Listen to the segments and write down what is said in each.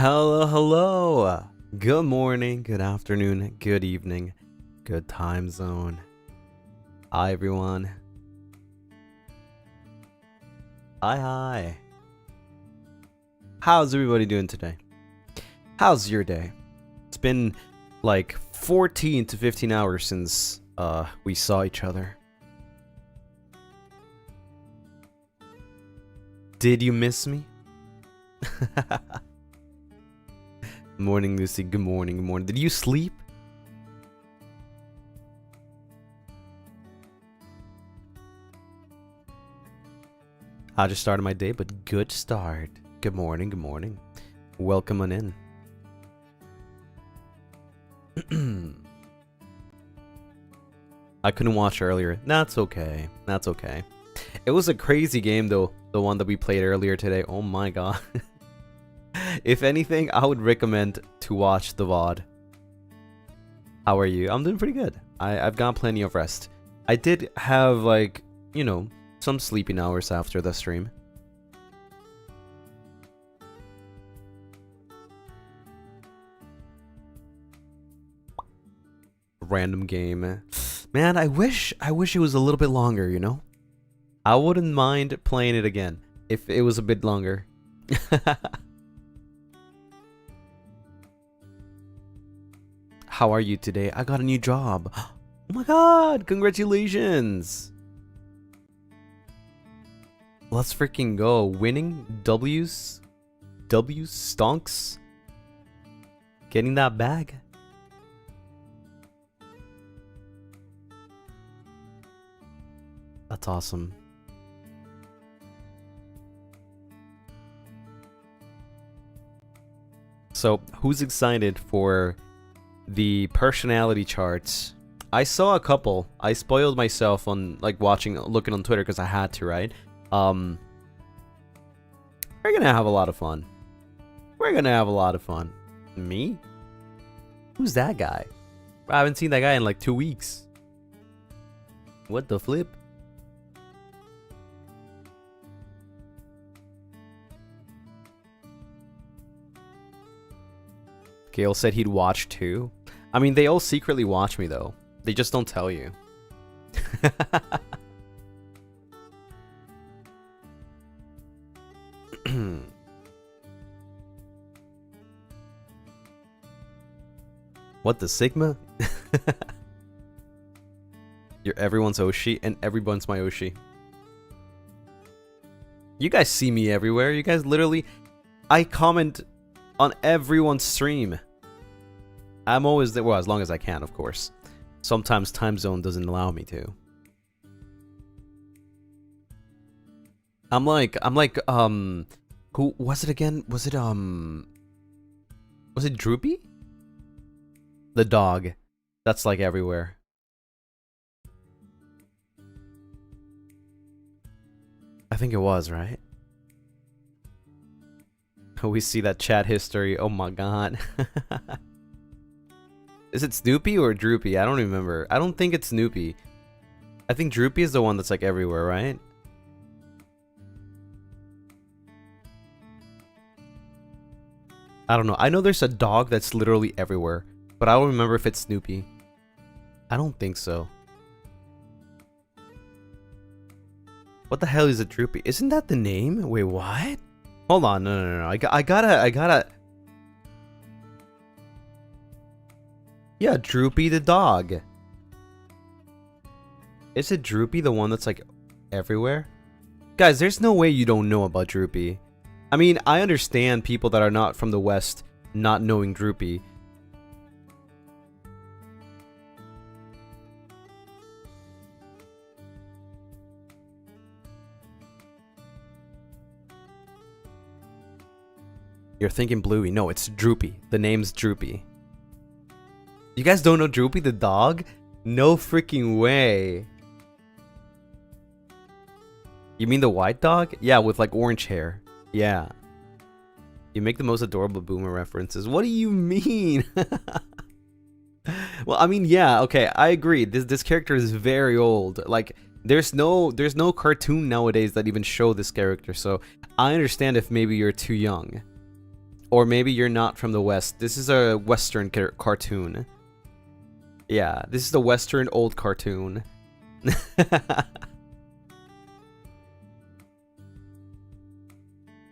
Hello, hello. Good morning, good afternoon, good evening, good time zone. Hi, everyone. Hi. How's everybody doing today? How's your day? It's been like 14 to 15 hours since we saw each other. Did you miss me? Morning, Lucy. Good morning. Good morning. Did you sleep? I just started my day, but good start. Good morning. Good morning. Welcome on in. I couldn't watch earlier. That's okay. That's okay. It was a crazy game though. The one that we played earlier today. Oh my god. If anything, I would recommend to watch the VOD. How are you? I'm doing pretty good. I've got plenty of rest. I did have, like, you know, some sleeping hours after the stream. Random game. Man, I wish it was a little bit longer, you know? I wouldn't mind playing it again if it was a bit longer. How are you today? I got a new job. Oh my god, congratulations. Let's freaking go. Winning W's stonks. Getting that bag. That's awesome. So, who's excited for the personality charts? I saw a couple. I spoiled myself on like looking on Twitter because I had to, right? We're gonna have a lot of fun. Me? Who's that guy? I haven't seen that guy in like 2 weeks. What the flip? Gale said he'd watch too. I mean, they all secretly watch me though. They just don't tell you. What the Sigma? You're everyone's Oshi and everyone's my Oshi. You guys see me everywhere. You guys literally... I comment on everyone's stream. I'm always there, well, as long as I can, of course. Sometimes time zone doesn't allow me to. I'm like, who was it again? Was it Droopy? The dog. That's like everywhere. I think it was, right? We see that chat history. Oh my god. Is it Snoopy or Droopy? I don't remember. I don't think it's Snoopy. I think Droopy is the one that's like everywhere, right? I don't know. I know there's a dog that's literally everywhere, but I don't remember if it's Snoopy. I don't think so. What the hell is a Droopy? Isn't that the name? Wait, what? Hold on, no. I gotta. Yeah, Droopy the dog. Is it Droopy the one that's like everywhere? Guys, there's no way you don't know about Droopy. I mean, I understand people that are not from the West not knowing Droopy. You're thinking Bluey. No, it's Droopy. The name's Droopy. You guys don't know Droopy the dog? No freaking way. You mean the white dog? Yeah, with like orange hair. Yeah. You make the most adorable boomer references. What do you mean? Well, I mean, yeah, okay, I agree. This character is very old. Like, there's no cartoon nowadays that even show this character, so I understand if maybe you're too young. Or maybe you're not from the West. This is a Western cartoon. Yeah, this is the Western old cartoon.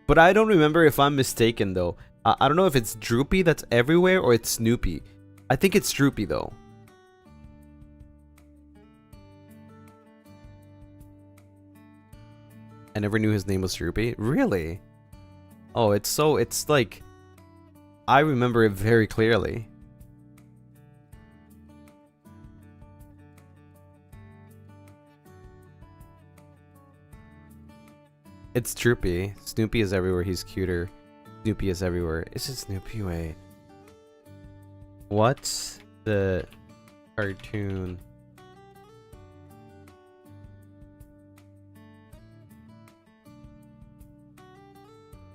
But I don't remember if I'm mistaken, though. I don't know if it's Droopy that's everywhere or it's Snoopy. I think it's Droopy, though. I never knew his name was Droopy. Really? Oh, it's like... I remember it very clearly. It's Droopy. Snoopy is everywhere. He's cuter. Snoopy is everywhere. Is it Snoopy? Wait. What's the cartoon?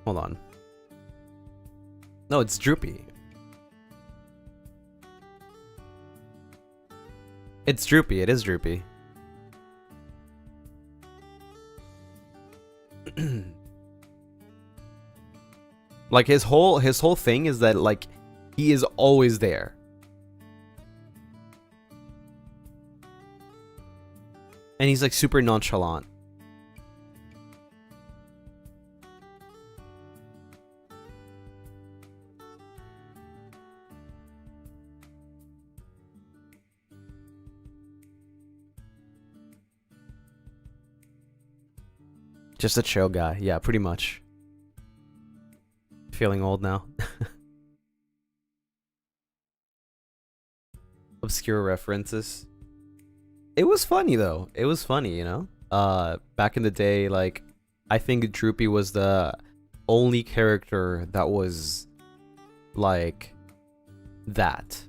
Hold on. No, it's Droopy. It's Droopy. It is Droopy. Like his whole thing is that like he is always there. And he's like super nonchalant. Just a chill guy. Yeah, pretty much. Feeling old now. Obscure references. It was funny though. It was funny, you know? Back in the day, like, I think Droopy was the only character that was like that.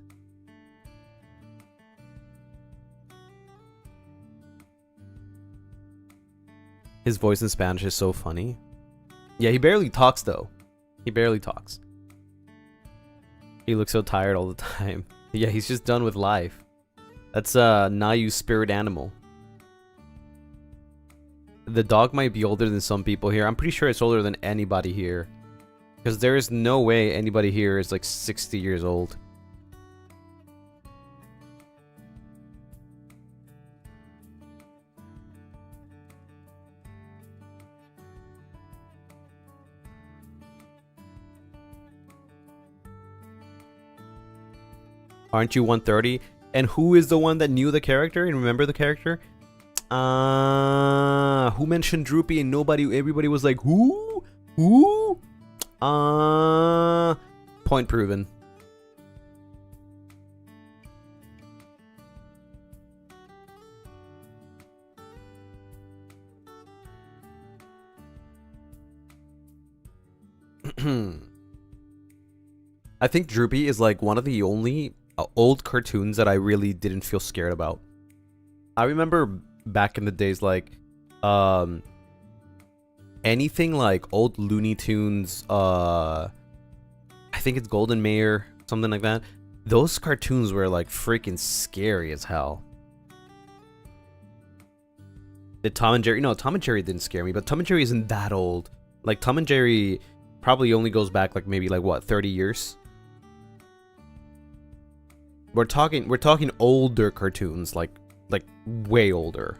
His voice in Spanish is so funny. Yeah, he barely talks though. He barely talks. He looks so tired all the time. Yeah, he's just done with life. That's Nayu's spirit animal. The dog might be older than some people here. I'm pretty sure it's older than anybody here. Because there is no way anybody here is like 60 years old. Aren't you 130? And who is the one that knew the character and remember the character? Who mentioned Droopy and everybody was like, who? Who? Point proven. I think Droopy is like one of the only old cartoons that I really didn't feel scared about. I remember back in the days, like, anything like old Looney Tunes, I think it's Golden Mayer, something like that. Those cartoons were like freaking scary as hell. Did Tom and Jerry? No, Tom and Jerry didn't scare me, but Tom and Jerry isn't that old. Like, Tom and Jerry probably only goes back like maybe like what, 30 years? We're talking older cartoons, like way older.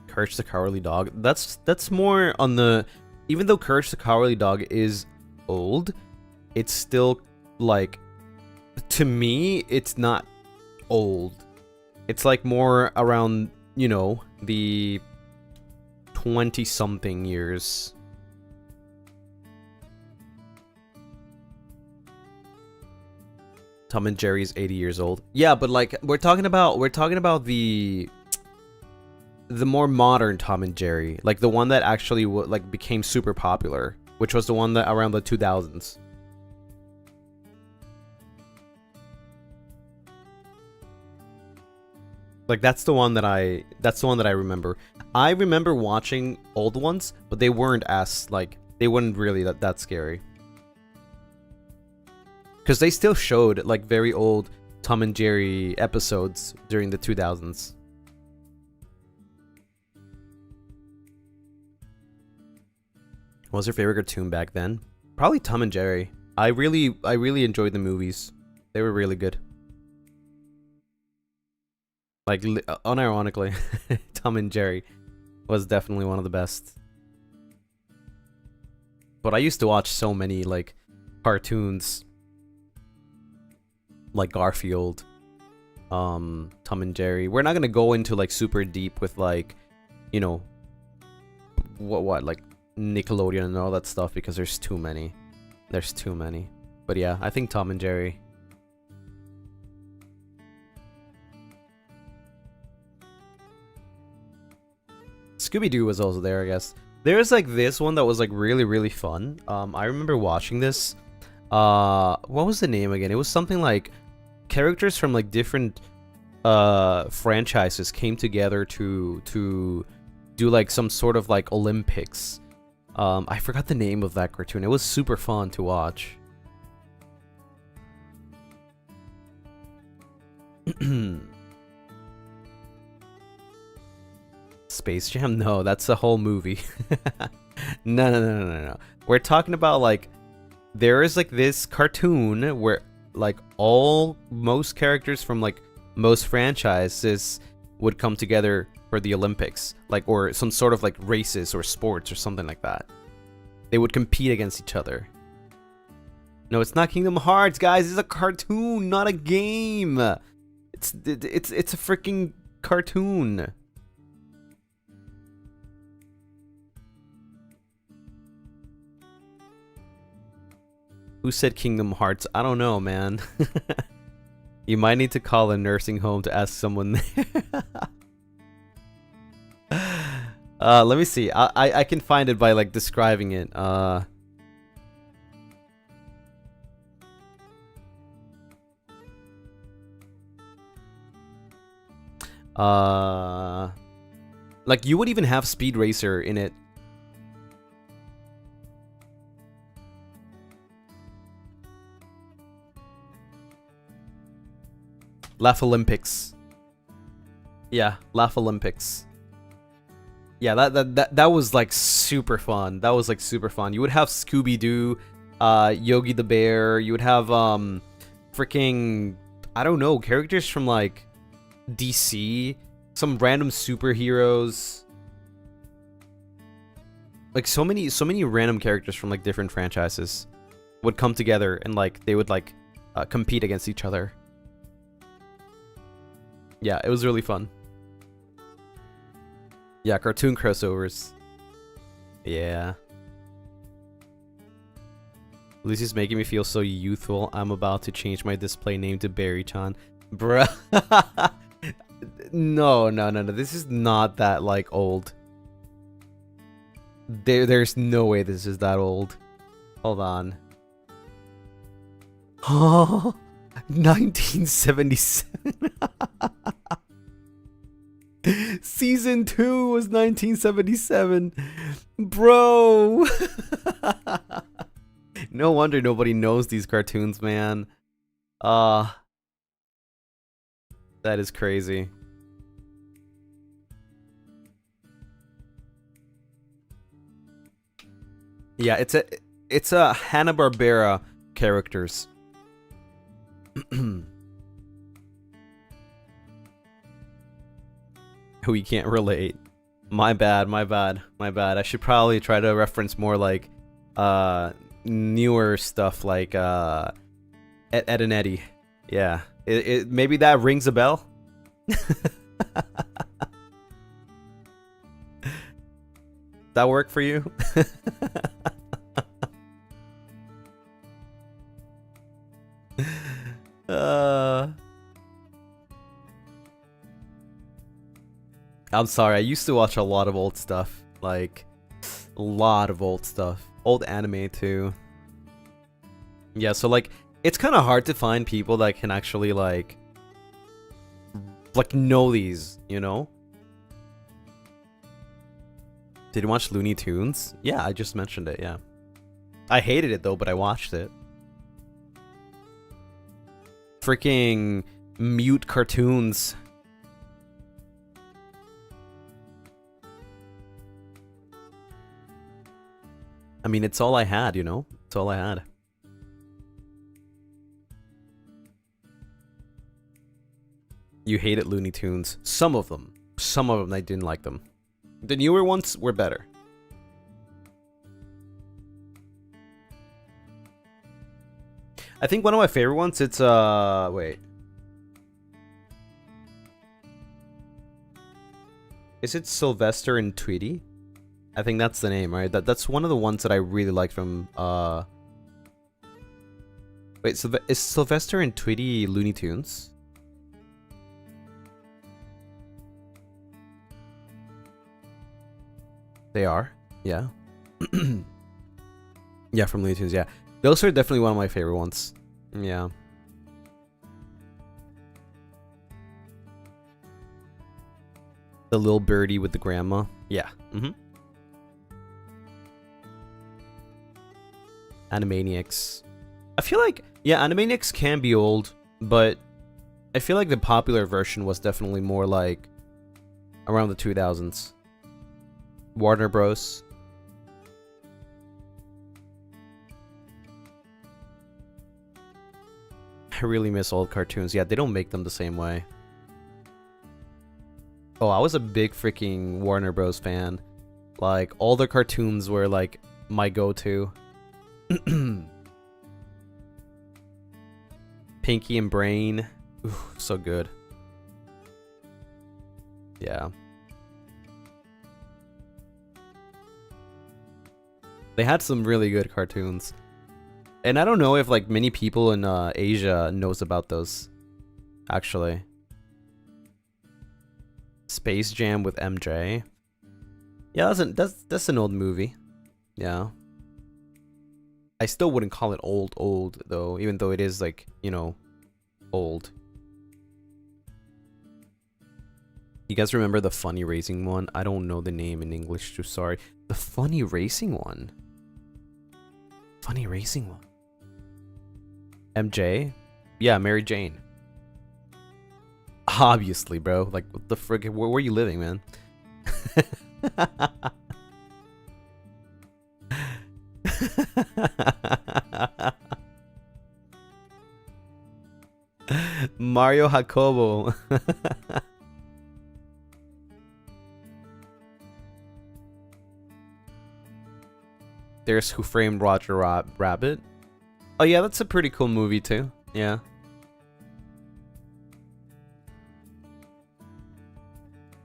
Courage the Cowardly Dog. That's more on the, even though Courage the Cowardly Dog is old, it's still like, to me, it's not old. It's like more around, you know, the 20-something years. Tom and Jerry's 80 years old. Yeah, but like we're talking about the more modern Tom and Jerry, like the one that actually like became super popular, which was the one that around the 2000s. Like that's the one that I remember. I remember watching old ones, but they weren't as like, they weren't really that scary. Because they still showed like very old Tom and Jerry episodes during the 2000s. What was your favorite cartoon back then? Probably Tom and Jerry. I really enjoyed the movies. They were really good. Like, unironically, Tom and Jerry was definitely one of the best. But I used to watch so many, like, cartoons. Like Garfield. Tom and Jerry. We're not gonna go into, like, super deep with, like, you know, what, like, Nickelodeon and all that stuff, because there's too many. There's too many. But yeah, I think Tom and Jerry. Scooby-Doo was also there, I guess. There's like this one that was like really fun. I remember watching this. What was the name again? It was something like characters from like different franchises came together to do like some sort of like Olympics. I forgot the name of that cartoon. It was super fun to watch. Space Jam? No, that's a whole movie. No. We're talking about like there is like this cartoon where like most characters from like most franchises would come together for the Olympics, like, or some sort of like races or sports or something like that. They would compete against each other. No, it's not Kingdom Hearts, guys. It's a cartoon, not a game. It's a freaking cartoon. Who said Kingdom Hearts? I don't know, man. You might need to call a nursing home to ask someone there. Let me see. I can find it by like describing it. Like you would even have Speed Racer in it. Laugh Olympics. Yeah, Laugh Olympics. Yeah, that was like super fun. That was like super fun. You would have Scooby-Doo, Yogi the Bear. You would have freaking, I don't know, characters from like DC, some random superheroes. Like so many random characters from like different franchises would come together and like they would like compete against each other. Yeah, it was really fun. Yeah, cartoon crossovers. Yeah. Lucy's making me feel so youthful. I'm about to change my display name to Barry-chan. Bruh. No. This is not that, like, old. There's no way this is that old. Hold on. Oh, 1977. Season 2 was 1977. Bro. No wonder nobody knows these cartoons, man. That is crazy. Yeah, it's a Hanna-Barbera characters. We can't relate. My bad. I should probably try to reference more like newer stuff like Ed, and Eddie. Yeah. Maybe that rings a bell. That work for you? I'm sorry, I used to watch a lot of old stuff. Like, a lot of old stuff. Old anime, too. Yeah, so, like, it's kind of hard to find people that can actually, like, know these, you know? Did you watch Looney Tunes? Yeah, I just mentioned it, yeah. I hated it, though, but I watched it. Freaking mute cartoons. mean, it's all I had, you know? It's all I had. You hated Looney Tunes. Some of them. Some of them, I didn't like them. The newer ones were better. I think one of my favorite ones, it's, wait. Is it Sylvester and Tweety? I think that's the name, right? That's one of the ones that I really like from, Wait, so is Sylvester and Tweety Looney Tunes? They are, yeah. Yeah, from Looney Tunes, yeah. Those are definitely one of my favorite ones. Yeah. The little birdie with the grandma. Yeah. Animaniacs. I feel like, yeah, Animaniacs can be old, but I feel like the popular version was definitely more like around the 2000s. Warner Bros. I really miss old cartoons. Yeah, they don't make them the same way. Oh, I was a big freaking Warner Bros. Fan. Like, all the cartoons were like my go-to. Pinky and Brain. Ooh, so good. Yeah. They had some really good cartoons. And I don't know if like many people in Asia knows about those. Actually. Space Jam with MJ. Yeah, that's an old movie. Yeah. I still wouldn't call it old though, even though it is like, you know, old. You guys remember the funny racing one? I don't know the name in English, too sorry. The funny racing one. Funny racing one. MJ? Yeah, Mary Jane. Obviously, bro. Like, what the frick? Where are you living, man? Mario Jacobo. There's Who Framed Roger Rabbit. Oh yeah, that's a pretty cool movie too. Yeah.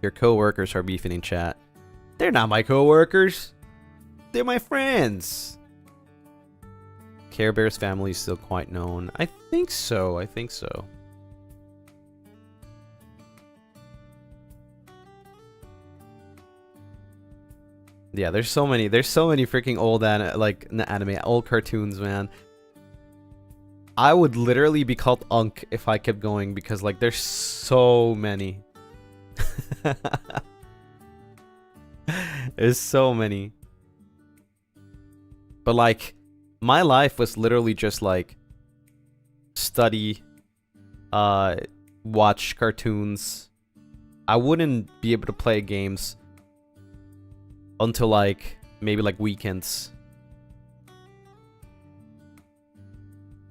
Your co-workers are beefing in chat. They're not my co-workers. They're my friends. Care Bear's family is still quite known. I think so. I think so. Yeah, there's so many freaking old old cartoons, man. I would literally be called Unk if I kept going because like there's so many. There's so many. But like my life was literally just like study, watch cartoons. I wouldn't be able to play games until like maybe like weekends.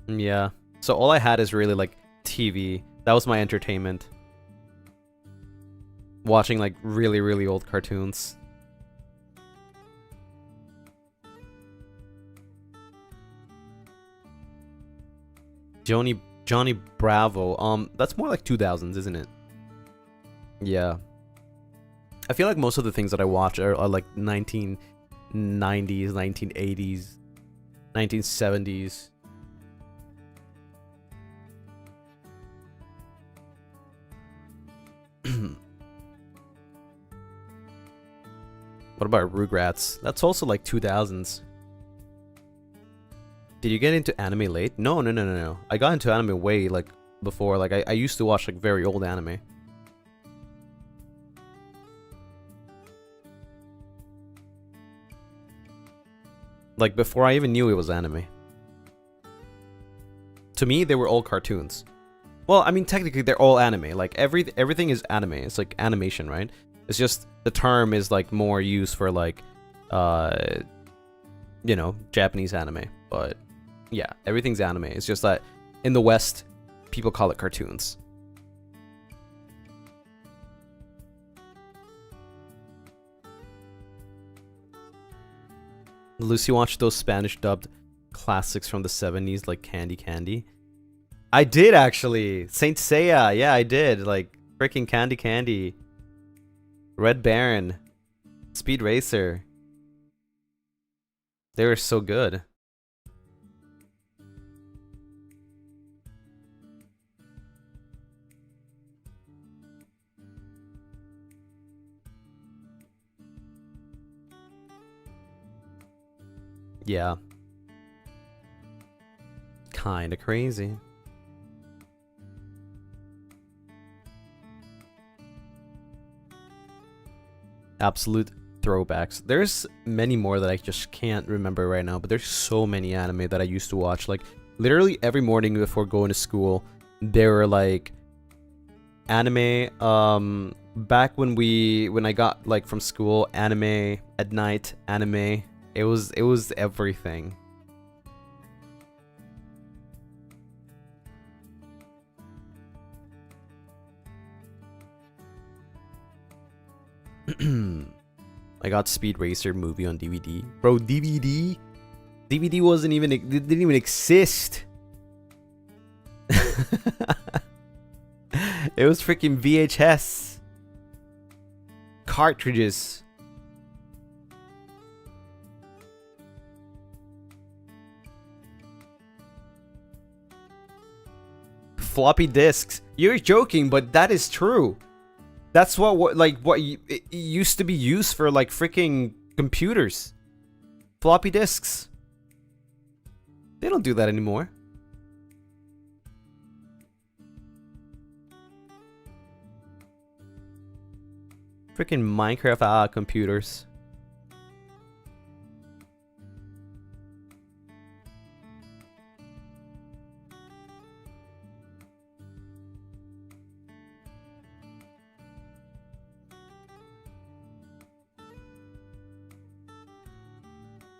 Yeah. So all I had is really like TV. That was my entertainment. Watching like really old cartoons. Johnny Bravo. That's more like 2000s, isn't it? Yeah. I feel like most of the things that I watch are like 1990s, 1980s, 1970s. What about Rugrats? That's also like 2000s. Did you get into anime late? No. I got into anime way like before. Like I used to watch like very old anime. Like before I even knew it was anime. To me, they were all cartoons. Well, I mean, technically they're all anime. Like everything is anime. It's like animation, right? It's just the term is like more used for like you know, Japanese anime. But yeah, everything's anime. It's just that in the West, people call it cartoons. Lucy watched those Spanish dubbed classics from the 70s like Candy Candy. I did actually. Saint Seiya. Yeah, I did. Like freaking Candy Candy. Red Baron. Speed Racer. They were so good. Yeah. Kinda crazy. Absolute throwbacks. There's many more that I just can't remember right now, but there's so many anime that I used to watch. Like, literally every morning before going to school, there were like anime, back when I got like from school, anime at night, anime. It was everything. I got Speed Racer movie on DVD. Bro, DVD? DVD wasn't even, it didn't even exist. It was freaking VHS. Cartridges. Floppy disks. You're joking, but that is true. That's what it used to be used for, like freaking computers. Floppy disks. They don't do that anymore. Freaking Minecraft computers.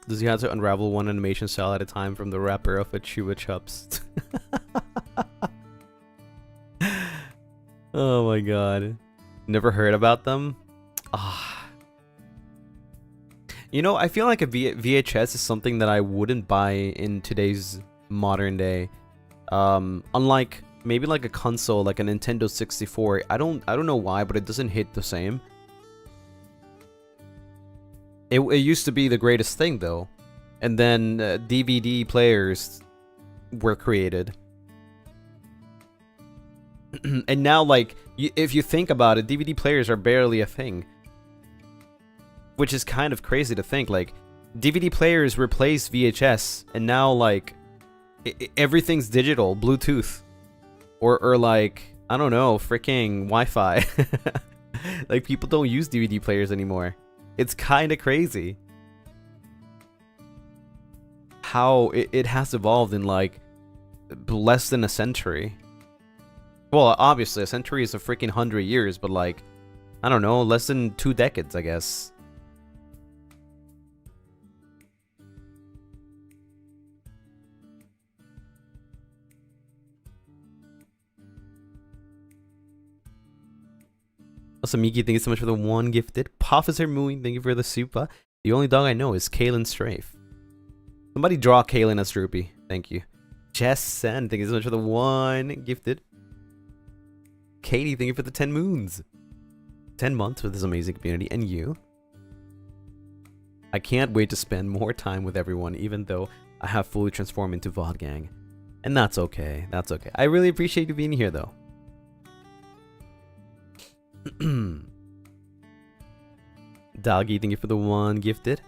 Does he have to unravel one animation style at a time from the wrapper of a Chupa Chups? Oh my god. Never heard about them? Ah. You know, I feel like a VHS is something that I wouldn't buy in today's modern day. Unlike maybe like a console, like a Nintendo 64. I don't know why, but it doesn't hit the same. It used to be the greatest thing, though. And then DVD players were created. And now, like, if you think about it, DVD players are barely a thing. Which is kind of crazy to think. Like, DVD players replaced VHS, and now, like, everything's digital, Bluetooth. Or like, I don't know, freaking Wi-Fi. Like, people don't use DVD players anymore. It's kind of crazy how it has evolved in like less than a century. Well, obviously a century is a freaking 100 years, but like, I don't know, less than 2 decades, I guess. Also, Miki, thank you so much for the 1 gifted. Officer Mooing, thank you for the super. The only dog I know is Kalen Strafe. Somebody draw Kalen as Droopy. Thank you. Jess Sen, thank you so much for the 1 gifted. Katie, thank you for the 10 moons. 10 months with this amazing community. And you. I can't wait to spend more time with everyone, even though I have fully transformed into VOD Gang. And that's okay. That's okay. I really appreciate you being here, though. Doggy, thank you for the 1 gifted.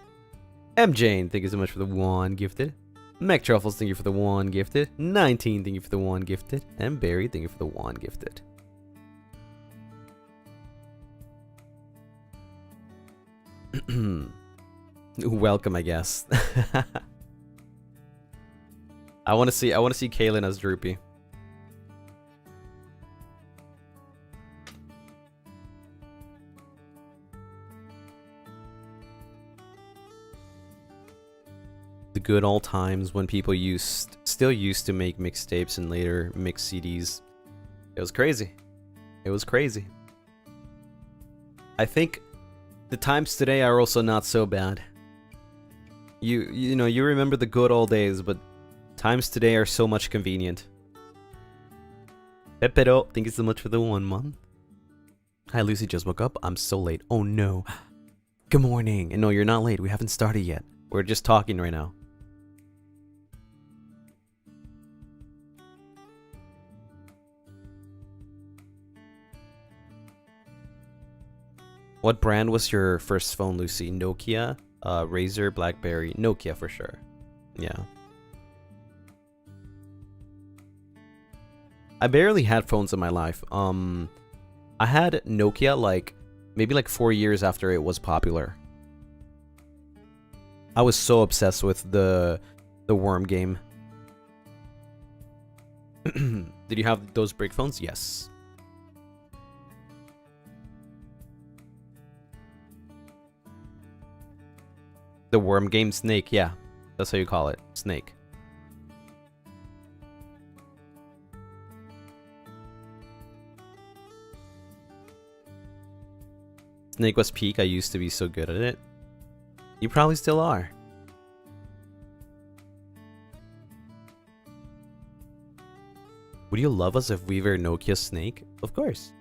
M. Jane, thank you so much for the 1 gifted. Mech Truffles, thank you for the 1 gifted. 19, thank you for the 1 gifted. And Barry, thank you for the 1 gifted. Welcome, I guess. I want to see Kaylin as Droopy. the good old times when people still used to make mixtapes and later mix CDs. It was crazy. It was crazy. I think the times today are also not so bad. You know, you remember the good old days, but times today are so much convenient. Pepero, thank you so much for the 1 month. Hi, Lucy, just woke up. I'm so late. Oh no. Good morning. And no, you're not late. We haven't started yet. We're just talking right now. What brand was your first phone, Lucy? Nokia, Razr, BlackBerry, Nokia for sure. Yeah. I barely had phones in my life. I had Nokia like maybe like 4 years after it was popular. I was so obsessed with the worm game. Did you have those brick phones? Yes. The worm game Snake, yeah. That's how you call it. Snake. Snake was peak. I used to be so good at it. You probably still are. Would you love us if we were Nokia Snake? Of course.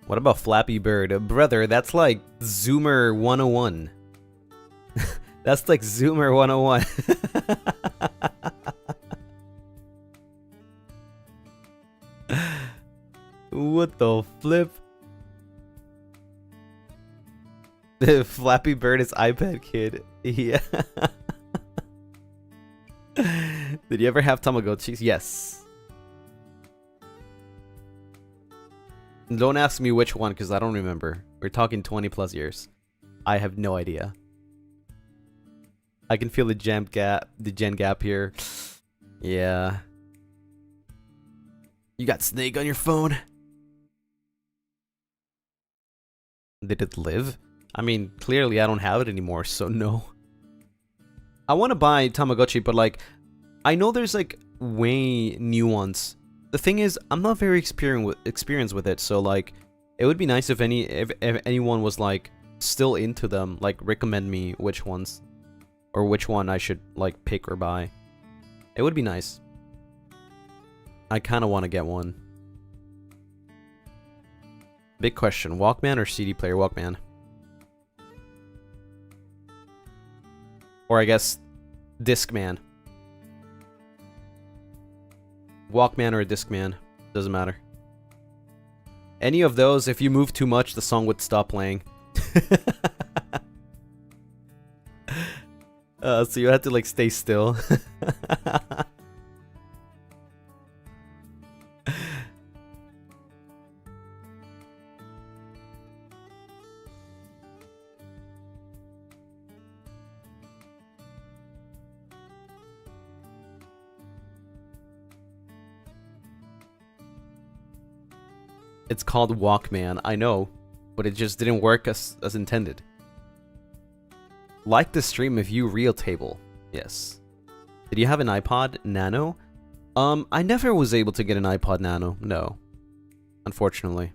What about Flappy Bird? Brother, that's like Zoomer 101. That's like Zoomer 101. What the flip? The Flappy Bird is iPad Kid. Yeah. Did you ever have Tamagotchis? Yes. Don't ask me which one because I don't remember. We're talking 20 plus years. I have no idea. I can feel the gen gap here. Yeah. You got Snake on your phone? Did it live? I mean, clearly I don't have it anymore, so no. I want to buy Tamagotchi, but like, I know there's like way new ones. The thing is, I'm not very experienced with it, so like, it would be nice if anyone was like still into them, like recommend me which ones. Or which one I should, like, pick or buy. It would be nice. I kind of want to get one. Big question. Walkman or CD player? Walkman. Or I guess, Discman. Walkman or a Discman. Doesn't matter. Any of those, if you move too much, the song would stop playing. So you have to like stay still. It's called Walkman, I know, but it just didn't work as intended. Like the stream if you real table. Yes. Did you have an iPod Nano? I never was able to get an iPod Nano. No. Unfortunately.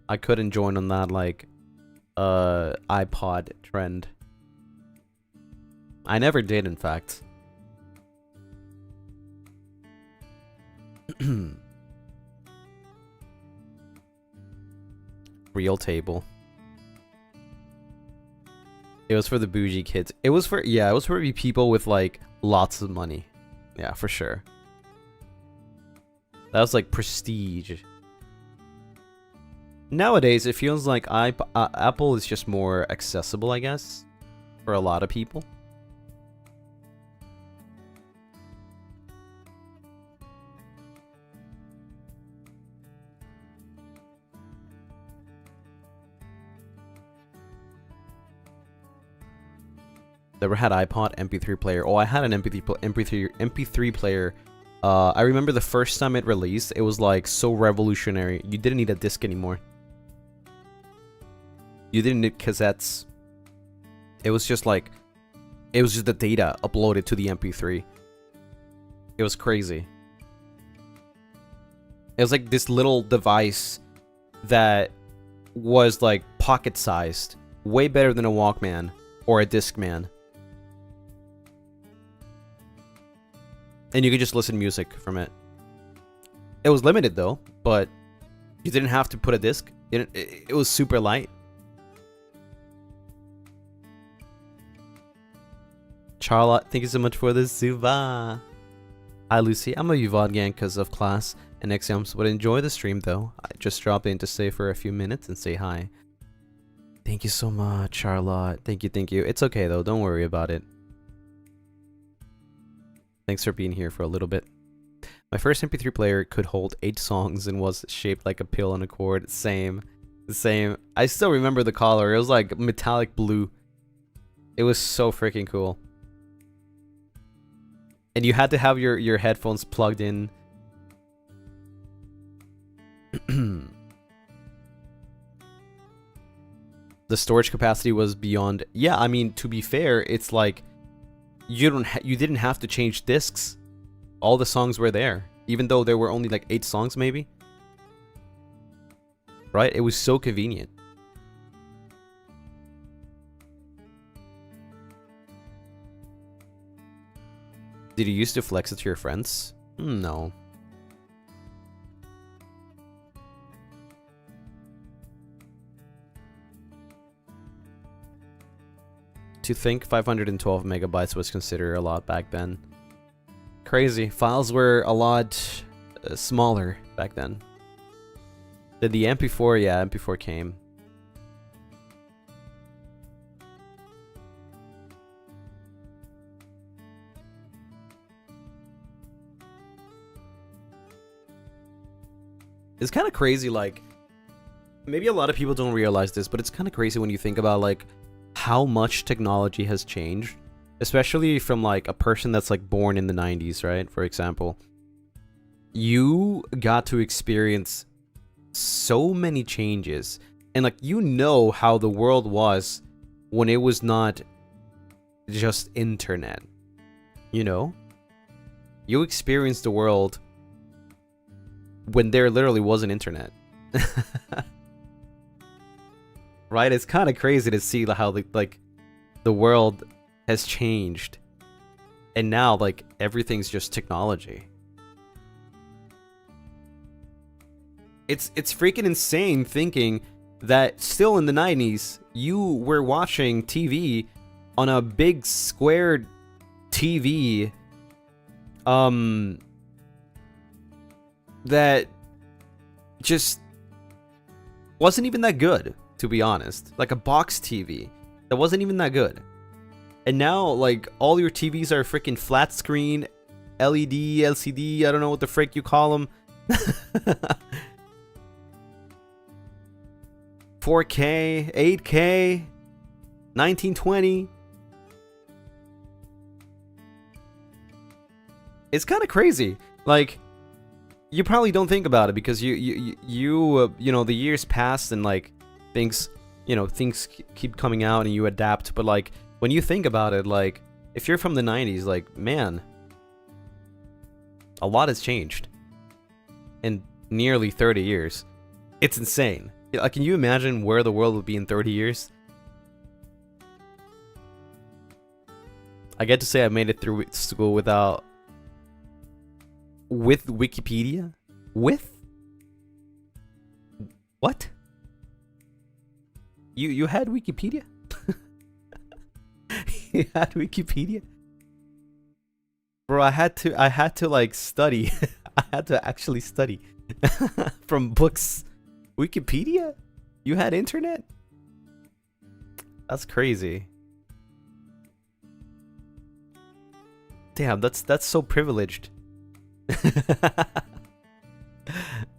I couldn't join on that, like, iPod trend. I never did, in fact. Real table. It was for the bougie kids. It was for, yeah, it was for people with, like, lots of money. Yeah, for sure. That was, like, prestige. Nowadays, it feels like Apple is just more accessible, I guess, for a lot of people. Never had iPod, MP3 player. Oh, I had an MP3 player. I remember the first time it released, it was like so revolutionary. You didn't need a disc anymore. You didn't need cassettes. It was just like It was just the data uploaded to the MP3. It was crazy. It was like this little device that was like pocket-sized. Way better than a Walkman or a Discman. And you could just listen to music from it. It was limited though, but you didn't have to put a disc. It was super light. Charlotte, thank you so much for the Zuba. Hi Lucy, I'm a UVOD gang because of class and exams, but enjoy the stream though. I just dropped in to stay for a few minutes and say hi. Thank you so much, Charlotte. Thank you, thank you. It's okay though, don't worry about it. Thanks for being here for a little bit. My first MP3 player could hold 8 songs and was shaped like a pill on a cord. Same. I still remember the color. It was like metallic blue. It was so freaking cool. And you had to have your headphones plugged in. The storage capacity was beyond. Yeah, I mean, to be fair, it's like you didn't have to change discs. All the songs were there, even though there were only like 8 songs maybe. Right? It was so convenient. Did you used to flex it to your friends? No. To think 512 megabytes was considered a lot back then. Crazy. Files were a lot smaller back then. The MP4, yeah, MP4 came. It's kind of crazy, like, maybe a lot of people don't realize this, but it's kind of crazy when you think about, like, how much technology has changed. Especially from, like, a person that's, like, born in the 90s, right? For example. You got to experience so many changes. And, like, you know how the world was when it was not just internet. You know? You experienced the world when there literally wasn't internet. Right? It's kind of crazy to see how the world has changed. And now like everything's just technology. It's freaking insane thinking that still in the 90s you were watching TV on a big squared TV that just wasn't even that good, to be honest. Like a box TV that wasn't even that good. And now, like, all your TVs are freaking flat screen, LED, LCD, I don't know what the frick you call them. 4K, 8K, 1920. It's kind of crazy. Like, you probably don't think about it because you know, the years pass and like things keep coming out and you adapt. But like when you think about it, like if you're from the 90s, like man, a lot has changed in nearly 30 years. It's insane. Like, can you imagine where the world would be in 30 years? I get to say I made it through school with Wikipedia? With? What? You had Wikipedia? You had Wikipedia? Bro, I had to like study. I had to actually study from books. Wikipedia? You had internet? That's crazy. Damn, that's so privileged.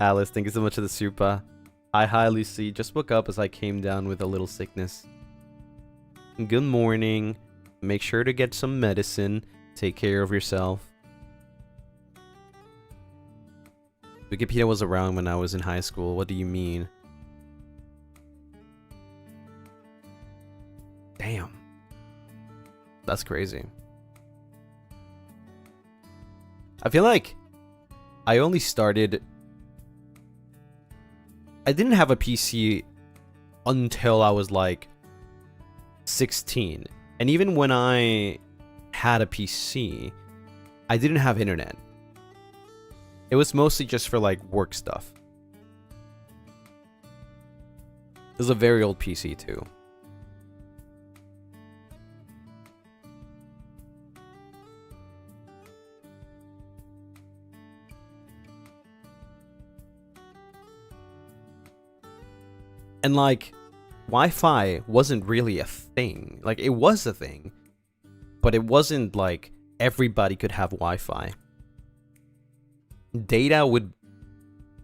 Alice, thank you so much for the super. Hi Lucy, just woke up as I came down with a little sickness. Good morning. Make sure to get some medicine. Take care of yourself. Wikipedia was around when I was in high school. What do you mean? Damn. That's crazy. I feel like I only started... I didn't have a PC until I was like 16. And even when I had a PC, I didn't have internet. It was mostly just for like work stuff. It was a very old PC too. And like, Wi-Fi wasn't really a thing. Like, it was a thing, but it wasn't like everybody could have Wi-Fi. Data would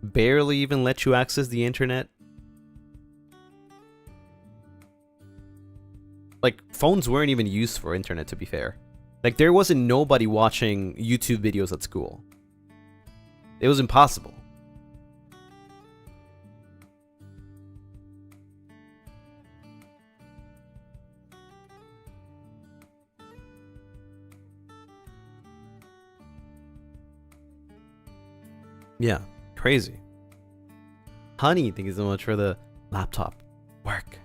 barely even let you access the internet. Like, phones weren't even used for internet, to be fair. Like, there wasn't nobody watching YouTube videos at school. It was impossible. Yeah, crazy. Honey, thank you so much for the laptop work.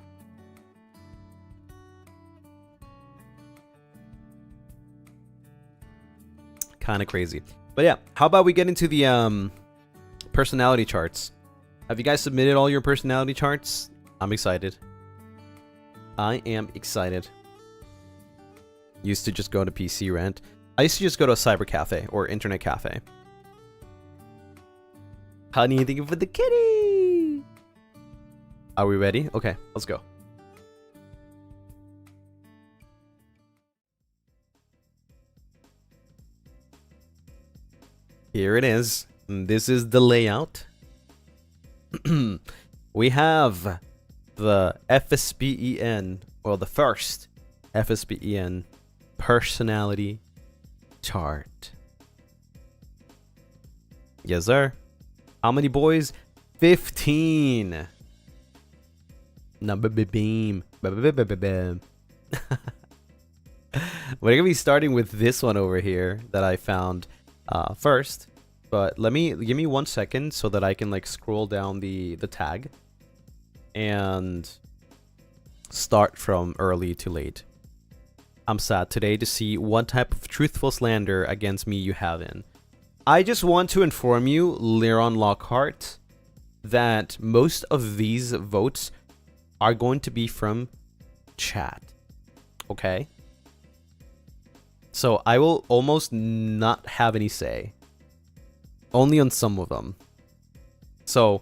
Kind of crazy. But yeah, how about we get into the personality charts? Have you guys submitted all your personality charts? I'm excited. I am excited. Used to just go to PC Rent. I used to just go to a cyber cafe or internet cafe. Honey, thank you for the kitty. Are we ready? Okay, let's go. Here it is. This is the layout. We have the FSBEN, well, the first FSBEN personality chart. Yes, sir. How many boys? 15. Number beam. We're gonna be starting with this one over here that I found first. But give me 1 second so that I can like scroll down the tag and start from early to late. I'm sad today to see what type of truthful slander against me you have in. I just want to inform you, Leron Lockhart, that most of these votes are going to be from chat. Okay? So I will almost not have any say. Only on some of them. So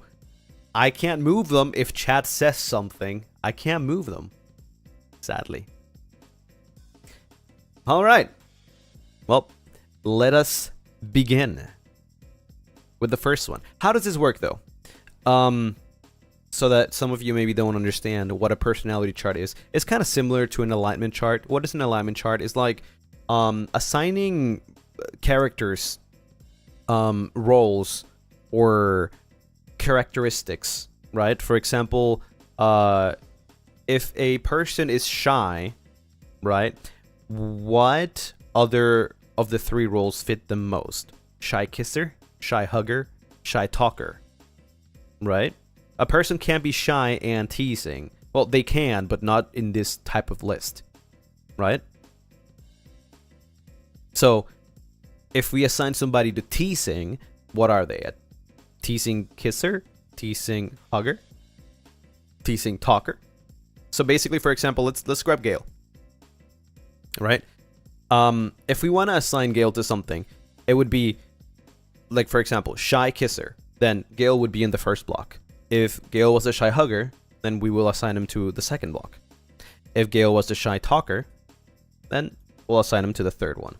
I can't move them if chat says something. I can't move them. Sadly. Alright. Well, let us begin with the first one. How does this work though? So that some of you maybe don't understand what a personality chart is. It's kind of similar to an alignment chart. What is an alignment chart? It's like assigning characters roles or characteristics, right? For example, if a person is shy, right? What other of the three roles fit them most? Shy kisser, shy hugger, shy talker, right? A person can't be shy and teasing. Well, they can, but not in this type of list, right? So, if we assign somebody to teasing, what are they at? Teasing kisser, teasing hugger, teasing talker. So basically, for example, let's grab Gale, right? If we want to assign Gale to something, it would be, like, for example, shy kisser. Then Gale would be in the first block. If Gale was a shy hugger, then we will assign him to the second block. If Gale was a shy talker, then we'll assign him to the third one,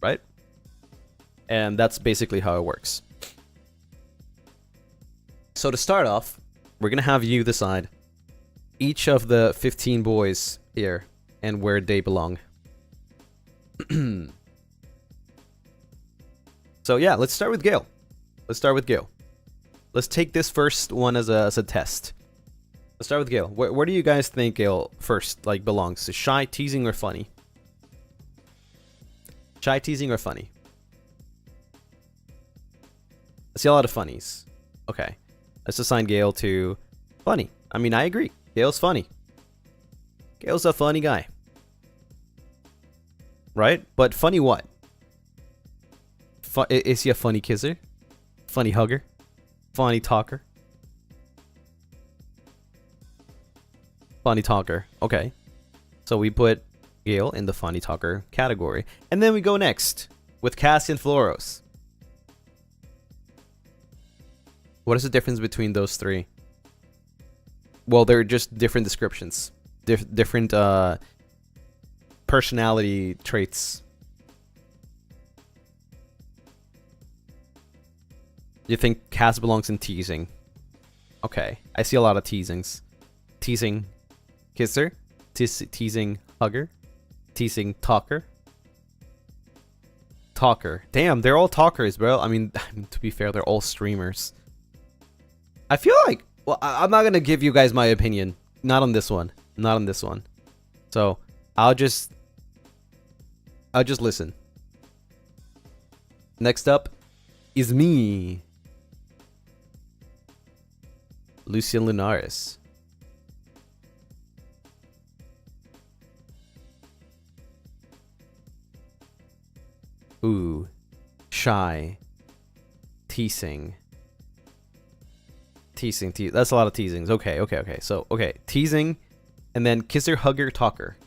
right? And that's basically how it works. So to start off, we're going to have you decide each of the 15 boys here and where they belong. So yeah, let's start with Gale. Let's take this first one as a test. Let's start with Gale. Where do you guys think Gale first belongs? To shy, teasing, or funny? Shy, teasing, or funny? I see a lot of funnies. Okay. Let's assign Gale to funny. I mean, I agree. Gale's funny. Gale's a funny guy. Right? But funny what? Is he a funny kisser? Funny hugger? Funny talker? Funny talker. Okay. So we put Gale in the funny talker category. And then we go next with Cassian Floros. What is the difference between those three? Well, they're just different descriptions. Different personality traits. You think Cass belongs in teasing? Okay. I see a lot of teasings. Teasing kisser? Teasing hugger? Teasing talker? Talker. Damn, they're all talkers, bro. I mean, to be fair, they're all streamers. I feel like... Well, I'm not gonna give you guys my opinion. Not on this one. Not on this one. So, I'll just listen. Next up is me. Lucien Lunaris. Ooh. Shy. Teasing. That's a lot of teasings. Okay. So, okay. Teasing. And then kisser, hugger, talker.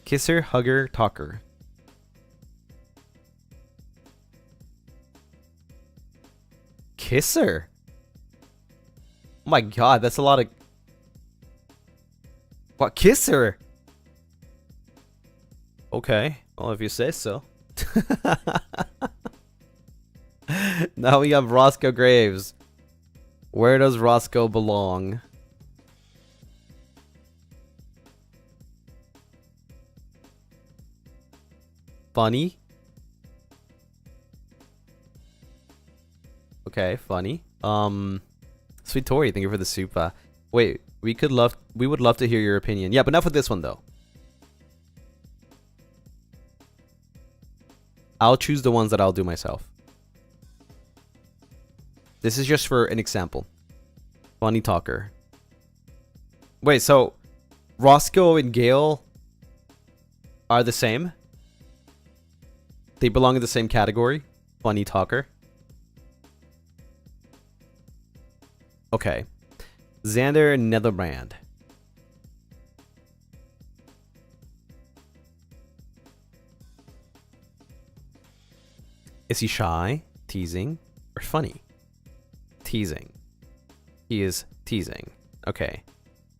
Kisser, hugger, talker. Kisser? Oh my god, that's a lot of... What? Kisser? Okay. Well, if you say so. Now we have Roscoe Graves. Where does Roscoe belong? Funny? Okay, funny. Sweet Tori, thank you for the super. Wait, we would love to hear your opinion. Yeah, but not for this one though. I'll choose the ones that I'll do myself. This is just for an example. Funny talker. Wait, so Roscoe and Gale are the same? They belong in the same category? Funny talker. Okay. Xander Netherbrand. Is he shy, teasing, or funny? Teasing. He is teasing. Okay.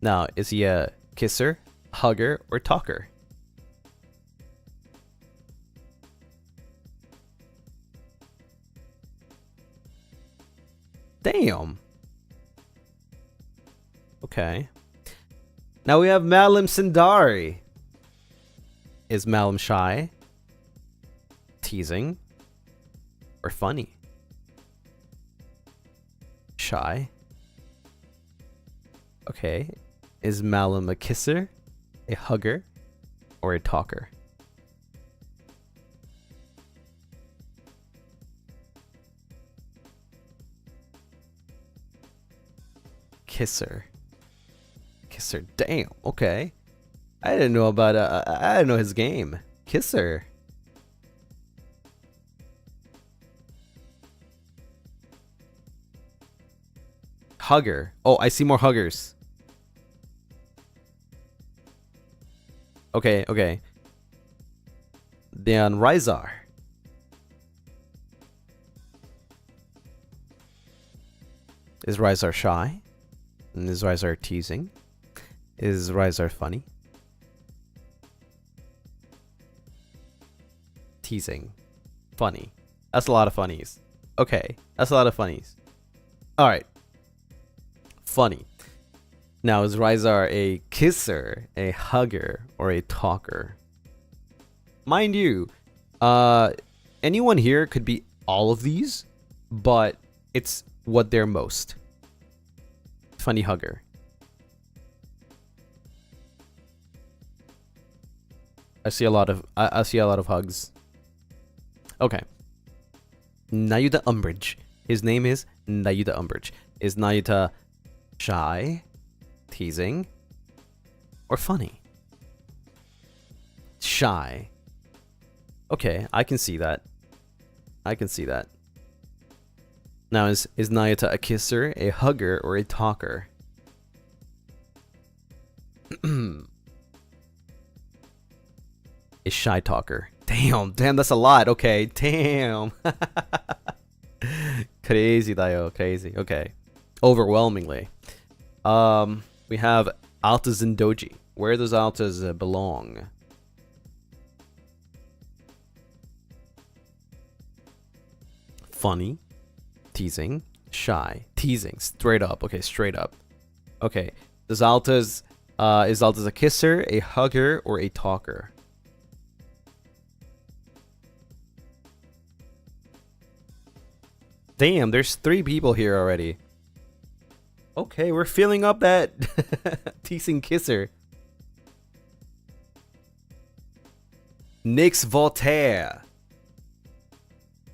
Now, is he a kisser, hugger, or talker? Damn. Okay. Now we have Malim Sindari. Is Malim shy, teasing, or funny? Shy. Okay. Is Malim a kisser, a hugger, or a talker? Kisser. Kisser. Damn. Okay. I didn't know about I didn't know his game. Kisser. Hugger. Oh, I see more huggers. Okay. Then Rizar. Is Rizar shy? And is Rizar teasing? Is Rizar funny? Teasing. Funny. That's a lot of funnies. Okay. That's a lot of funnies. Alright. Funny. Now, is Rizar a kisser, a hugger, or a talker? Mind you, anyone here could be all of these, but it's what they're most. Funny hugger. I see a lot of I see a lot of hugs. Okay. Nayuta Umbridge. His name is Nayuta Umbridge. Is Nayuta shy, teasing, or funny? Shy. Okay, I can see that. I can see that. Now, is Nayuta a kisser, a hugger, or a talker? A shy talker. Damn, that's a lot. Okay, damn. Crazy, dayo, crazy. Okay, overwhelmingly. We have altas and doji. Where does altas belong? Funny, teasing, shy, teasing, straight up. Okay, straight up. Okay, does altas is altas a kisser, a hugger, or a talker? Damn, there's 3 people here already. Okay, we're filling up that teasing kisser. Nyx Voltaire.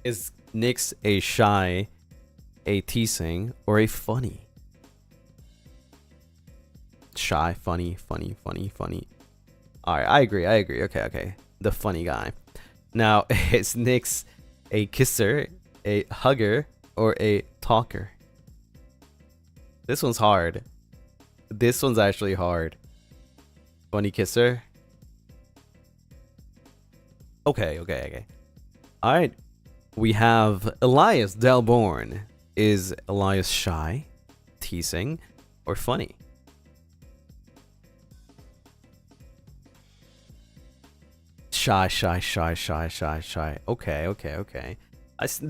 Is Nyx a shy, a teasing, or a funny? Shy, funny, funny, funny, funny. Alright, I agree. Okay. The funny guy. Now, is Nyx a kisser, a hugger, or a talker? This one's hard. This one's actually hard. Funny kisser. Okay. Alright. We have Elias Delborn. Is Elias shy, teasing, or funny? Shy. Okay.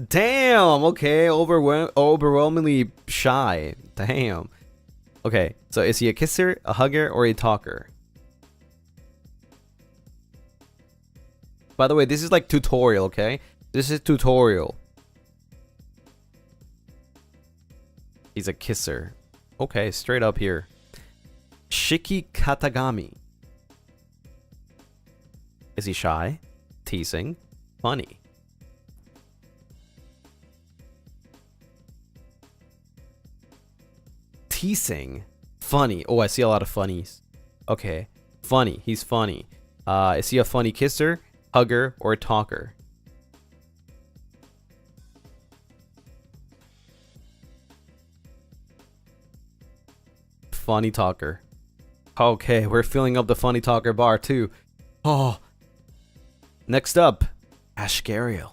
Damn. Okay, overwhelmingly shy. Damn. Okay, so is he a kisser, a hugger, or a talker? By the way, this is like tutorial, okay? This is tutorial. He's a kisser. Okay, straight up here. Shiki Katagami. Is he shy, teasing, funny? Teasing, funny. Oh, I see a lot of funnies. Okay, funny. He's funny. Is he a funny kisser, hugger, or talker? Funny talker. Okay, we're filling up the funny talker bar too. Oh. Next up, Ashgariel.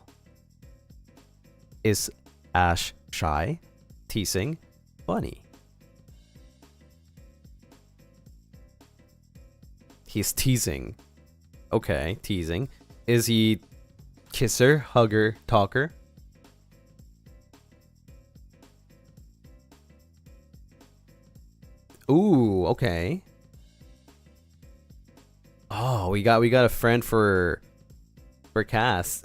Is Ash shy, teasing, funny? He's teasing. Okay, teasing. Is he kisser, hugger, talker? Ooh, okay. Oh, we got a friend for Cass.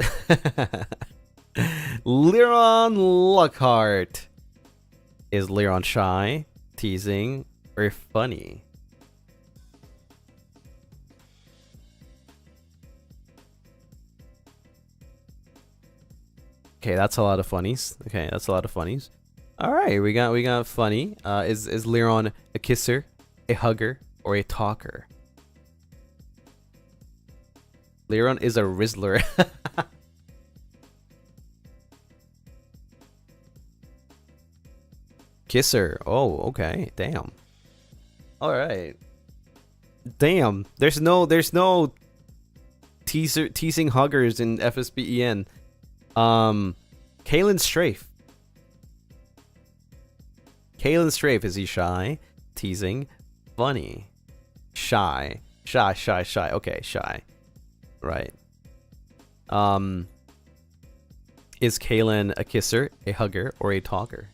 Liron Lockhart. Is Liron shy, teasing, or funny? Okay, that's a lot of funnies. All right, we got funny. Is Liron a kisser, a hugger, or a talker? Liron is a Rizzler. Kisser. Oh, okay. Damn. All right. Damn. There's no teasing huggers in FSBEN. Kalen Strafe. Is he shy, teasing, funny? Shy. Okay, shy. Right. Is Kalen a kisser, a hugger, or a talker?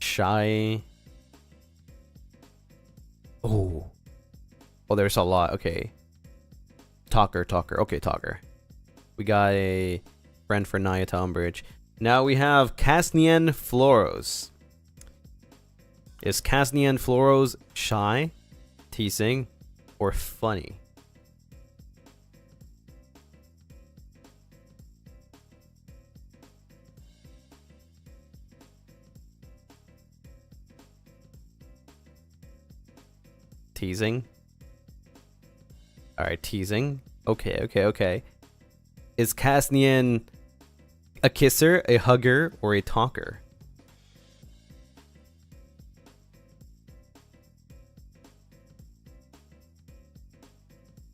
Shy. Oh, there's a lot. Okay. Talker. Okay, talker. We got a friend for Nayuta Umbridge. Now we have Casnien Floros. Is Casnian Floros shy, teasing, or funny? Teasing. Alright, teasing. Okay. Is Casnian a kisser, a hugger, or a talker?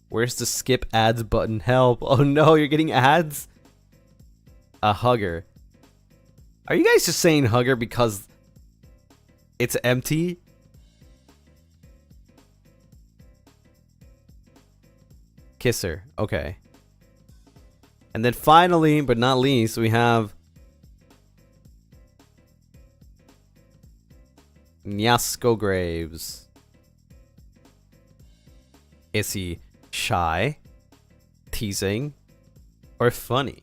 Where's the skip ads button? Help. Oh no, you're getting ads? A hugger. Are you guys just saying hugger because it's empty? Kisser. Okay. And then finally, but not least, we have Nyasko Graves. Is he shy, teasing, or funny?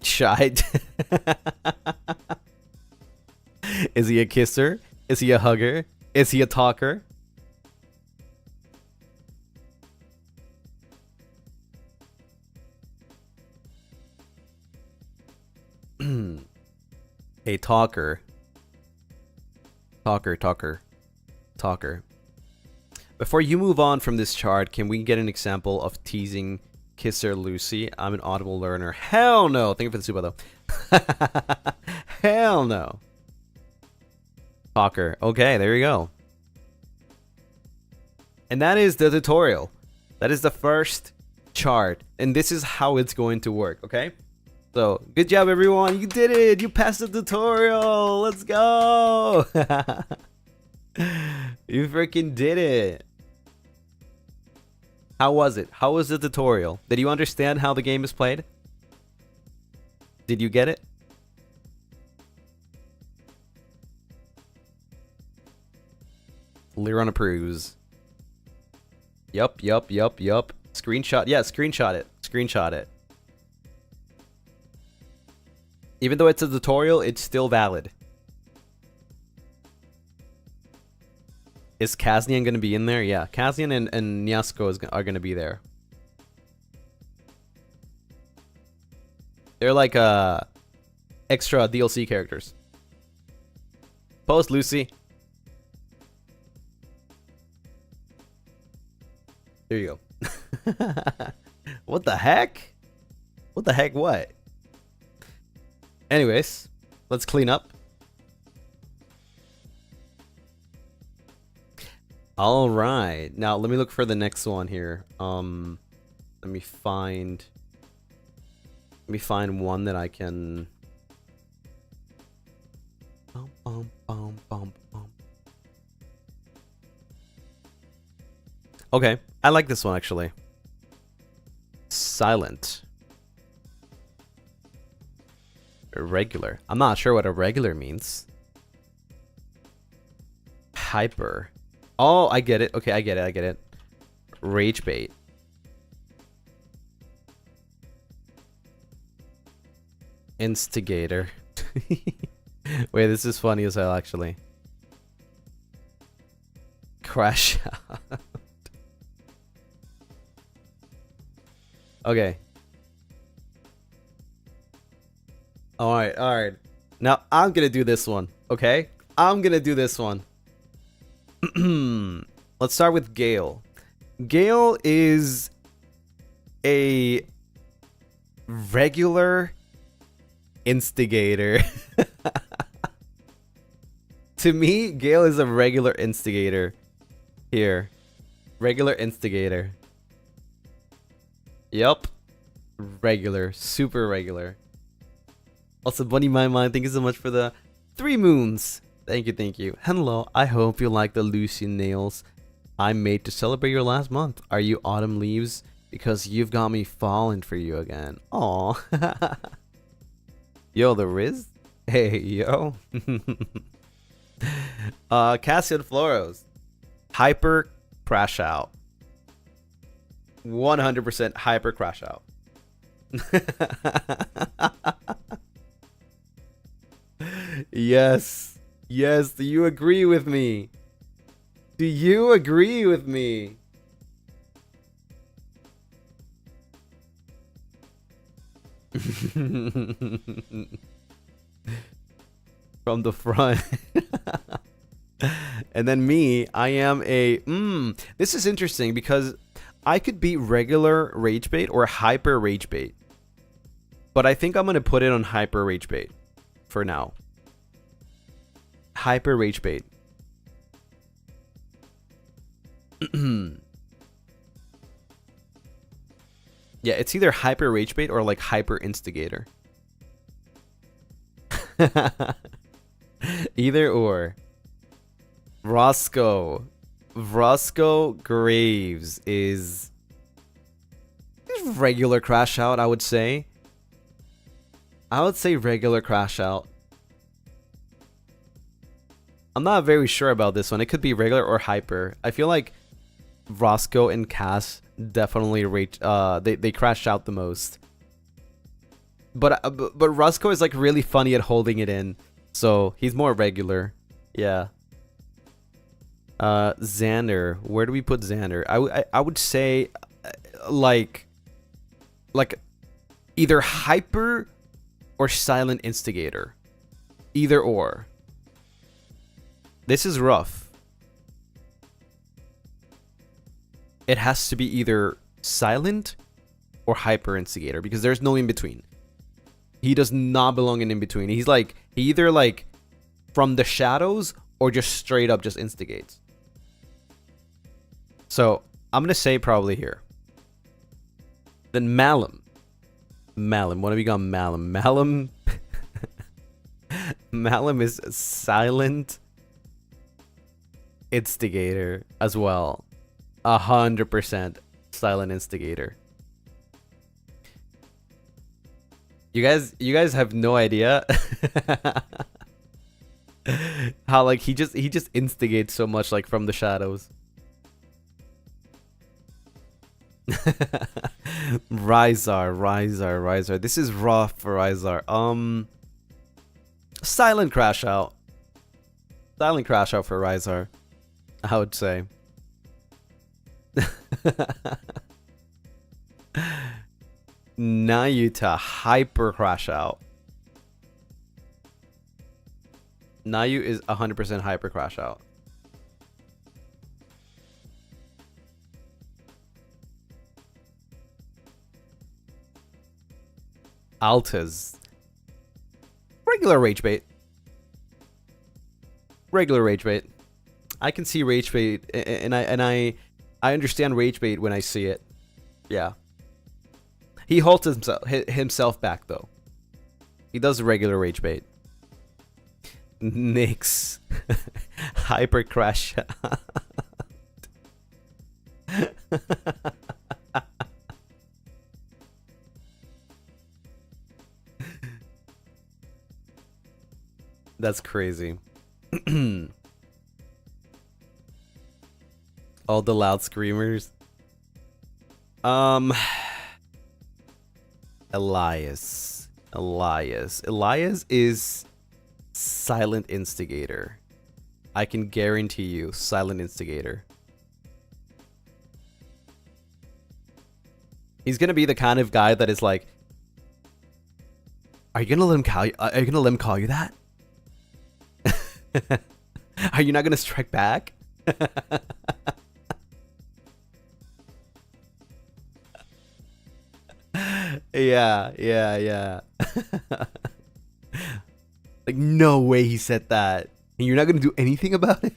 Shy. Is he a kisser? Is he a hugger? Is he a talker? A talker. Talker. Before you move on from this chart, can we get an example of teasing kisser Lucy? I'm an audible learner. Hell no. Thank you for the super though. Hell no. Talker. Okay, there you go. And that is the tutorial. That is the first chart. And this is how it's going to work, okay? So, good job everyone. You did it. You passed the tutorial. Let's go. You freaking did it. How was it? How was the tutorial? Did you understand how the game is played? Did you get it? Liron approves. Yup. Screenshot. Yeah, screenshot it. Even though it's a tutorial, it's still valid. Is Casnian going to be in there? Yeah, Casnian and Nyasko are going to be there. They're like extra DLC characters. Post, Lucy. There you go. What the heck? What the heck what? Anyways, let's clean up. All right. Now, let me look for the next one here. Let me find one that I can Okay, I like this one actually. Silent. Irregular. I'm not sure what irregular means. Hyper. Oh, I get it. Okay, I get it. Rage bait. Instigator. Wait, this is funny as hell actually. Crash out. Okay. Alright. Now, I'm gonna do this one, okay? I'm gonna do this one. Let's start with Gale. Gale is a regular instigator. To me, Gale is a regular instigator. Here. Regular instigator. Yup. Regular. Super regular. Also, Bunny My Mind, thank you so much for the 3 moons. Thank you. Hello, I hope you like the Lucien nails I made to celebrate your last month. Are you autumn leaves? Because you've got me falling for you again. Aw. Yo, the Riz? Hey, yo. Cassian Floros. Hyper crash out. 100% hyper crash out. Yes. Yes, do you agree with me? Do you agree with me? From the front. And then me, I am a... this is interesting because I could be regular rage bait or hyper rage bait. But I think I'm going to put it on hyper rage bait for now. Hyper rage bait. Yeah, it's either hyper rage bait or like hyper instigator. Either or. Roscoe Graves is regular crash out, I would say. I would say regular crash out. I'm not very sure about this one. It could be regular or hyper. I feel like Roscoe and Cass definitely they crash out the most. But Roscoe is like really funny at holding it in, so he's more regular. Yeah. Xander, where do we put Xander? I would say like either hyper or silent instigator. Either or. This is rough. It has to be either silent or hyper instigator because there's no in between. He does not belong in between. He's like, he either like from the shadows or just straight up just instigates. So I'm gonna say probably here. Then Malum, what have we got? Malum is a silent instigator as well. 100% silent instigator. You guys have no idea how like he just instigates so much like from the shadows. Rizar. This is rough for Rizar. Silent crash out for Rizar, I would say. Nayuta hyper crash out. Nayu is 100% hyper crash out. Altaz. Regular rage bait. I can see rage bait, and I understand rage bait when I see it. Yeah. He holds himself back though. He does regular rage bait. Nyx. Hyper crash. That's crazy. All the loud screamers. Elias is silent instigator. I can guarantee you, silent instigator. He's gonna be the kind of guy that is like, are you gonna let him call you that? Are you not gonna strike back? Yeah. Like, no way he said that. And you're not gonna do anything about it?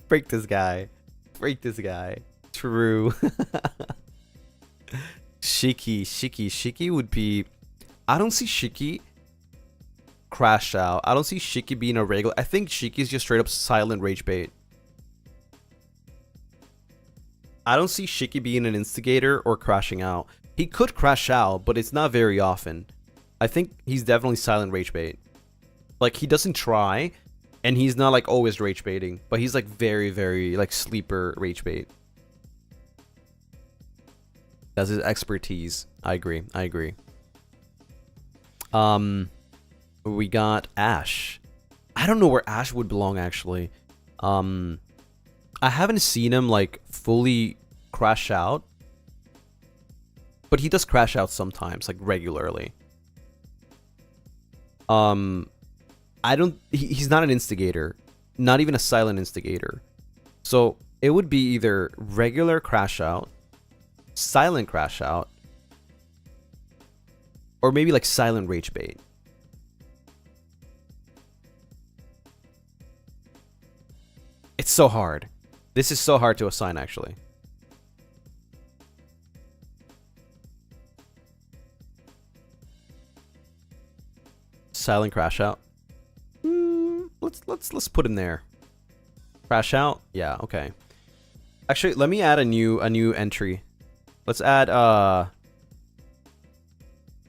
Freak this guy. True. Shiki would be... I don't see Shiki crash out. I don't see Shiki being a regular... I think Shiki is just straight up silent rage bait. I don't see Shiki being an instigator or crashing out. He could crash out, but it's not very often. I think he's definitely silent rage bait. Like, he doesn't try, and he's not like always rage baiting, but he's like very, very like sleeper rage bait. That's his expertise. I agree. I agree. We got Ash. I don't know where Ash would belong actually. I haven't seen him like fully crash out, but he does crash out sometimes, like regularly. He's not an instigator, not even a silent instigator. So it would be either regular crash out, silent crash out, or maybe like silent rage bait. It's so hard. This is so hard to assign actually. Silent crash out. Let's put in there. Crash out? Yeah, okay. Actually, let me add a new entry. Let's add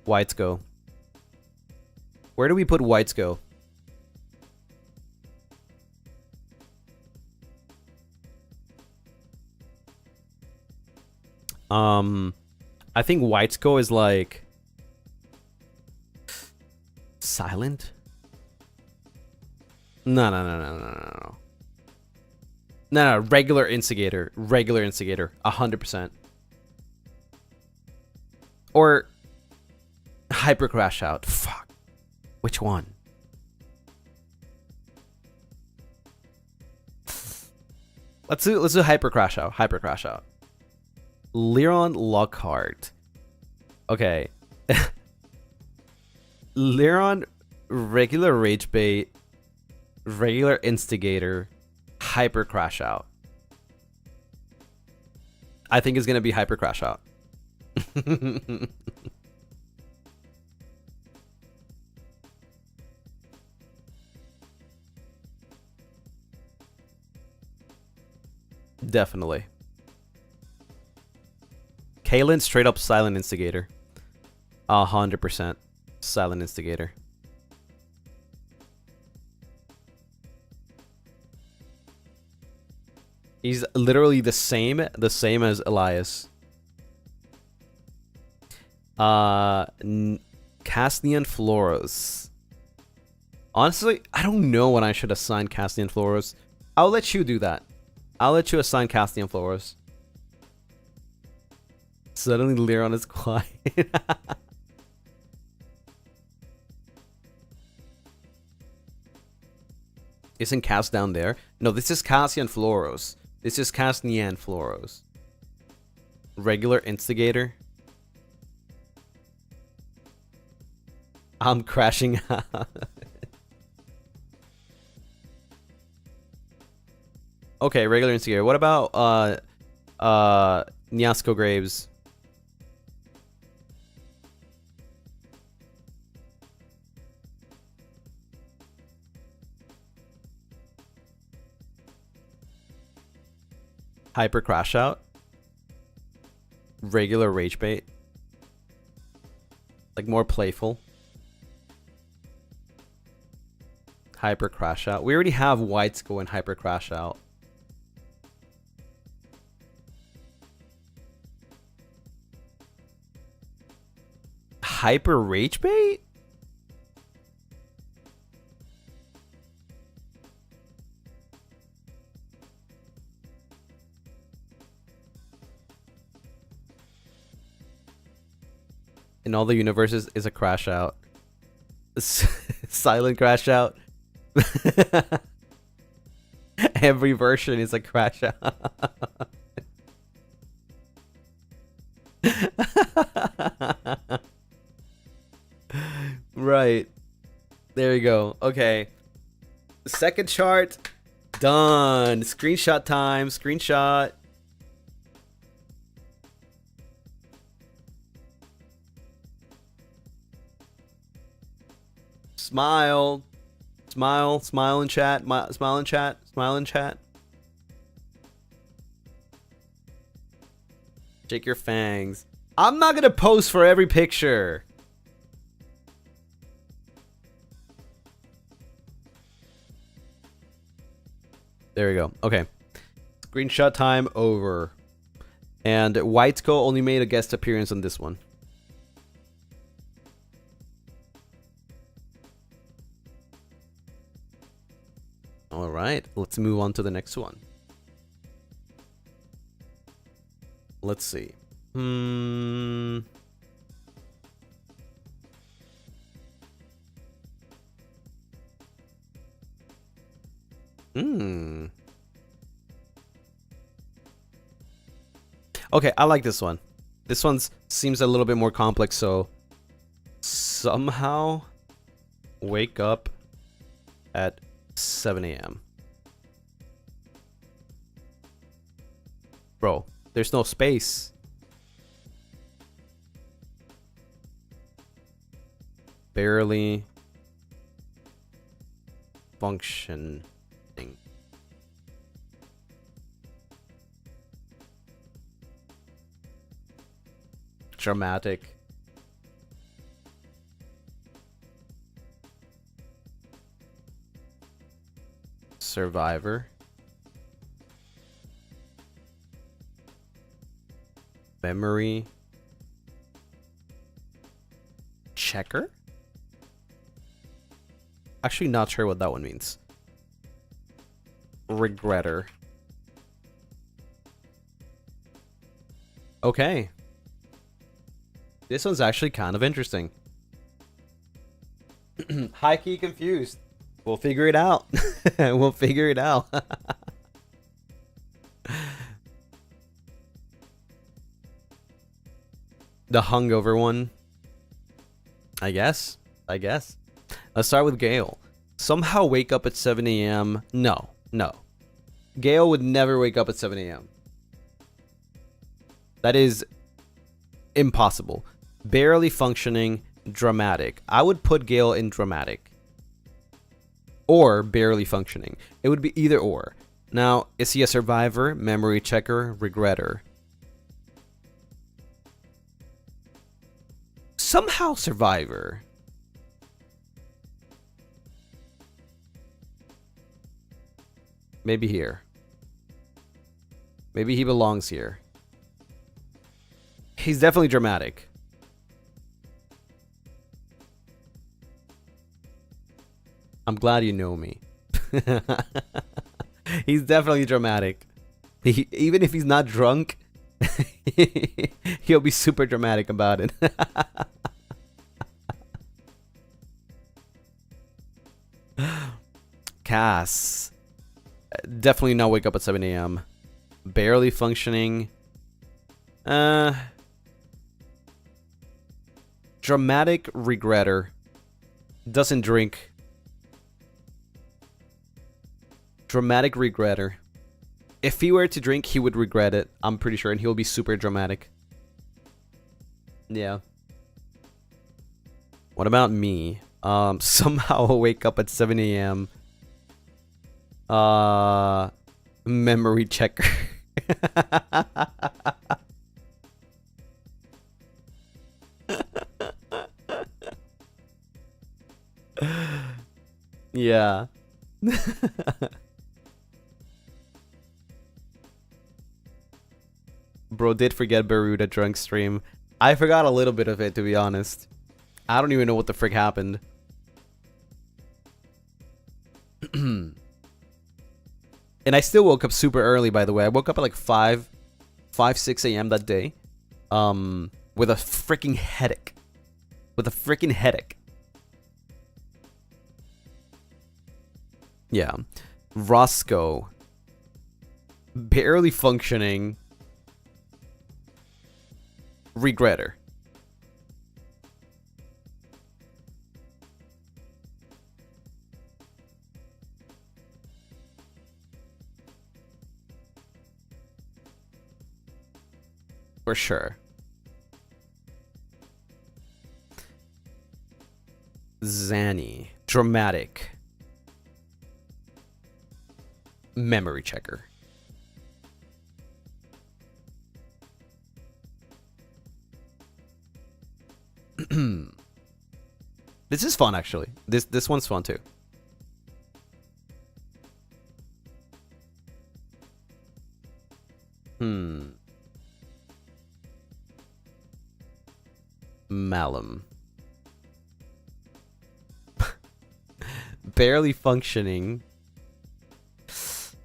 Whites Go. Where do we put Whites Go? I think Whites Go is like silent. No. Regular instigator. 100%. Or hyper crash out. Fuck. Which one? Let's do hyper crash out. Leron Lockhart. Okay. Leron, regular rage bait, regular instigator, hyper crash out. I think it's gonna be hyper crash out. Definitely. Kalen, straight up silent instigator. 100% silent instigator. He's literally the same as Elias. Casnian Floros. Honestly, I don't know when I should assign Casnian Floros. I'll let you do that. I'll let you assign Casnian Floros. Suddenly Leron is quiet. Isn't Cass down there? No, this is Cassian Floros. This is Casnian Floros. Regular instigator. I'm crashing out. Okay, regular instigator. What about Nyasco Graves? Hyper crash out. Regular rage bait. Like more playful. Hyper crash out. We already have Whites Go and hyper crash out. Hyper rage bait? In all the universes is a crash out. Silent crash out. Every version is a crash out. Right. There you go. Okay. Second chart. Done. Screenshot time. Screenshot. Smile. Smile in chat. Smile in chat. Shake your fangs. I'm not gonna post for every picture. There we go. Okay. Screenshot time over. And Whiteco only made a guest appearance on this one. All right, let's move on to the next one. Let's see. Okay, I like this one. This one seems a little bit more complex, so somehow wake up at 7 a.m. Bro, there's no space. Barely functioning. Dramatic. Survivor. Memory. Checker? Actually, not sure what that one means. Regretter. Okay. This one's actually kind of interesting. High key confused. We'll figure it out. We'll figure it out. The hungover one. I guess. Let's start with Gale. Somehow wake up at 7 a.m. No. Gale would never wake up at 7 a.m. That is impossible. Barely functioning, dramatic. I would put Gale in dramatic. Or barely functioning. It would be either or. Now, is he a survivor, memory checker, regretter? Somehow survivor. Maybe here. Maybe he belongs here. He's definitely dramatic. I'm glad you know me. He's definitely dramatic. Even if he's not drunk, he'll be super dramatic about it. Cass. Definitely not wake up at 7 a.m. Barely functioning. Dramatic regretter. Doesn't drink. Dramatic regretter. If he were to drink, he would regret it. I'm pretty sure, and he'll be super dramatic. Yeah. What about me? Somehow I'll wake up at 7 a.m. Memory checker. Yeah. Bro did forget Baruda drunk stream. I forgot a little bit of it, to be honest. I don't even know what the frick happened. And I still woke up super early, by the way. I woke up at like 6 a.m. that day. With a freaking headache. Yeah. Roscoe. Barely functioning. Regretter. For sure. Zanny. Dramatic. Memory checker. This is fun, actually. This one's fun too. Malum. Barely functioning.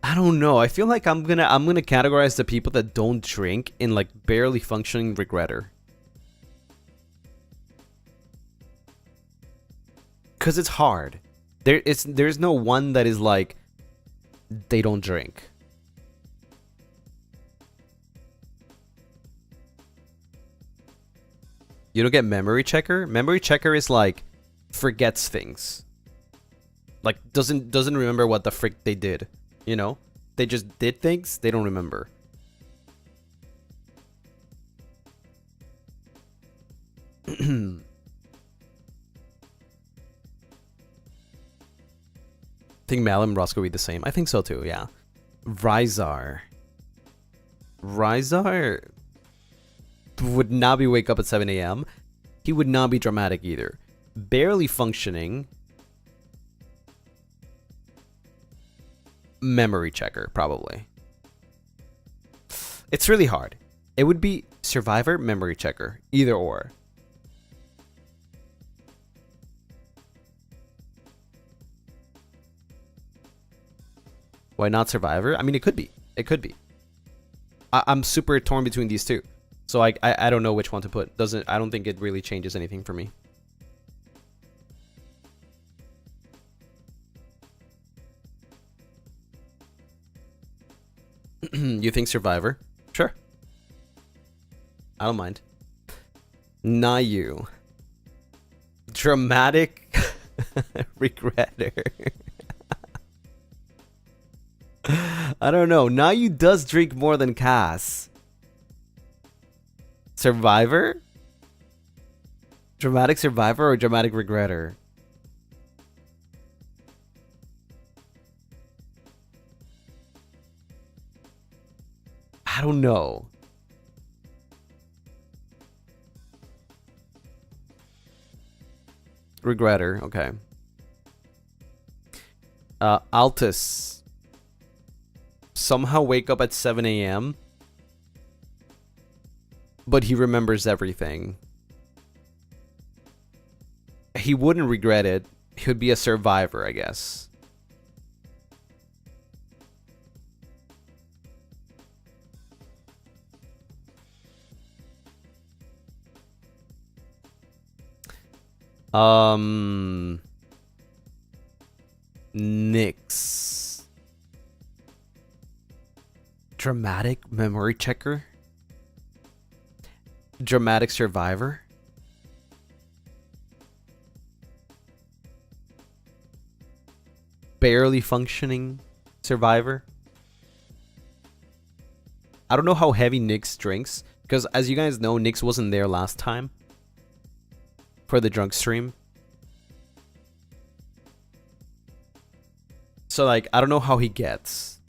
I don't know. I feel like I'm gonna categorize the people that don't drink in like barely functioning regretter. Cause it's hard. There's no one that is like they don't drink. You don't get memory checker? Memory checker is like forgets things. Like doesn't remember what the frick they did. You know? They just did things, they don't remember. I think Mal and Roscoe read the same. I think so too, yeah. Rizar would not be wake up at 7 a.m. He would not be dramatic either. Barely functioning. Memory checker, probably. It's really hard. It would be survivor, memory checker. Either or. Why not survivor? I mean, it could be. It could be. I'm super torn between these two. So I don't know which one to put. I don't think it really changes anything for me. You think survivor? Sure. I don't mind. Nayu. Dramatic regretter. I don't know. Nayu does drink more than Cass. Survivor? Dramatic survivor or dramatic regretter? I don't know. Regretter, okay. Altus. Somehow wake up at 7 a.m. But he remembers everything. He wouldn't regret it. He would be a survivor, I guess. Nyx. Dramatic memory checker? Dramatic survivor? Barely functioning survivor? I don't know how heavy Nyx drinks, because as you guys know, Nyx wasn't there last time for the drunk stream. So like, I don't know how he gets,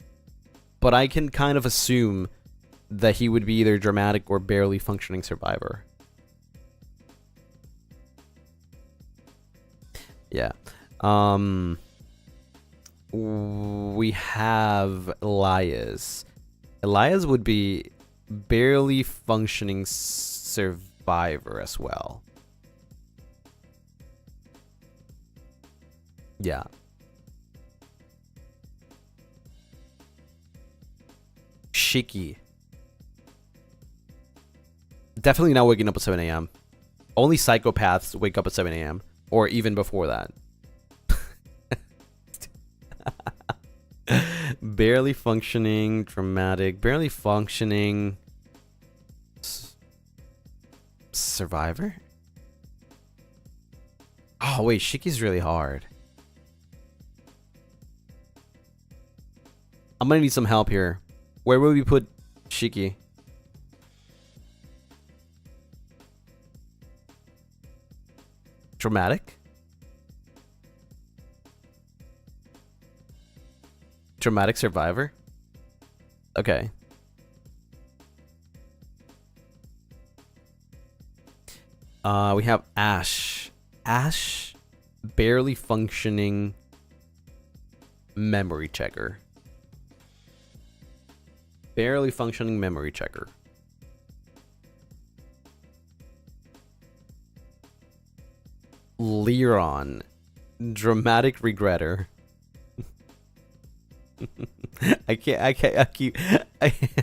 but I can kind of assume that he would be either dramatic or barely functioning survivor. Yeah. We have Elias. Elias would be barely functioning survivor as well. Yeah. Shiki. Definitely not waking up at 7 a.m. Only psychopaths wake up at 7 a.m. Or even before that. Barely functioning, dramatic, barely functioning survivor? Oh wait, Shiki's really hard. I'm gonna need some help here. Where would we put Shiki? Dramatic? Dramatic survivor? Okay. We have Ash. Ash, barely functioning memory checker. Barely functioning memory checker. Liron. Dramatic regretter.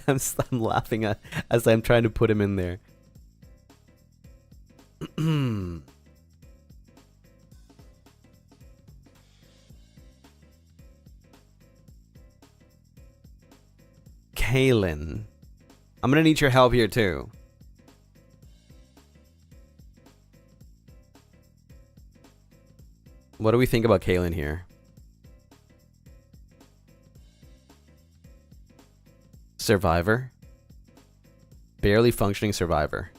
I'm laughing as I'm trying to put him in there. Kaylin. I'm gonna need your help here too. What do we think about Kaylin here? Survivor. Barely functioning survivor.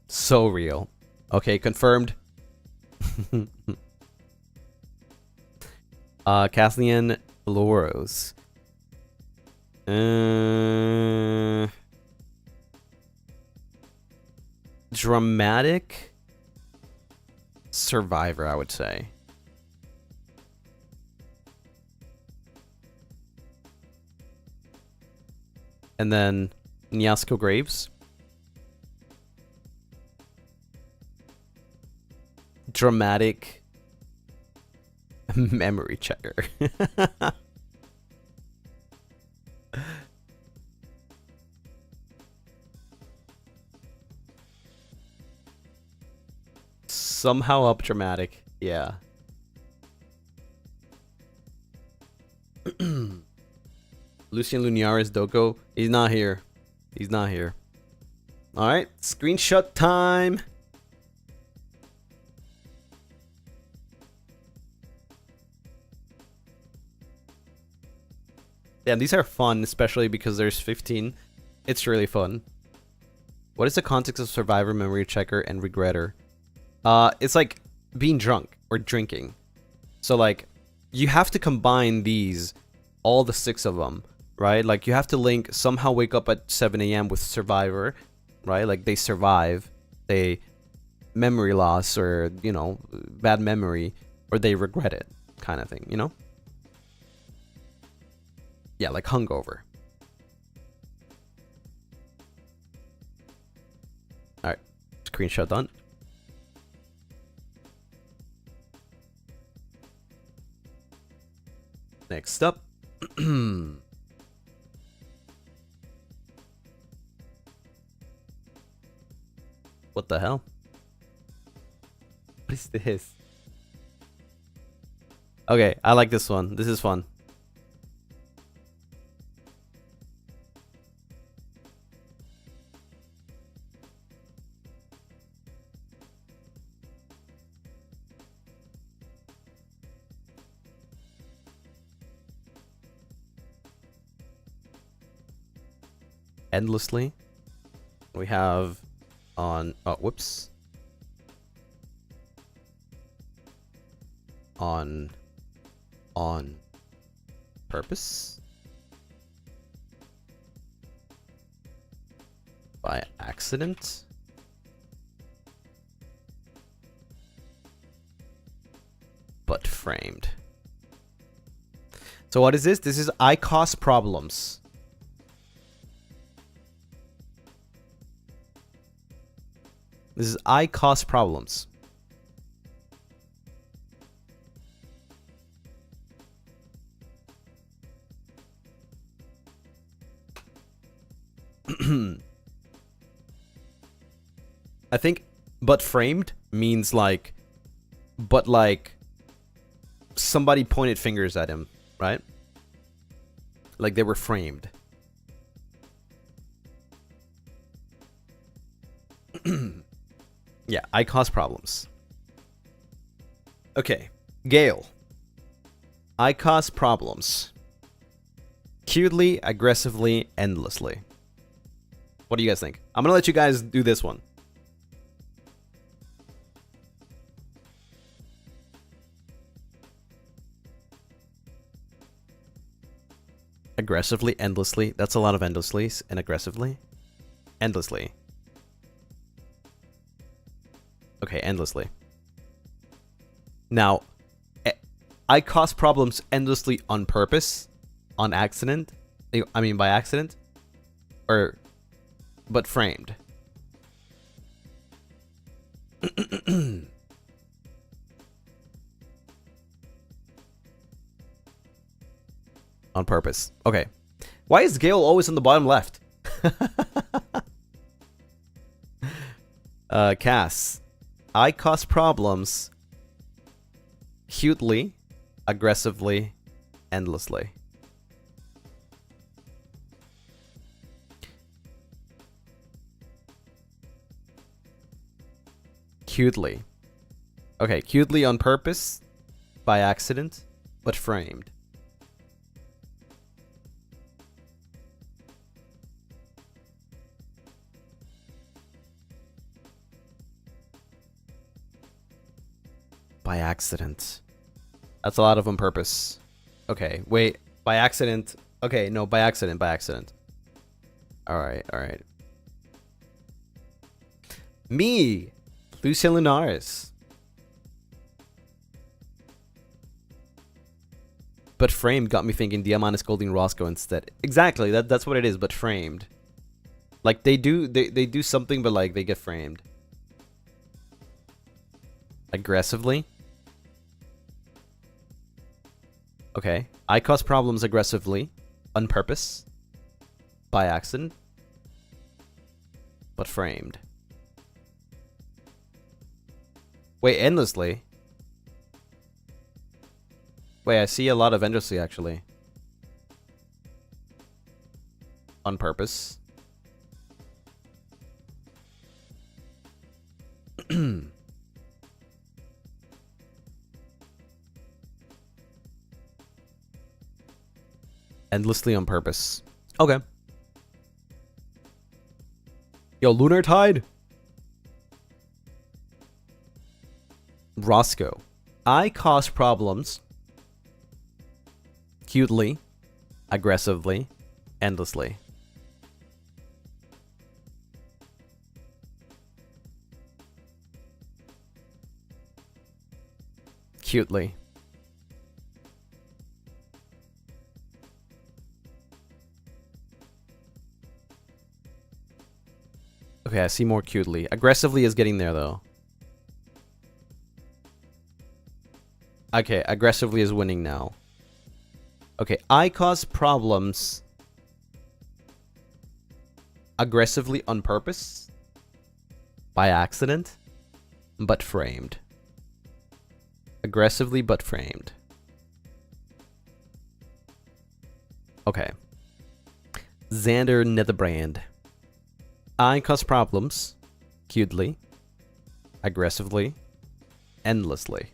So real. Okay, confirmed. Cassian Loros. Dramatic survivor, I would say. And then Nyasko Graves. Dramatic memory checker. Somehow up dramatic, yeah. Lucien Lunaris Doko, he's not here. He's not here. Alright, screenshot time. Yeah, these are fun, especially because there's 15. It's really fun. What is the context of survivor, memory checker, and regretter? It's like being drunk or drinking. So like, you have to combine these, all the 6 of them, right? Like you have to link, somehow wake up at 7 a.m. with survivor, right? Like they survive, they memory loss or, you know, bad memory, or they regret it kind of thing, you know? Yeah, like hungover. Alright, screenshot done. Next up. What the hell? What is this? Okay, I like this one. This is fun. Endlessly. We have on whoops. On purpose. By accident. But framed. So what is this? This is I cause problems. This is I cause problems. I think but framed means like, but like somebody pointed fingers at him, right? Like they were framed. Yeah, I cause problems. Okay, Gale. I cause problems. Cutely, aggressively, endlessly. What do you guys think? I'm gonna let you guys do this one. Aggressively, endlessly. That's a lot of endlessly and aggressively. Endlessly. Okay, endlessly. Now, I cause problems endlessly on purpose. on accident. I mean, by accident. But framed. On purpose. Okay. Why is Gale always on the bottom left? Cass. I cause problems cutely, aggressively, endlessly. Cutely. Okay, cutely on purpose, by accident, but framed. By accident. That's a lot of on purpose. Okay, wait. By accident. Okay, no, by accident, by accident. Alright, alright. Me! Lucien Lunaris. But framed got me thinking Diamant is scolding Roscoe instead. Exactly, that's what it is, but framed. Like, they do something, but like, they get framed. Aggressively? Okay. I cause problems aggressively. On purpose. By accident. But framed. Wait, endlessly? Wait, I see a lot of endlessly, actually. On purpose. Endlessly on purpose. Okay. Yo, Lunar Tide? Roscoe. I cause problems. Cutely. Aggressively. Endlessly. Cutely. Okay, I see more cutely. Aggressively is getting there, though. Okay, aggressively is winning now. Okay, I cause problems aggressively on purpose, by accident, but framed. Aggressively, but framed. Okay. Xander Netherbrand. I cause problems cutely, aggressively, endlessly.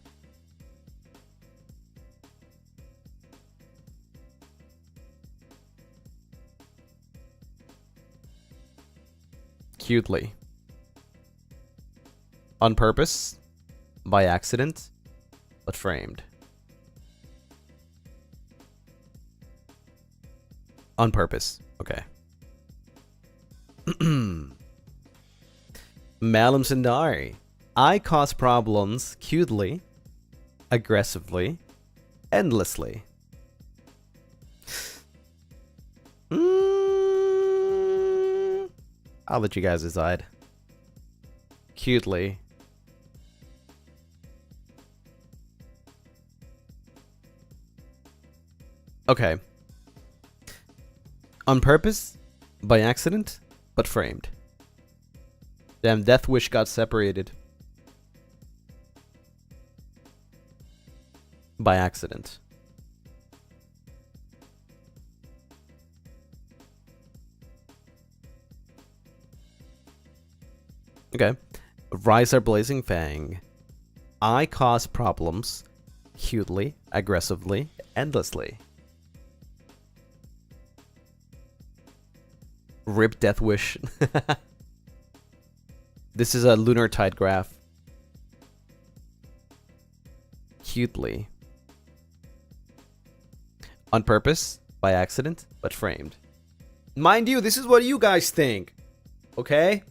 Cutely. On purpose, by accident, but framed. On purpose. Okay. Malum Sindari. I cause problems cutely, aggressively, endlessly. I'll let you guys decide. Cutely. Okay. On purpose, by accident, but framed. Damn, Death Wish got separated. By accident. Okay. Rise our Blazing Fang. I cause problems cutely, aggressively, endlessly. Rip Death Wish. This is a Lunar Tide graph. Cutely. On purpose, by accident, but framed. Mind you, this is what you guys think. Okay?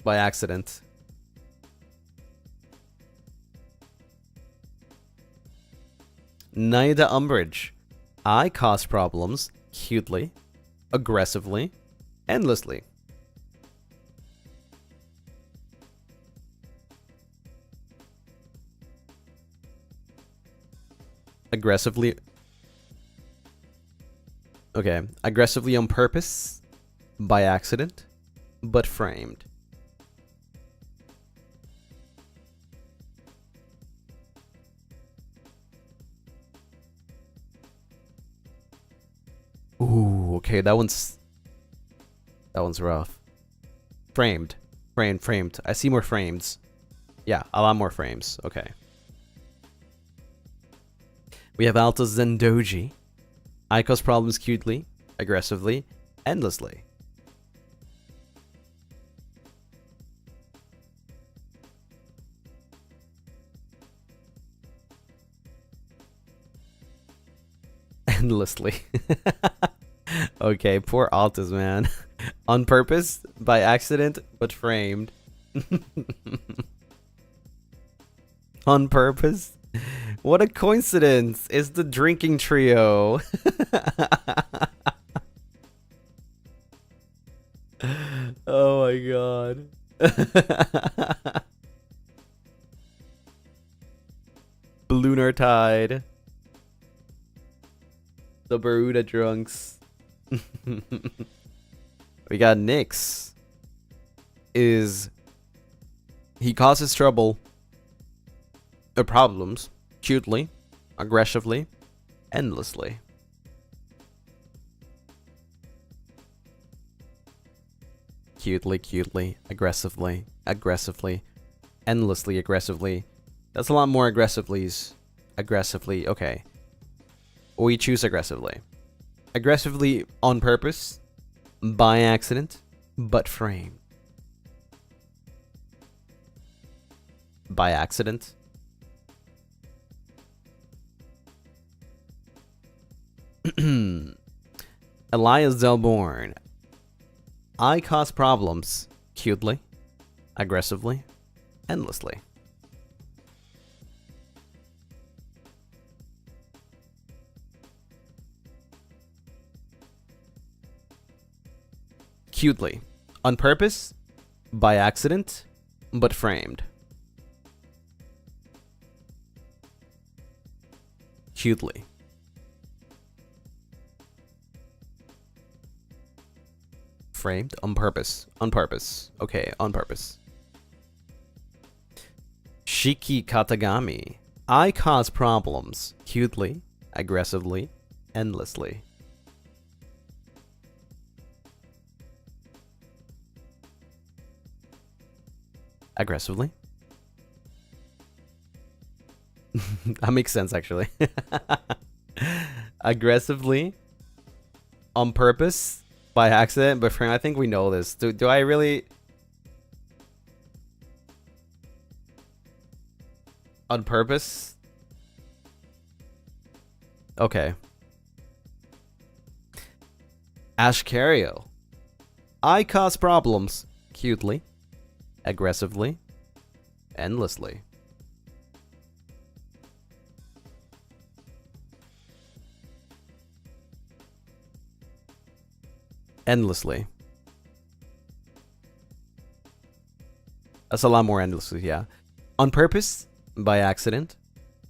By accident. Naida Umbrage. I cause problems cutely, aggressively, endlessly. Aggressively. Okay. Aggressively on purpose, by accident, but framed. Ooh, okay, that one's rough. Framed. Framed. I see more frames. Yeah, a lot more frames. Okay. We have Alta Zendoji. I cause problems cutely, aggressively, endlessly. Endlessly. Okay, poor Altas, man. On purpose, by accident, but framed. On purpose? What a coincidence! It's the drinking trio. Oh my god. Lunar Tide. The Baruda drunks. We got Nyx. He causes trouble or problems cutely, aggressively, endlessly. Cutely, aggressively, endlessly, aggressively. That's a lot more aggressively's. Aggressively, okay. We choose aggressively. Aggressively on purpose, by accident, but framed. By accident. Elias Delborn. I cause problems cutely, aggressively, endlessly. Cutely. On purpose, by accident, but framed. Cutely. Framed on purpose. On purpose. Okay, on purpose. Shiki Katagami. I cause problems cutely, aggressively, endlessly. Aggressively. That makes sense, actually. Aggressively. On purpose. By accident. But friend, I think we know this. Do I really... On purpose? Okay. Ashcario. I cause problems. Cutely. Aggressively. Endlessly. Endlessly. That's a lot more endlessly, yeah. On purpose, by accident,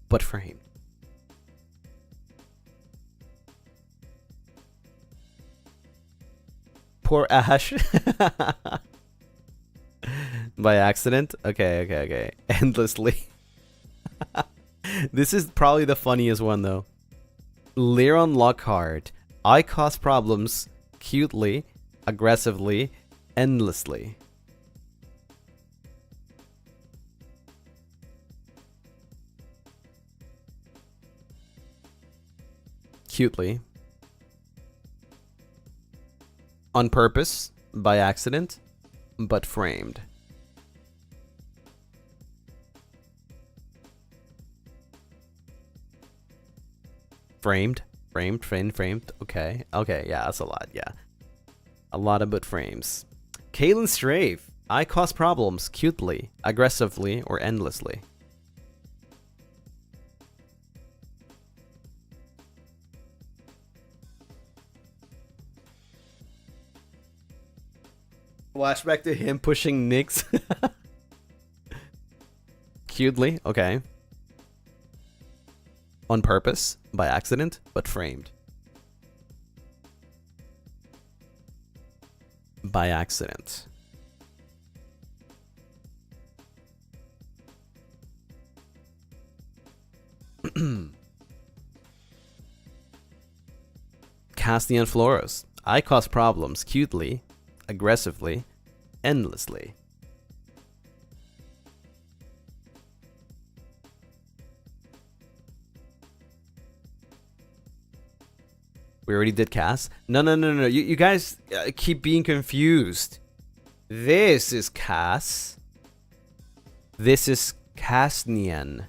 but framed. Poor Ash. By accident? Okay. Endlessly. This is probably the funniest one, though. Leron Lockhart. I cause problems cutely, aggressively, endlessly. Cutely. On purpose, by accident, but framed. Framed. Okay, yeah, that's a lot, yeah. A lot of but frames. Kalen Strafe. I cause problems cutely, aggressively, or endlessly. Flashback to him pushing Nyx. Cutely, okay. On purpose, by accident, but framed. By accident. Castian Floros. I cause problems cutely, aggressively, endlessly. We already did Cass. No. You guys keep being confused. This is Cass. This is Castian.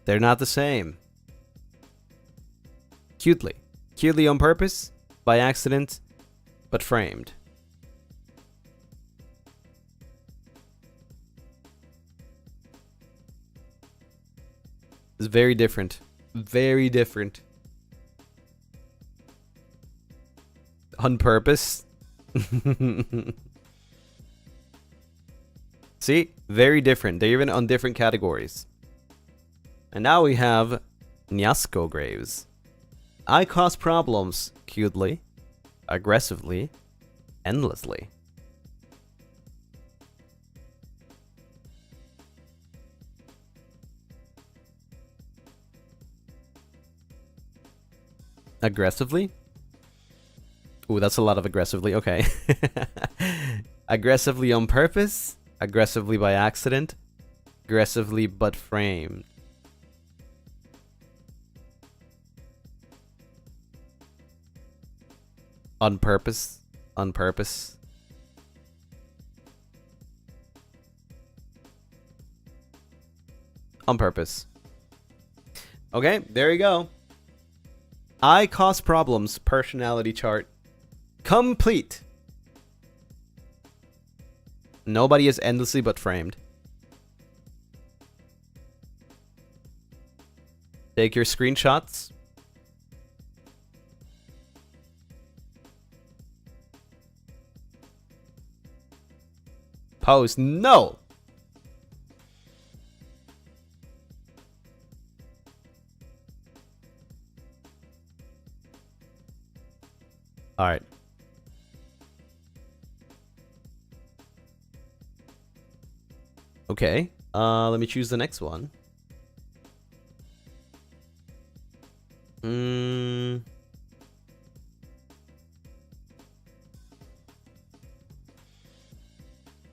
They're not the same. Cutely. Cutely on purpose, by accident, but framed. It's very different. Very different. On purpose. See? Very different. They're even on different categories. And now we have Nyasko Graves. I cause problems cutely, aggressively, endlessly. Aggressively? Ooh, that's a lot of aggressively. Okay. Aggressively on purpose, aggressively by accident, aggressively but framed. On purpose, on purpose. On purpose. Okay, there you go. I cause problems, personality chart. Complete. Nobody is endlessly but framed. Take your screenshots. Post. No! Alright. Okay. Let me choose the next one.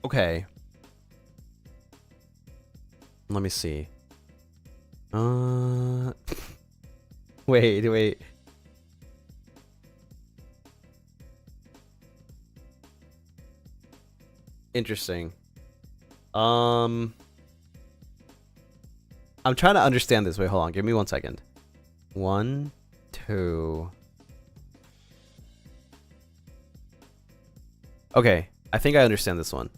Okay. Let me see. Wait. Interesting. I'm trying to understand this. Wait, hold on. Give me 1 second. 1, 2. Okay, I think I understand this one.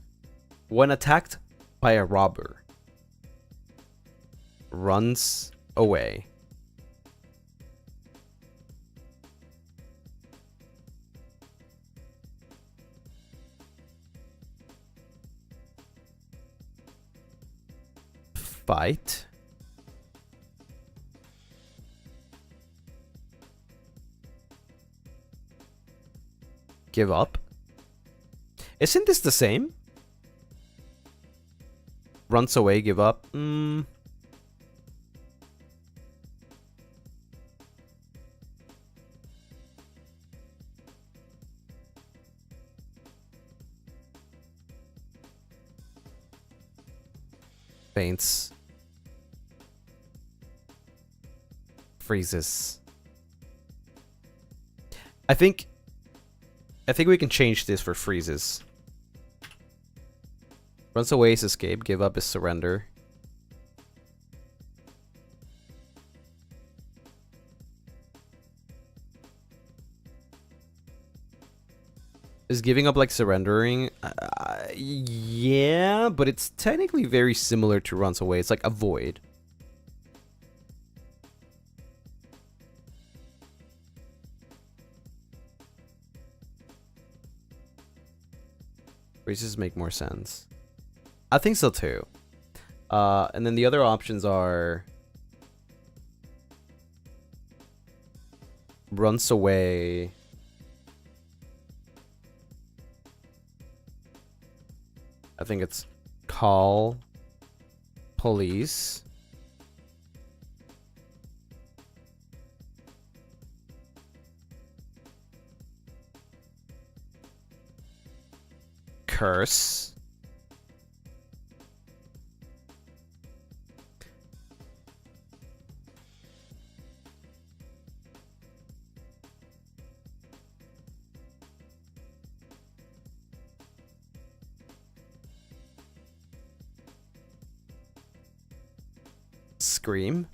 When attacked by a robber, runs away. Fight. Give up. Isn't this the same? Runs away, give up. Faints. Freezes. I think we can change this for freezes. Runs away is escape, give up is surrender. Is giving up like surrendering? Yeah, but it's technically very similar to runs away. It's like avoid. Races make more sense. I think so too. And then the other options are runs away. I think it's call police. Curse. Scream.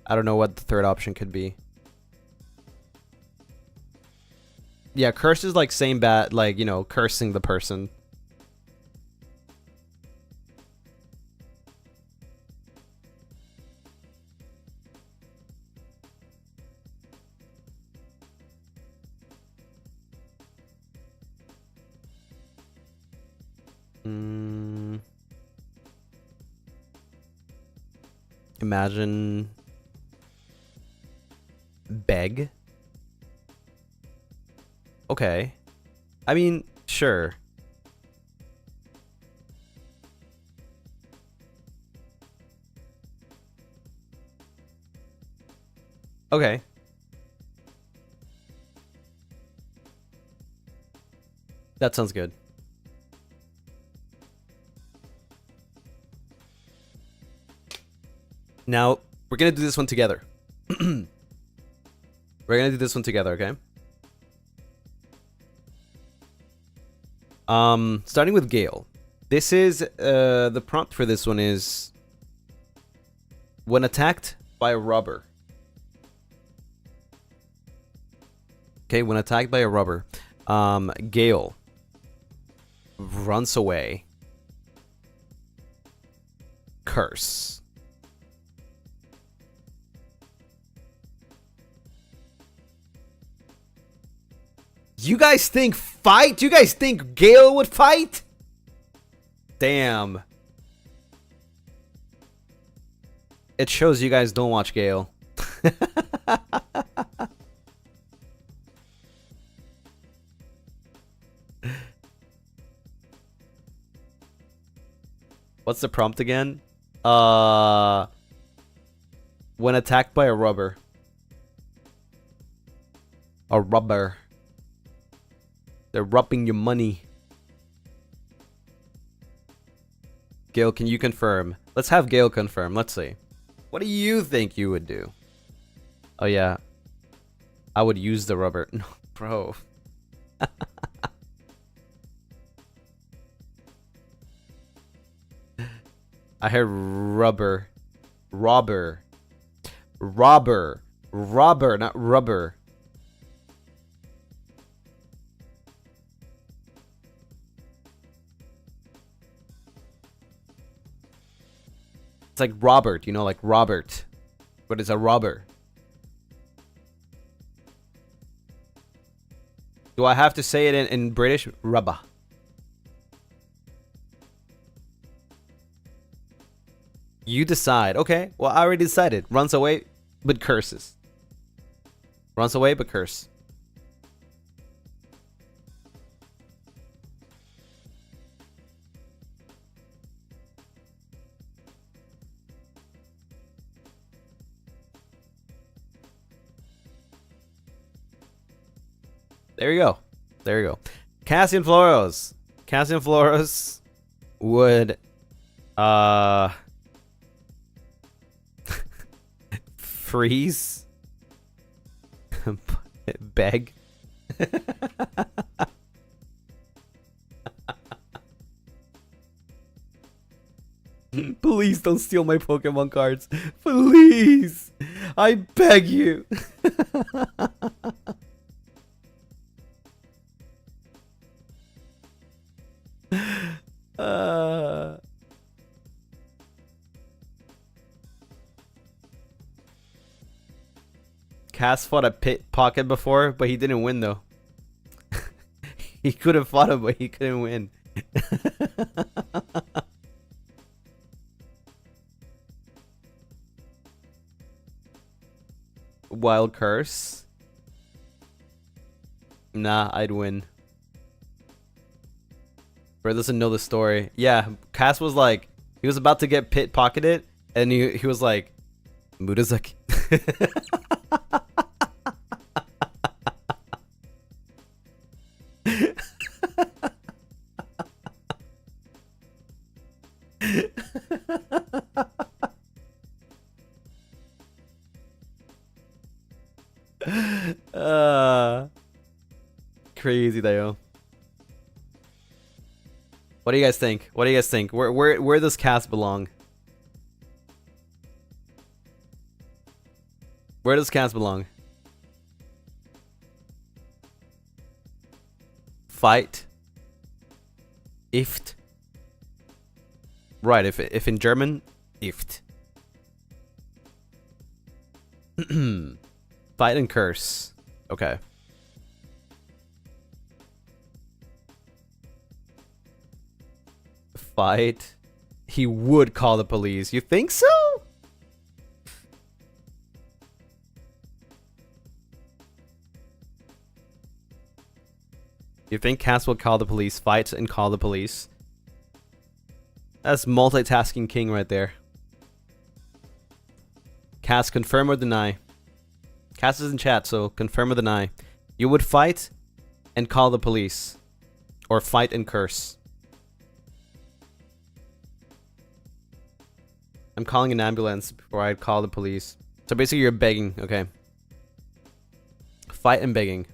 I don't know what the third option could be. Yeah, curse is like saying bad, like, you know, cursing the person. Imagine beg. Okay. I mean, sure. Okay. That sounds good. Now, we're gonna do this one together. We're gonna do this one together, okay? Starting with Gale. This is, the prompt for this one is when attacked by a robber. Okay, when attacked by a robber, Gale runs away. Curse. You guys think fight? You guys think Gale would fight? Damn. It shows you guys don't watch Gale. What's the prompt again? When attacked by a robber. A robber. They're robbing your money. Gale, can you confirm? Let's have Gale confirm. Let's see. What do you think you would do? Oh, yeah. I would use the rubber. No, bro. I heard rubber. Robber. Robber. Robber, not rubber. It's like Robert, you know, like Robert. But it's a robber. Do I have to say it in British? Rubber. You decide. Okay, well, I already decided. Runs away, but curses. Runs away, but curse. There you go. There you go. Cassian Floros. Cassian Floros would freeze. Beg. Please don't steal my Pokemon cards. Please. I beg you. Cass fought a pit pocket before, but he didn't win though. He could have fought him, but he couldn't win. Wild curse. Nah, I'd win. Bro doesn't know the story. Yeah, Cass was like, he was about to get pit pocketed, and he was like, Murasaki. Crazy though. What do you guys think? What do you guys think? Where does Cass belong? Where does Cass belong? Fight. Ift. Right, if in German, Ift. Fight and curse. Okay. Fight. He would call the police. You think so? You think Cass will call the police, fight and call the police? That's multitasking king right there. Cass, confirm or deny? Cass is in chat, so confirm or deny. You would fight and call the police. Or fight and curse. I'm calling an ambulance before I call the police. So basically you're begging, okay. Fight and begging.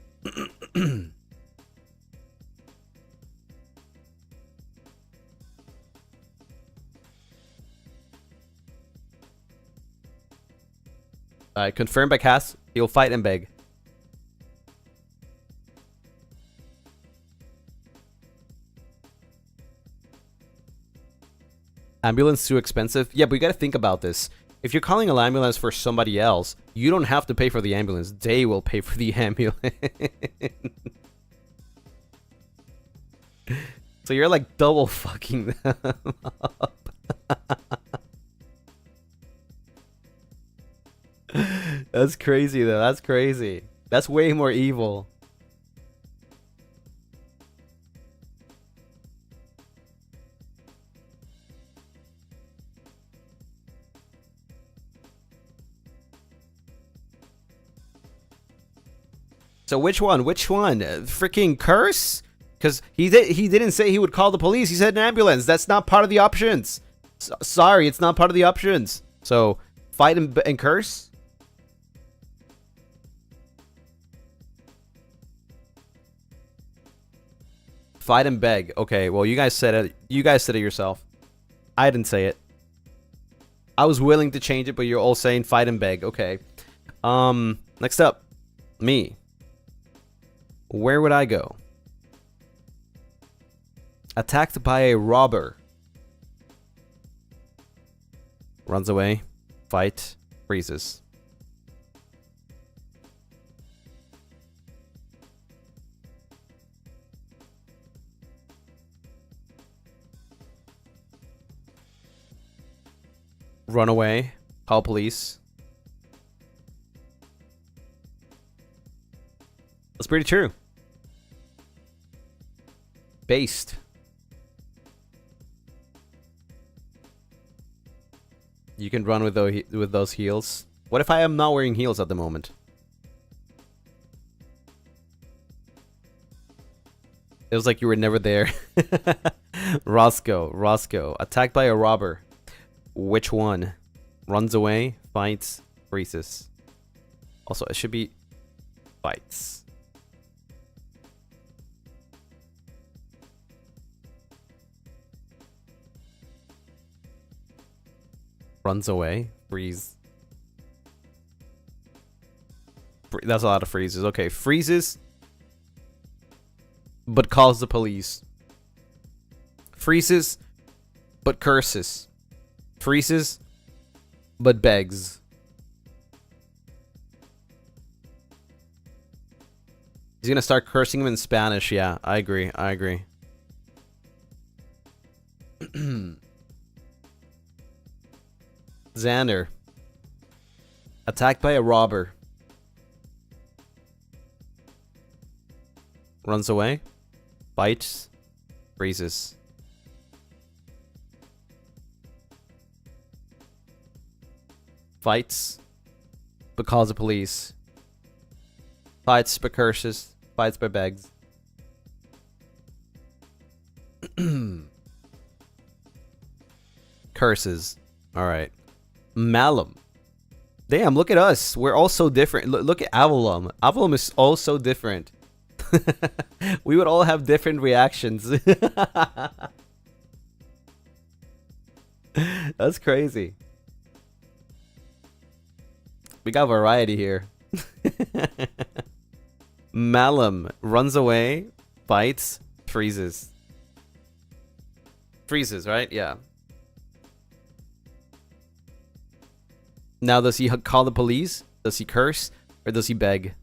Alright, confirmed by Cass. He'll fight and beg. Ambulance too expensive? Yeah, but you gotta think about this. If you're calling an ambulance for somebody else, you don't have to pay for the ambulance. They will pay for the ambulance. So you're like double fucking them up. That's crazy though. That's crazy. That's way more evil. So which one? Which one? Freaking curse? Because he didn't say he would call the police. He said an ambulance. That's not part of the options. Sorry, it's not part of the options. So fight and curse. Fight and beg. Okay, well you guys said it. You guys said it yourself. I didn't say it. I was willing to change it, but you're all saying fight and beg. Okay. Next up, me. Where would I go? Attacked by a robber. Runs away. Fight. Freezes. Run away. Call police. That's pretty true. Based. You can run with those heels. What if I am not wearing heels at the moment? It was like you were never there. Roscoe. Attacked by a robber. Which one? Runs away, fights, freezes. Also, it should be fights. Runs away, freeze. That's a lot of freezes. Okay, freezes, but calls the police. Freezes, but curses. Freezes, but begs. He's gonna start cursing him in Spanish. Yeah, I agree. I agree. Xander. Attacked by a robber. Runs away. Bites. Freezes. Fights. But calls the police. Fights but curses. Fights but begs. Curses. Alright. Malum. Damn, look at us. We're all so different. Look at Avalum. Avalum is all so different. We would all have different reactions. That's crazy. We got variety here. Malum runs away, bites, freezes. Freezes, right? Yeah. Now, does he call the police? Does he curse? Or does he beg?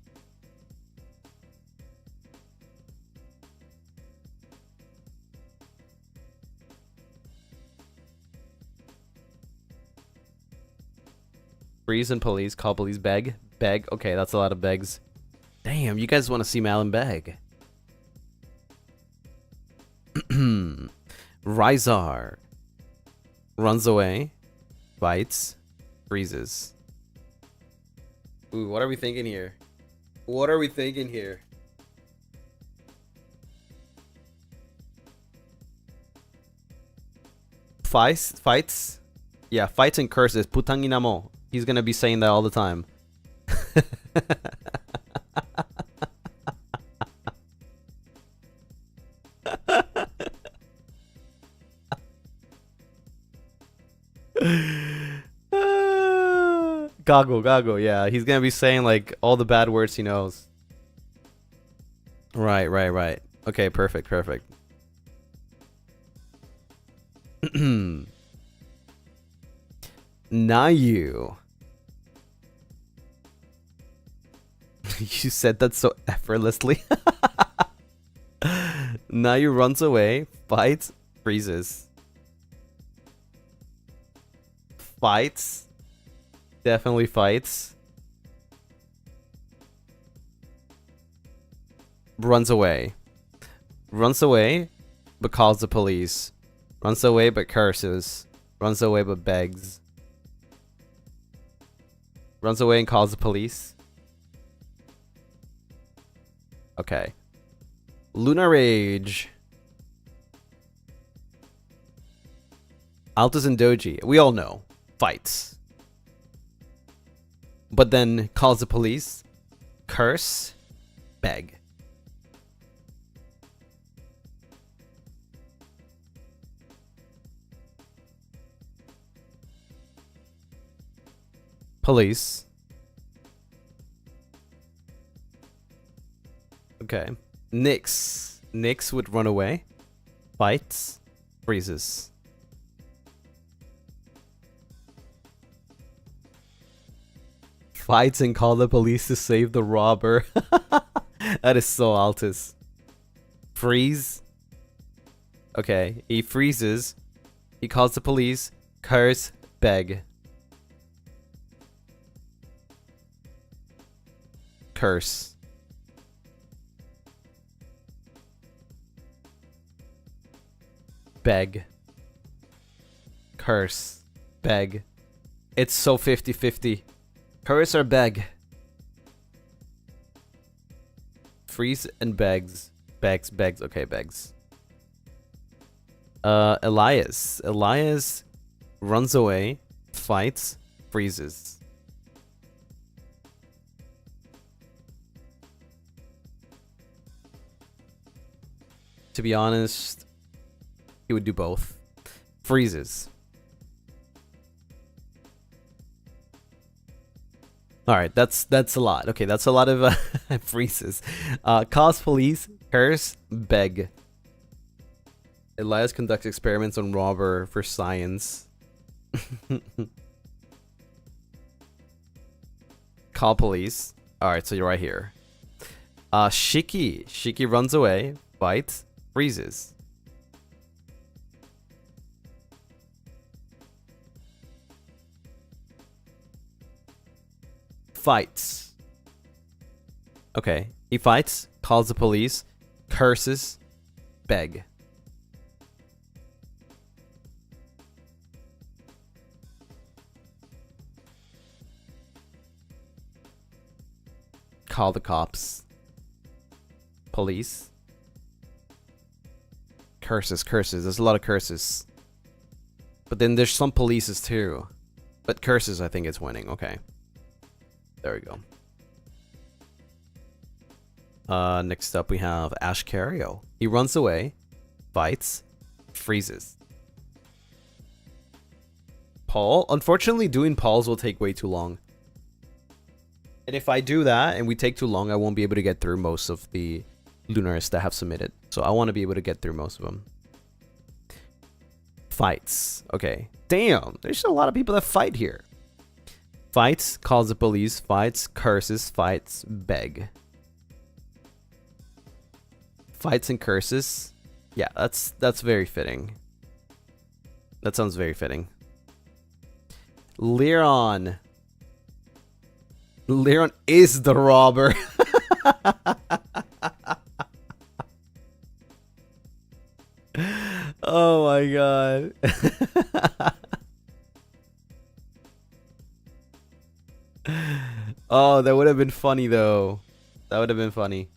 Freeze and police, call police, beg. Beg. Okay, that's a lot of begs. Damn, you guys want to see Malum beg. Rizar runs away, bites, freezes. Ooh, what are we thinking here? What are we thinking here? Fights? Yeah, fights and curses. Putanginamo. He's gonna be saying that all the time. Gago, yeah. He's gonna be saying like all the bad words he knows. Right. Okay, perfect. Nayu. You said that so effortlessly. Nayu runs away, fights, freezes. Fights. Definitely fights. Runs away. Runs away, but calls the police. Runs away, but curses. Runs away, but begs. Runs away and calls the police. Okay. Lunarage. Altus and Doji. We all know. Fights. But then calls the police. Curse. Beg. Police. Okay. Nyx would run away. Fights. Freezes. Fights and call the police to save the robber. That is so Altus. Freeze. Okay. He freezes. He calls the police. Curse. Beg. Curse. Beg. Curse. Beg. It's so 50-50. Curse or beg? Freeze and begs. Begs. Okay, begs. Elias. Elias runs away, fights, freezes. To be honest, he would do both. Freezes. Alright, that's a lot. Okay, that's a lot of freezes. Cause police, curse, beg. Elias conducts experiments on robber for science. Call police. Alright, so you're right here. Shiki. Shiki runs away, fights, freezes. Fights. Okay. He fights, calls the police, curses, beg. Call the cops. Police. Curses, curses. There's a lot of curses. But then there's some polices too. But curses, I think it's winning. Okay. There we go. Next up we have Ashcario. He runs away, fights, freezes. Paul. Unfortunately, doing Pauls will take way too long. And if I do that and we take too long, I won't be able to get through most of the Lunaris that have submitted. So I want to be able to get through most of them. Fights. Okay. Damn. There's a lot of people that fight here. Fights, calls the police, fights, curses, fights, beg. Fights and curses. Yeah, that's very fitting. That sounds very fitting. Liron. Liron is the robber. Oh my god. Oh, that would have been funny though. That would have been funny.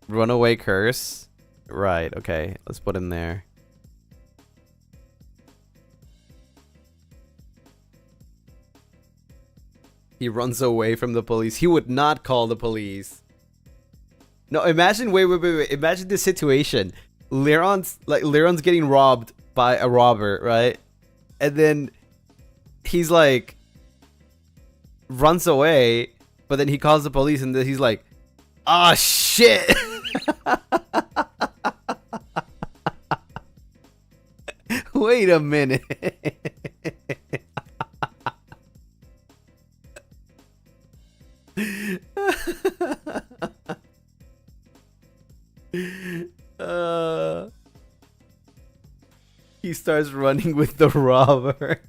Runaway curse. Right, okay. Let's put him there. He runs away from the police. He would not call the police. No, imagine, wait. Imagine this situation. Liron's getting robbed by a robber, right? And then he's like, runs away, but then he calls the police and then he's like, ah, shit. Wait a minute. He starts running with the robber.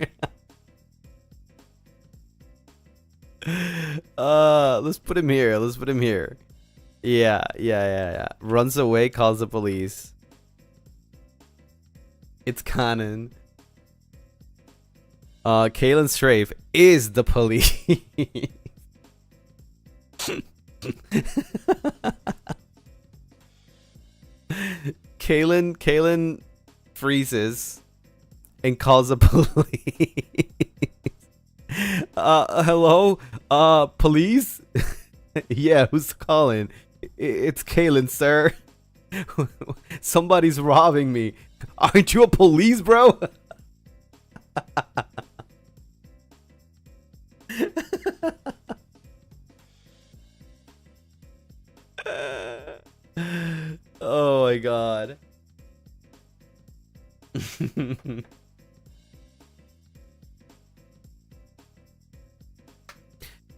Let's put him here. Let's put him here. Yeah. Runs away, calls the police. It's canon. Kalen Strafe is the police. Kalen freezes and calls the police. Hello? Police? Yeah, who's calling? It's Kalen, sir. Somebody's robbing me. Aren't you a police, bro? Oh my god.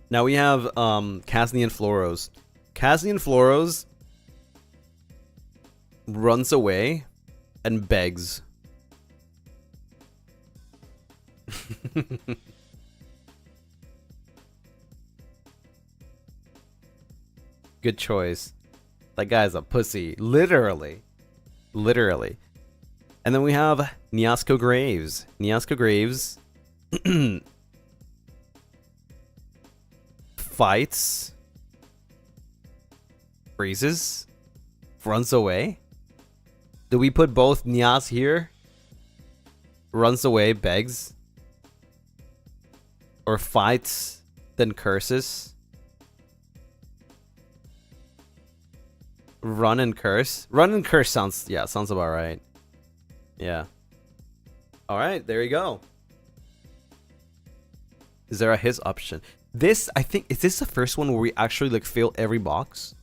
Now we have Kasny and Floros. Kasny and Floros runs away and begs. Good choice. That guy's a pussy. Literally. Literally. And then we have Niasco Graves. Niasco Graves fights, freezes, runs away. Do we put both Nias here? Runs away, begs, or fights, then curses? Run and curse. Run and curse sounds about right. Yeah. All right, there you go. Is there a his option? This, I think, is this the first one where we actually like fail every box?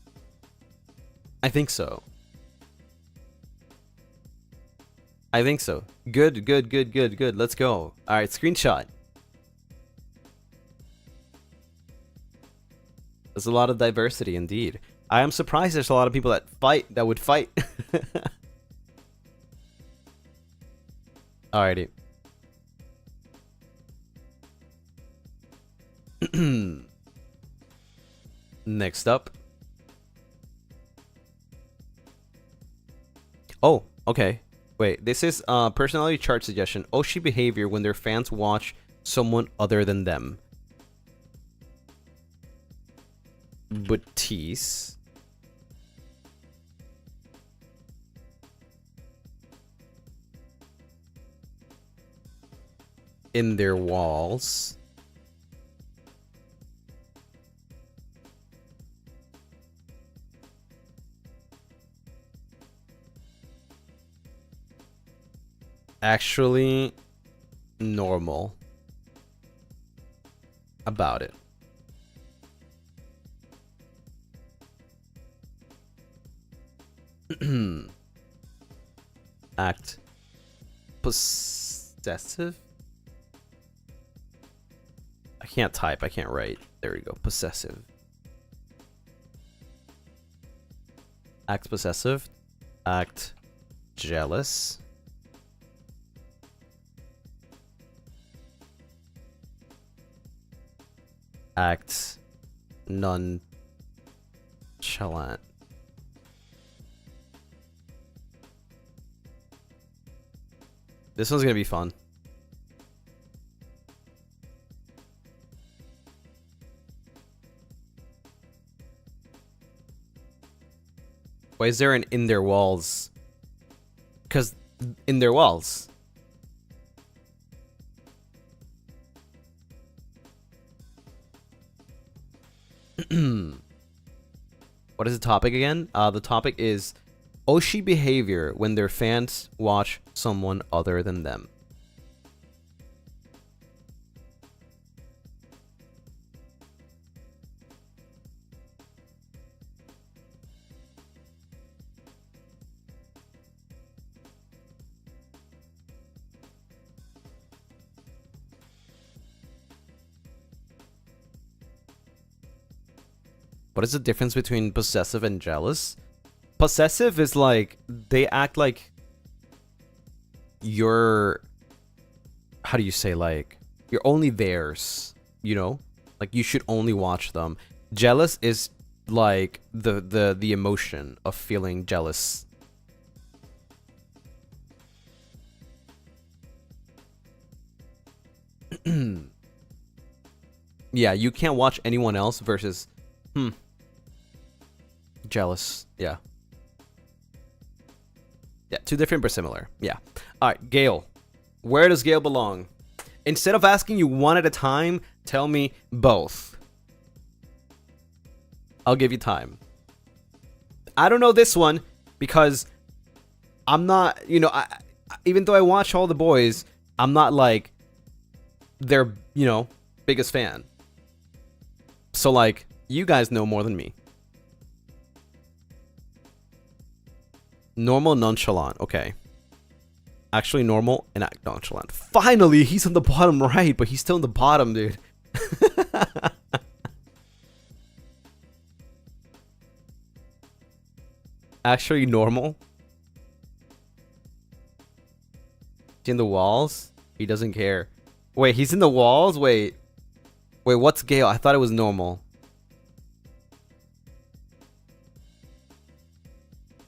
I think so. I think so. Good. Let's go. All right, screenshot. There's a lot of diversity indeed. I am surprised there's a lot of people that would fight. Alrighty. Next up. Oh, okay. Wait, this is personality chart suggestion. Oshi behavior when their fans watch someone other than them. Baptiste. In their walls. Actually normal about it. Act possessive. I can't type, I can't write. There we go. Possessive. Act possessive. Act jealous. Act nonchalant. This one's gonna be fun. Why is there an in their walls? Because in their walls. What is the topic again? The topic is Oshi behavior when their fans watch someone other than them. What is the difference between possessive and jealous? Possessive is like, they act like you're, how do you say, like, you're only theirs, you know? Like, you should only watch them. Jealous is like the emotion of feeling jealous. Yeah, you can't watch anyone else versus, jealous. Yeah. Yeah, two different but similar. Yeah. Alright, Gale. Where does Gale belong? Instead of asking you one at a time, tell me both. I'll give you time. I don't know this one because I'm not, you know, even though I watch all the boys, I'm not like their, you know, biggest fan. So like, you guys know more than me. Normal, nonchalant. Okay. Actually normal and act nonchalant. Finally, he's on the bottom right, but he's still on the bottom, dude. Actually normal. He's in the walls. He doesn't care. Wait, he's in the walls? Wait. Wait, what's Gale? I thought it was normal.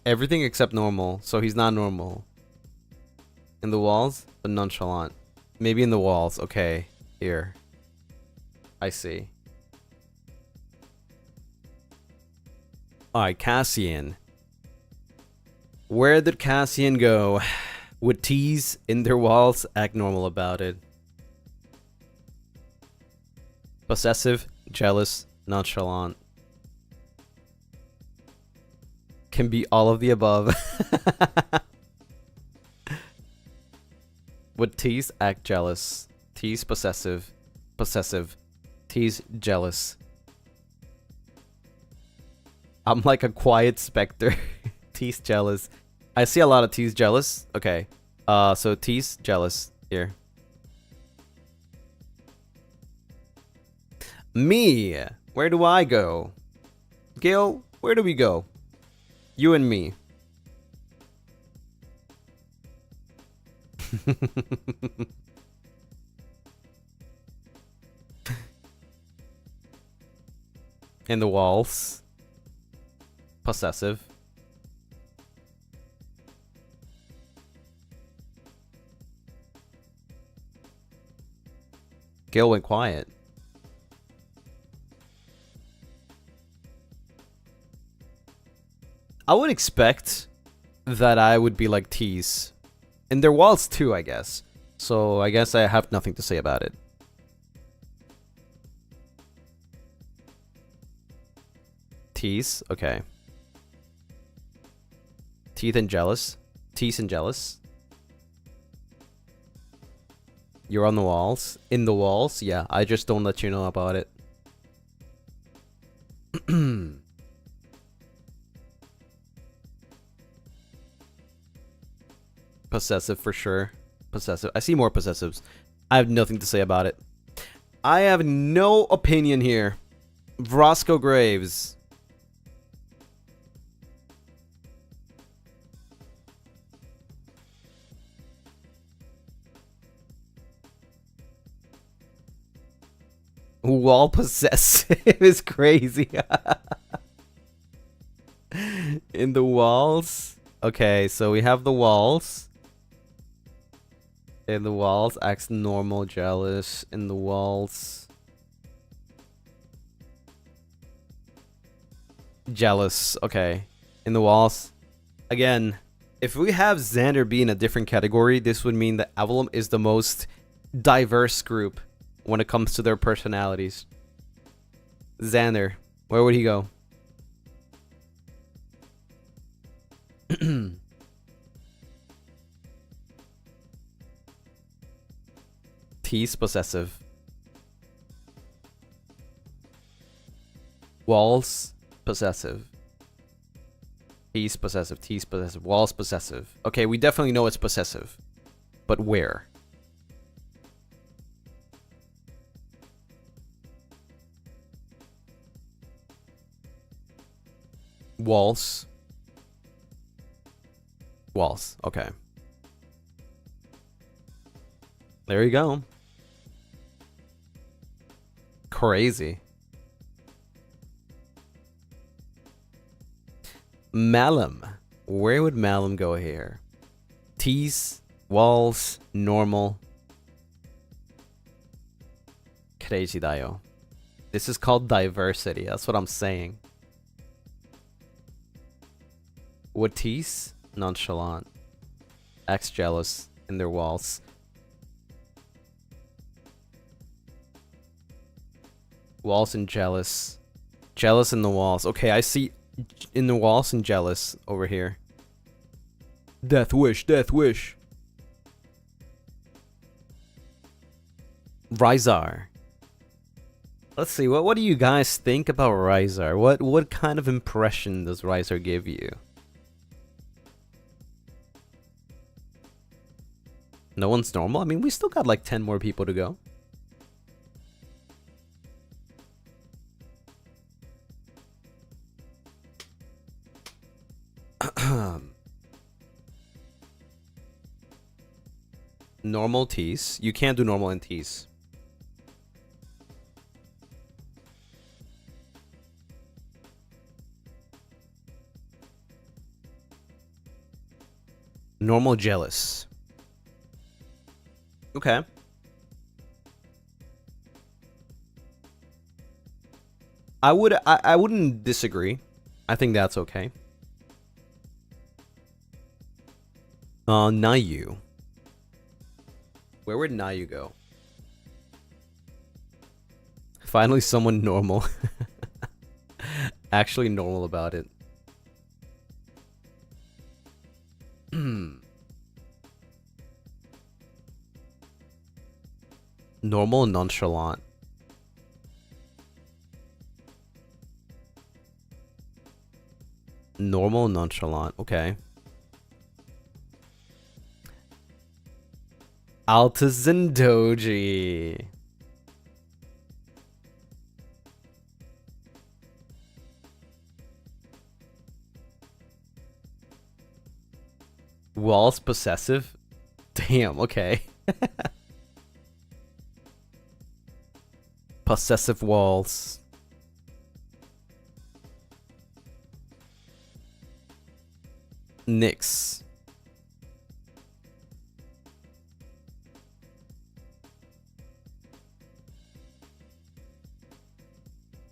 Everything except normal, so he's not normal. In the walls, but nonchalant. Maybe in the walls. Okay, here. I see. Alright, Cassian. Where did Cassian go? Would tease in their walls, act normal about it. Possessive, jealous, nonchalant. Can be all of the above. Would tease, act jealous. Tease, possessive. Possessive. Tease, jealous. I'm like a quiet specter. Tease, jealous. I see a lot of tease, jealous. Okay. So tease, jealous. Here. Me. Where do I go? Gale, where do we go? You and me. In the walls. Possessive. Gale went quiet. I would expect that I would be like Tease. And their walls too, I guess. So I guess I have nothing to say about it. Tease, okay. Teeth and jealous. Tease and jealous. You're on the walls. In the walls? Yeah, I just don't let you know about it. Possessive for sure. Possessive. I see more possessives. I have nothing to say about it. I have no opinion here. Vrosco Graves. Wall possessive is crazy. In the walls. Okay, so we have the walls. In the walls, acts normal, jealous. In the walls. Jealous, okay. In the walls. Again, if we have Xander be in a different category, this would mean that Avalon is the most diverse group when it comes to their personalities. Xander, where would he go? Tease possessive. Walls possessive. Tease possessive. Tease possessive. Walls possessive. Okay, we definitely know it's possessive. But where? Walls. Walls. Okay. There you go. Crazy. Malum. Where would Malum go here? Tease, walls, normal. Crazy Dio. This is called diversity. That's what I'm saying. Would tease? Nonchalant. Acts jealous in their walls. Walls and jealous. Jealous in the walls. Okay, I see in the walls and jealous over here. Death wish, death wish. Rizar. Let's see, what do you guys think about Rizar? What kind of impression does Rizar give you? No one's normal? I mean, we still got like 10 more people to go. Normal tease. You can't do normal and tease. Normal jealous. Okay. I wouldn't disagree. I think that's okay. Nayu. Where would Nayu go? Finally someone normal. Actually normal about it. Normal and nonchalant. Normal and nonchalant. Okay. Altus and Doji. Walls possessive? Damn, okay. Possessive walls. Nyx.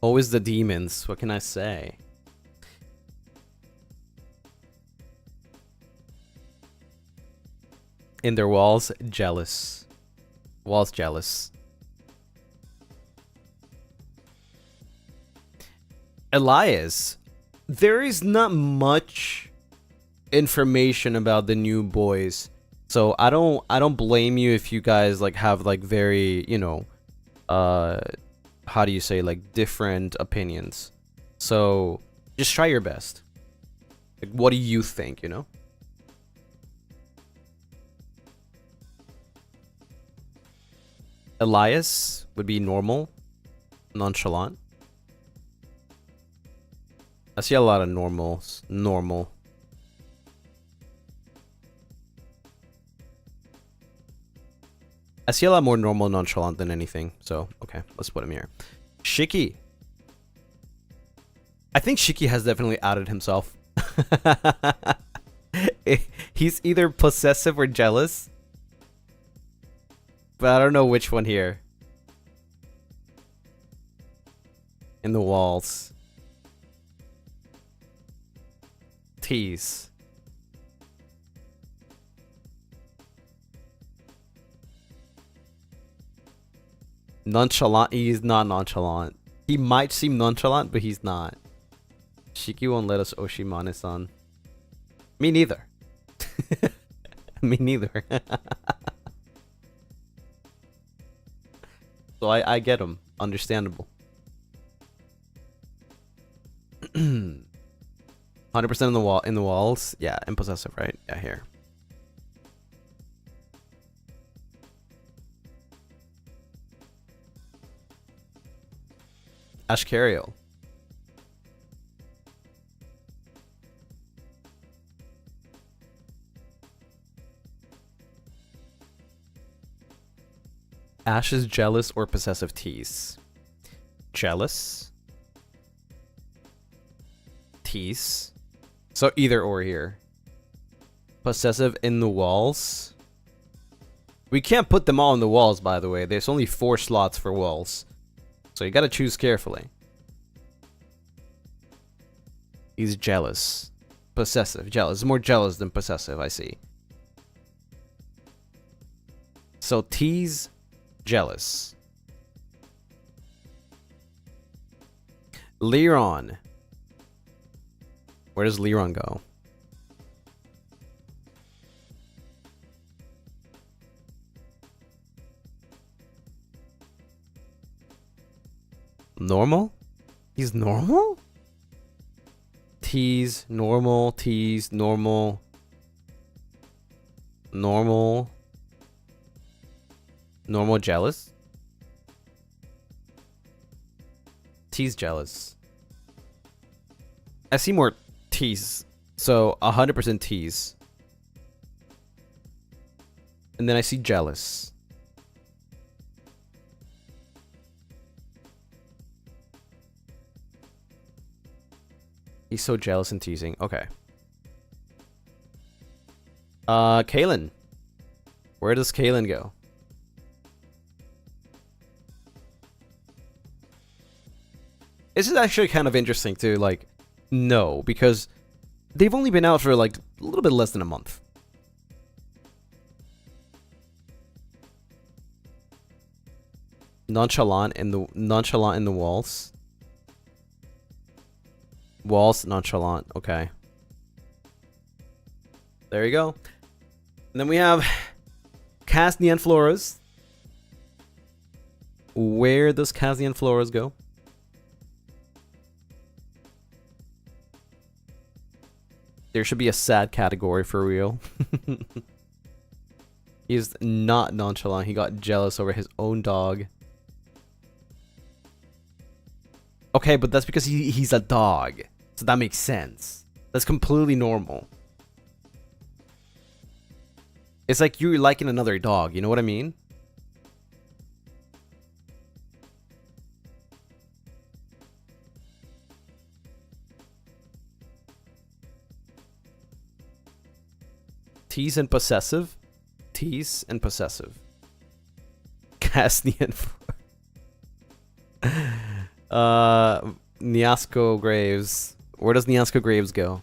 Always the demons, what can I say? In their walls, jealous. Walls jealous. Elias, there is not much information about the new boys, so I don't blame you if you guys like have like very, you know, how do you say, like different opinions. So just try your best. Like, what do you think, you know? Elias would be normal, nonchalant. I see a lot of normals. Normal. I see a lot more normal nonchalant than anything. So, okay, let's put him here. Shiki. I think Shiki has definitely outed himself. He's either possessive or jealous. But I don't know which one here. In the walls. Tease. Nonchalant. He's not nonchalant. He might seem nonchalant, but he's not. Shiki won't let us Oshimane-san. Me neither. Me neither. So I get him. Understandable. 100% in the walls. Yeah, and possessive, right? Yeah, here. Ashkariel. Ash is jealous or possessive tease. Jealous. Tease. So either or here. Possessive in the walls. We can't put them all in the walls, by the way. There's only 4 slots for walls. So you gotta choose carefully. He's jealous. Possessive. Jealous. More jealous than possessive, I see. So tease, jealous. Liron. Where does Liron go? Normal? He's normal? Tease, normal, tease, normal. Normal. Normal, jealous? Tease, jealous. I see more tease. So 100% tease. And then I see jealous. He's so jealous and teasing. Okay. Kaylin. Where does Kaylin go? This is actually kind of interesting to like know, because they've only been out for like a little bit less than a month. Nonchalant in the walls. Walls, nonchalant. Okay. There you go. And then we have Casnian Flores. Where does Casnian Flores go? There should be a sad category for real. He's not nonchalant. He got jealous over his own dog. Okay, but that's because he's a dog. So that makes sense. That's completely normal. It's like you're liking another dog, you know what I mean? Tease and possessive? Tease and possessive. Casnian. Niasco Graves. Where does Niasco Graves go?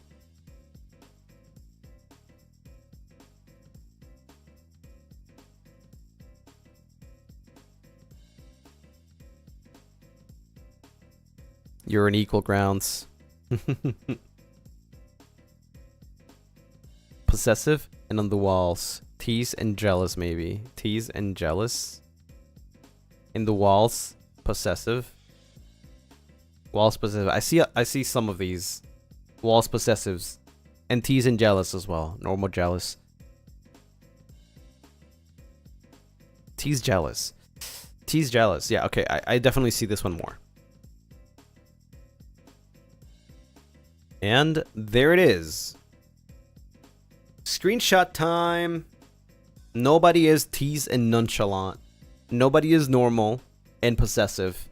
You're on equal grounds. Possessive and on the walls. Tease and jealous, maybe. Tease and jealous. In the walls. Possessive. Walls possessive. I see some of these. Walls possessives. And tease and jealous as well. Normal jealous. Tease jealous. Tease jealous. Yeah, okay. I definitely see this one more. And there it is. Screenshot time. Nobody is tease and nonchalant. Nobody is normal and possessive.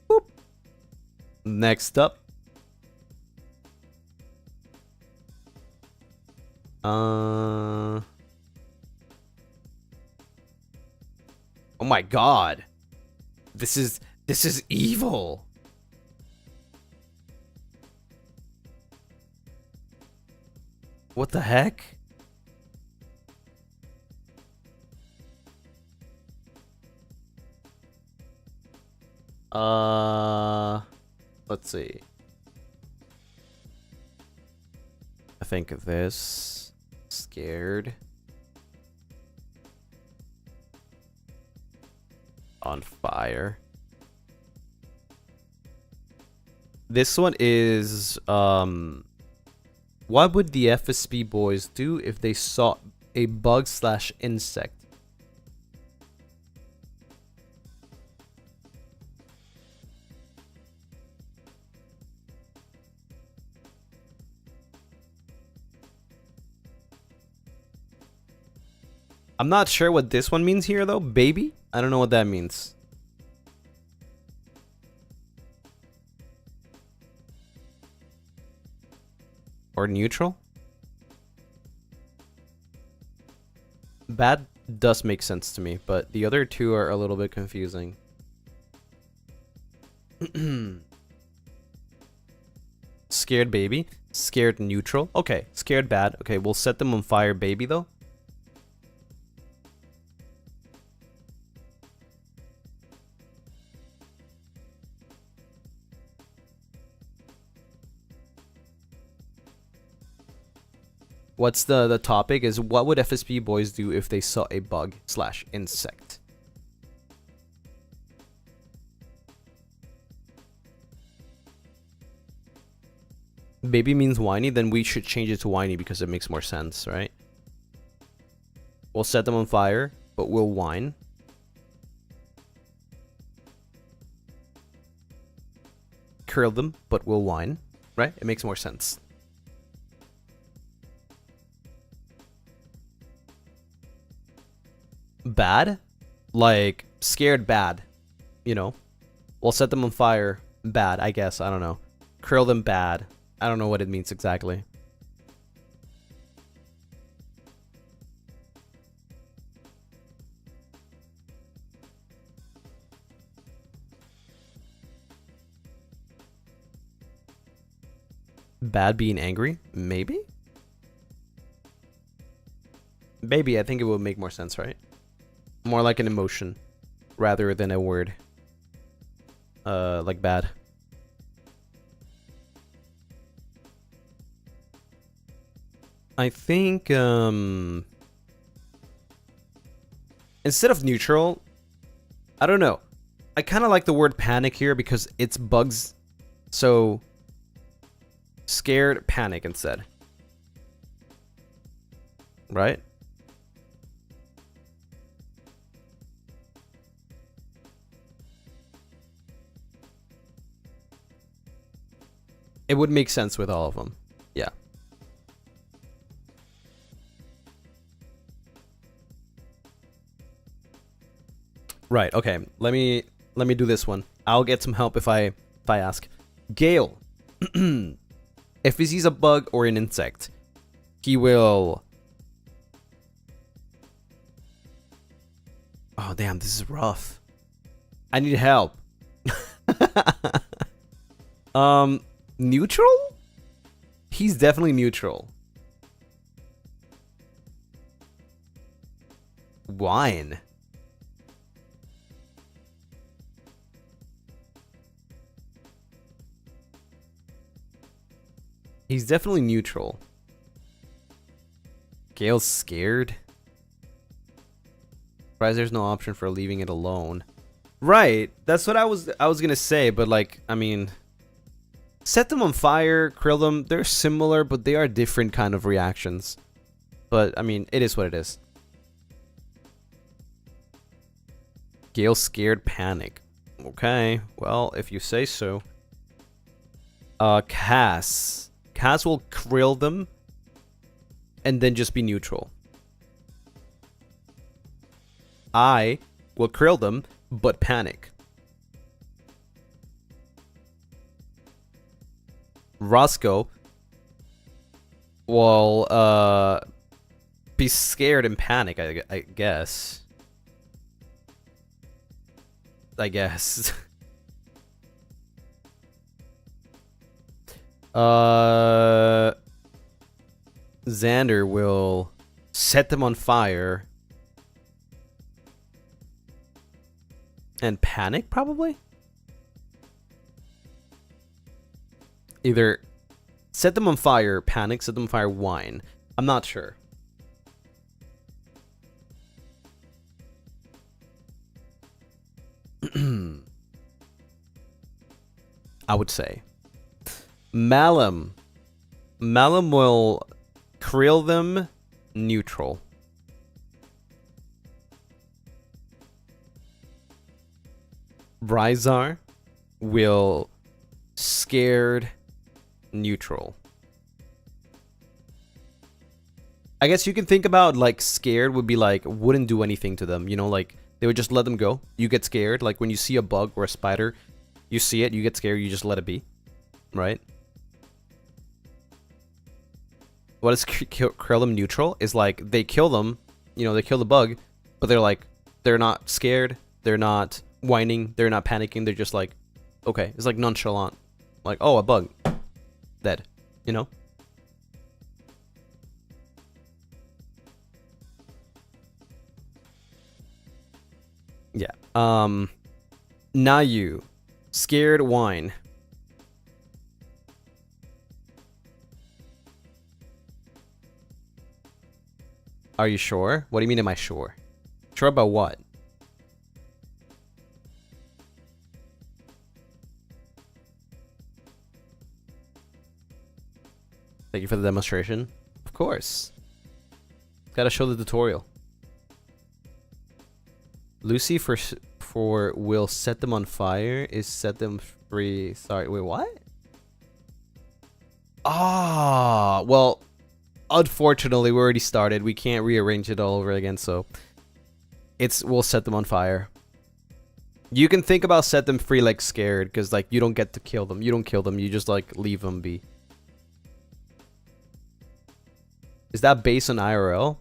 Boop. Next up. Oh my god. This is evil. What the heck? Let's see. I think of this. Scared. On fire. This one is what would the FSP boys do if they saw a bug/insect? I'm not sure what this one means here though. Baby? I don't know what that means. Or neutral? Bad does make sense to me, but the other two are a little bit confusing. Scared baby? Scared neutral? Okay, scared bad. Okay, we'll set them on fire baby though. What's the topic is what would FSP boys do if they saw a bug/insect? Baby means whiny, then we should change it to whiny because it makes more sense, right? We'll set them on fire, but we'll whine. Curl them, but we'll whine, right? It makes more sense. Bad? Like, scared bad. You know? We'll set them on fire. Bad, I guess. I don't know. Curl them bad. I don't know what it means exactly. Bad being angry? Maybe? Maybe, I think it would make more sense, right? More like an emotion rather than a word. Like bad. I think instead of neutral, I don't know. I kind of like the word panic here because it's bugs. So scared panic instead. Right? It would make sense with all of them. Yeah. Right, okay. Let me do this one. I'll get some help if I ask. Gale. If he sees a bug or an insect, he will... Oh, damn, this is rough. I need help. Neutral? He's definitely neutral. Wine. He's definitely neutral. Gale's scared. Surprised there's no option for leaving it alone. Right, that's what I was gonna say, but like, I mean, set them on fire, krill them, they're similar, but they are different kind of reactions. But, I mean, it is what it is. Gale scared, panic. Okay, well, if you say so. Cass. Cass will krill them, and then just be neutral. I will krill them, but panic. Roscoe will be scared and panic, I guess. I guess. Xander will set them on fire and panic, probably? Either set them on fire, panic, set them on fire, whine. I'm not sure. I would say. Malum. Malum will krill them neutral. Rhizar will scared neutral. I guess you can think about like scared would be like wouldn't do anything to them, you know, like they would just let them go. You get scared, like when you see a bug or a spider, you see it, you get scared, you just let it be, right? What is krill them neutral is like they kill them, you know, they kill the bug, but they're like they're not scared, they're not whining, they're not panicking, they're just like okay, it's like nonchalant, like oh, a bug, dead, you know. Yeah. Nayu, scared, whine. Are you sure? What do you mean am I sure? Sure about what? Thank you for the demonstration. Of course. Gotta show the tutorial. Lucy for will set them on fire is set them free. Sorry, wait, what? Ah, well, unfortunately, we already started. We can't rearrange it all over again, so we'll set them on fire. You can think about set them free like scared, because like you don't get to kill them. You don't kill them. You just like leave them be. Is that based on IRL?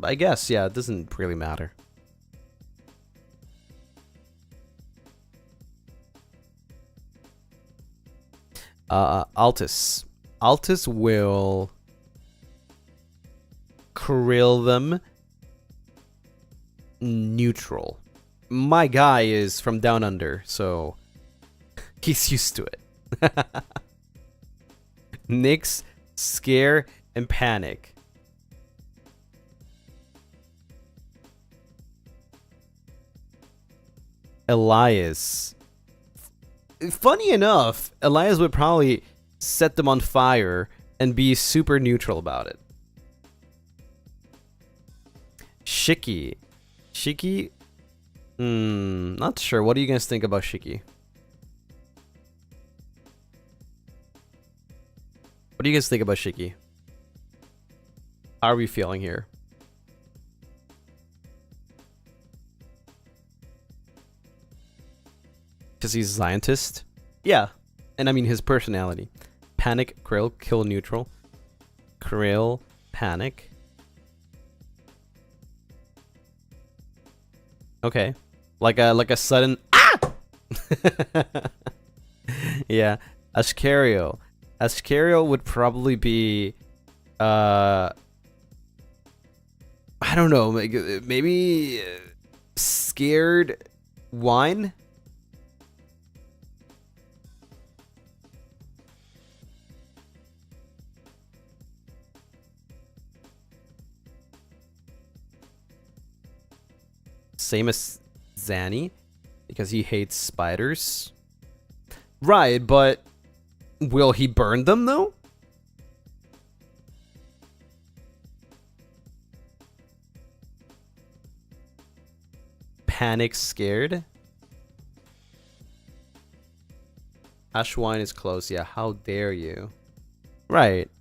I guess, yeah. It doesn't really matter. Altus. Altus will krill them neutral. My guy is from down under, so he's used to it. Nyx, scare, and panic. Elias. Funny enough, Elias would probably set them on fire and be super neutral about it. Shiki. Shiki? Not sure. What do you guys think about Shiki? What do you guys think about Shiki? How are we feeling here? Because he's a scientist? Yeah. And I mean his personality. Panic, Krill, kill neutral. Krill, panic. Okay. Like a sudden ah! Yeah. Ascario. Ascario would probably be I don't know, maybe scared wine? Same as Zanny, because he hates spiders. Right, but will he burn them though? Panic scared. Ashwine is close. Yeah, how dare you? Right.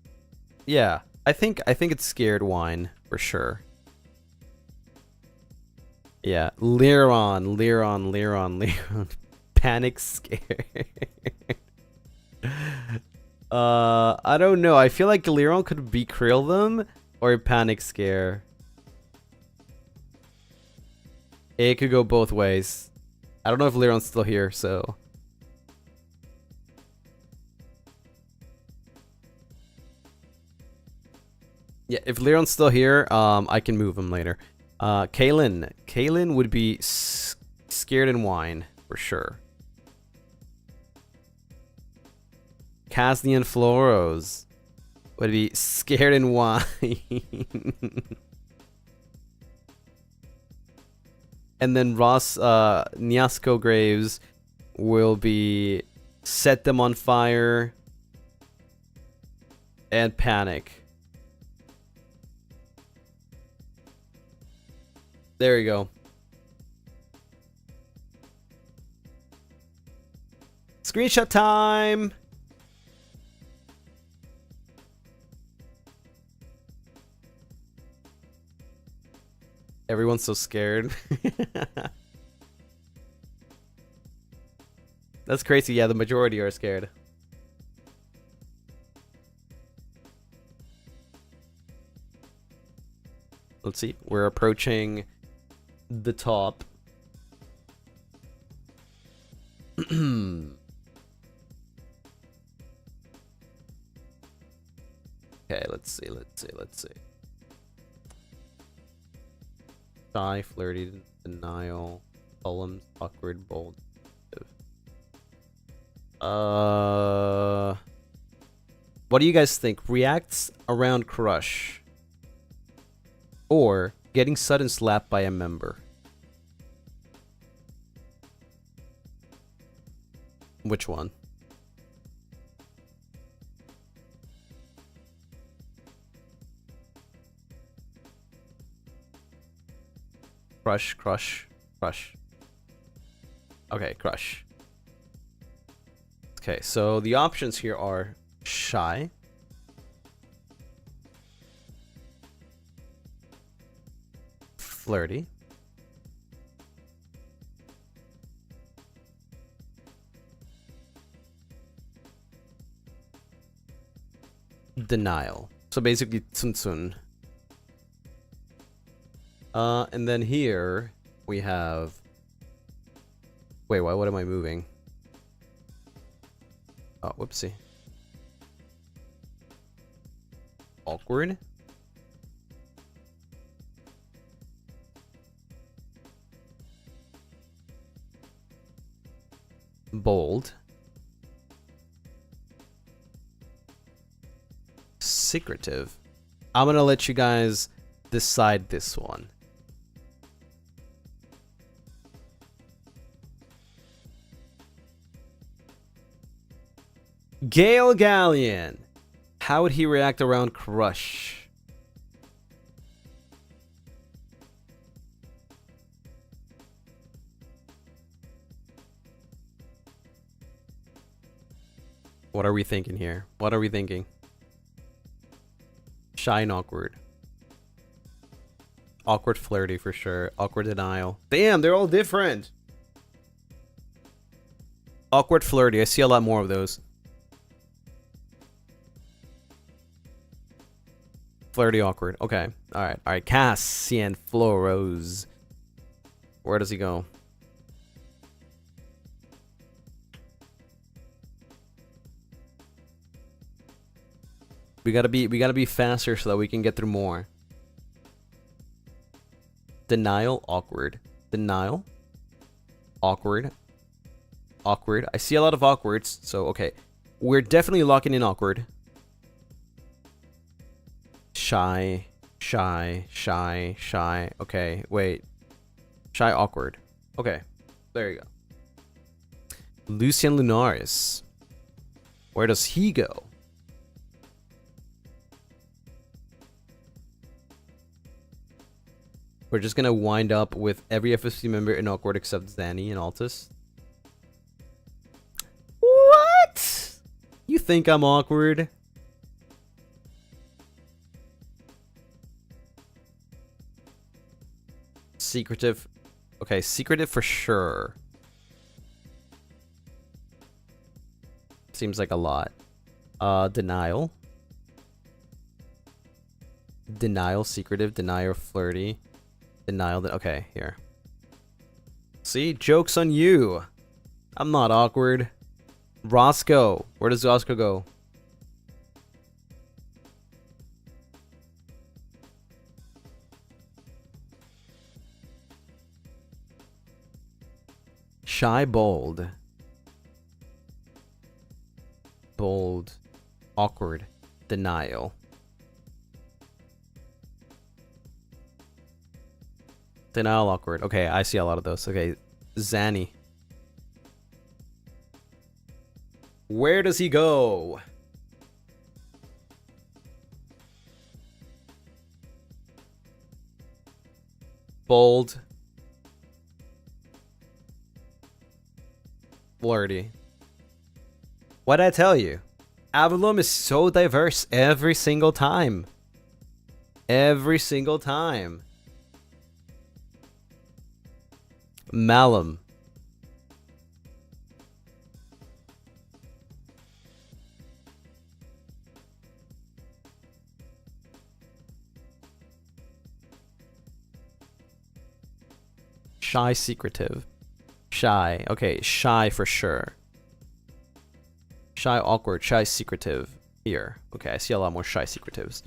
Yeah. I think it's scared wine for sure. Yeah. Liron. Panic scared. I don't know. I feel like Liron could be krill them or panic scare. It could go both ways. I don't know if Liron's still here, so. Yeah, if Liron's still here, I can move him later. Kaylin. Kaylin would be scared in wine, for sure. Casnian Floros would be scared in wine. And then Ross Nyasco Graves will be set them on fire and panic. There you go. Screenshot time! Everyone's so scared. That's crazy. Yeah, the majority are scared. Let's see. We're approaching the top. Okay, let's see. Shy, flirty, denial, columns, awkward, bold. What do you guys think? Reacts around crush or getting sudden slapped by a member? Which one? Crush. Okay, crush. Okay, so the options here are shy, flirty, denial. So basically, Tsun. And then here we have. Wait, what am I moving? Oh, whoopsie. Awkward. Bold. Secretive. I'm gonna let you guys decide this one. Gale Galleon. How would he react around crush? What are we thinking here? What are we thinking? Shy and awkward. Awkward flirty for sure. Awkward denial. Damn, they're all different. Awkward flirty. I see a lot more of those. Flirty awkward. Okay. Alright. Alright. Cassian Floros. Where does he go? We gotta be faster so that we can get through more. Denial, awkward. Denial, awkward. Awkward. I see a lot of awkwards, so okay. We're definitely locking in awkward. Shy, shy, shy, shy. Okay, wait. Shy, awkward. Okay, there you go. Lucien Lunaris. Where does he go? We're just gonna wind up with every FSC member in awkward except Zanny and Altus. What? You think I'm awkward? Secretive. Okay, secretive for sure. Seems like a lot. Denial. Denial, secretive, denial, flirty. Denial, okay, here. See? Joke's on you. I'm not awkward. Roscoe. Where does Roscoe go? Shy, bold. Bold. Awkward. Denial. Denial, awkward. Okay, I see a lot of those. Okay, Zanny. Where does he go? Bold. Flirty. What'd I tell you? Avalon is so diverse every single time. Every single time. Malum. Shy, secretive. Shy. Okay, shy for sure. Shy, awkward. Shy, secretive. Here. Okay, I see a lot more shy secretives.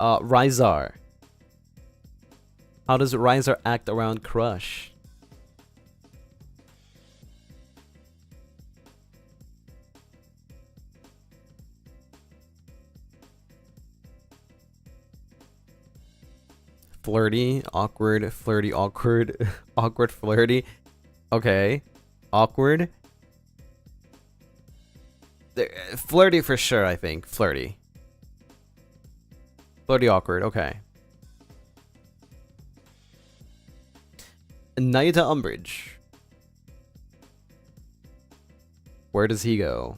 Rizar. How does Rizar act around crush? Flirty, awkward, flirty, awkward, awkward, flirty. Okay. Awkward. Flirty for sure, I think. Flirty. Flirty, awkward. Okay. Naida Umbridge. Where does he go?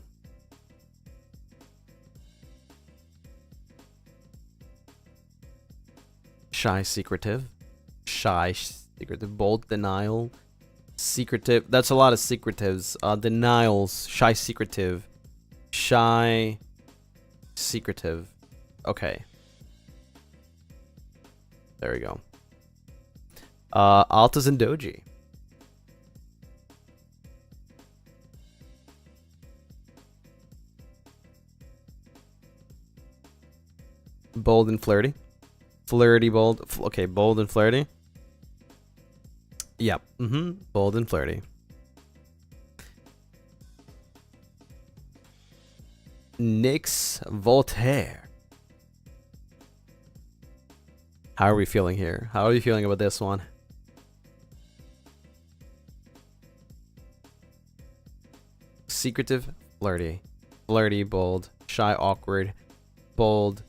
Shy, secretive. Shy, secretive. Bold, denial. Secretive. That's a lot of secretives. Denials. Shy, secretive. Shy, secretive. Okay. There we go. Altas and Doji. Bold and flirty. Flirty, bold. Okay, bold and flirty. Yep. Bold and flirty. Nyx Voltaire. How are we feeling here? How are you feeling about this one? Secretive, flirty. Flirty, bold. Shy, awkward. Bold.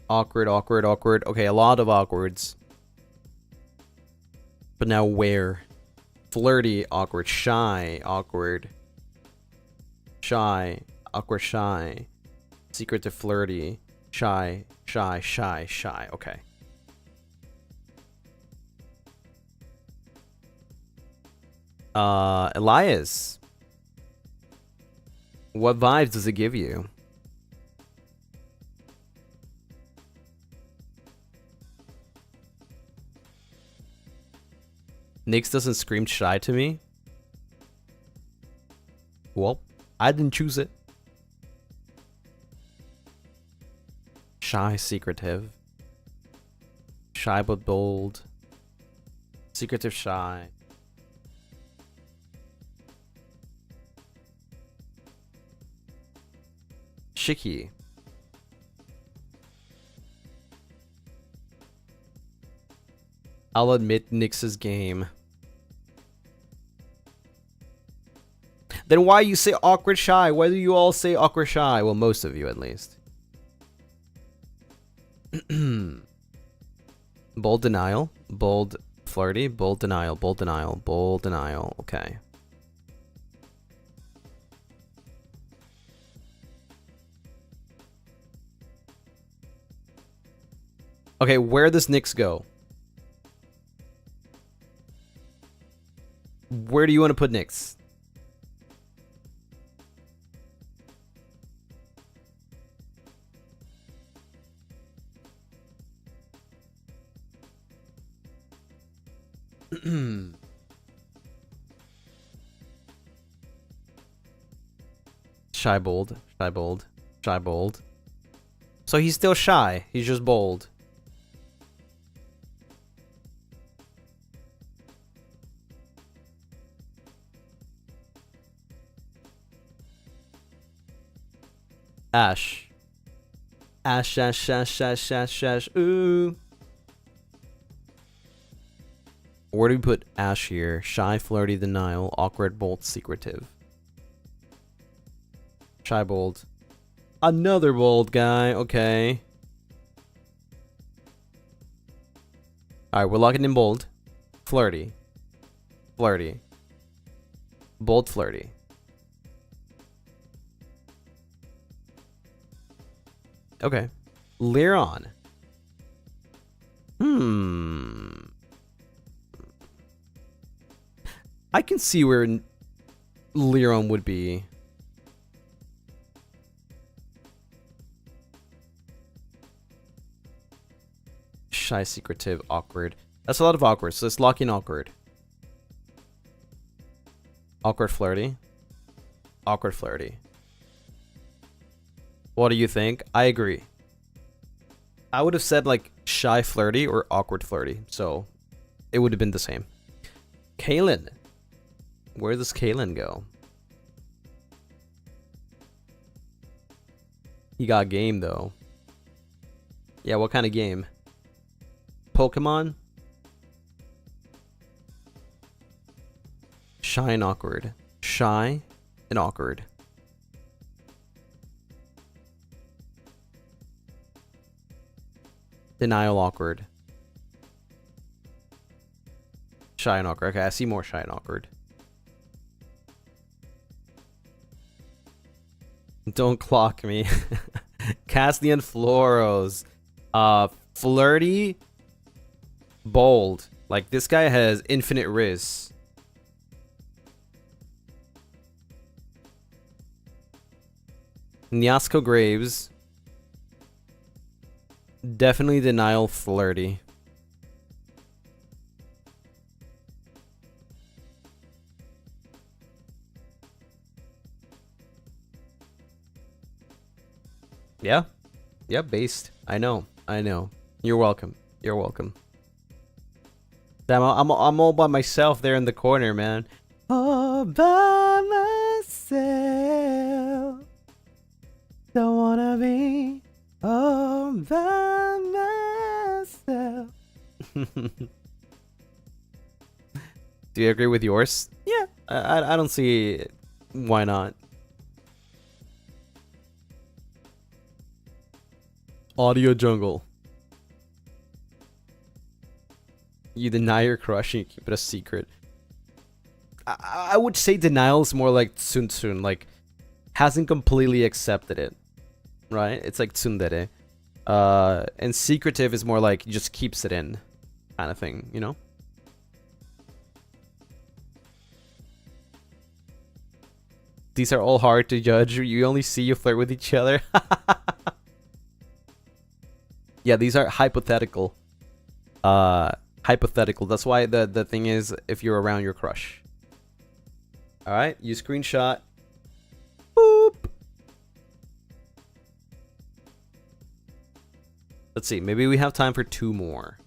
Awkward, awkward, awkward. Okay, a lot of awkwards. But now where? Flirty, awkward. Shy, awkward. Shy, awkward, shy. Secretive, flirty. Shy. Okay. Elias. What vibes does it give you? Nyx doesn't scream shy to me. Well, I didn't choose it. Shy, secretive. Shy but bold. Secretive, shy. Shiki. I'll admit Nyx's game. Then why you say awkward shy? Why do you all say awkward shy? Well, most of you at least. Bold denial. Bold flirty. Bold denial. Bold denial. Bold denial. Okay. Okay, where does Nyx go? Where do you want to put Nyx? Shy, bold. Shy, bold. Shy, bold. So he's still shy. He's just bold. Ash. Ash, ash, ash, ash, ash, ash, ooh. Where do we put Ash here? Shy, flirty, denial, awkward, bold, secretive. Shy, bold. Another bold guy, okay. Alright, we're locking in bold. Flirty. Flirty. Bold, flirty. Okay. Liron. I can see where Liron would be. Shy, secretive, awkward. That's a lot of awkward, so let's lock in awkward. Awkward, flirty. Awkward, flirty. What do you think? I agree. I would have said like shy, flirty, or awkward, flirty, so it would have been the same. Kaylin. Where does Kaylin go? He got game though. Yeah, what kind of game? Pokemon? Shy and awkward. Shy and awkward. Denial, awkward. Shy and awkward. Okay, I see more shy and awkward. Don't clock me. Castian Floros. Flirty. Bold. Like, this guy has infinite riz. Nyasco Graves. Definitely denial, flirty. Yeah. Yeah, based. I know. I know. You're welcome. You're welcome. Damn, I'm all by myself there in the corner, man. All by myself. Don't wanna be all by myself. Do you agree with yours? Yeah. I don't see why not. Audio jungle. You deny your crush and you keep it a secret. I would say denial is more like Tsun, like hasn't completely accepted it. Right? It's like tsundere. And secretive is more like just keeps it in kind of thing, you know? These are all hard to judge. You only see you flirt with each other. Yeah, these are hypothetical. Hypothetical. That's why the thing is if you're around your crush. Alright, you screenshot. Boop. Let's see, maybe we have time for 2 more.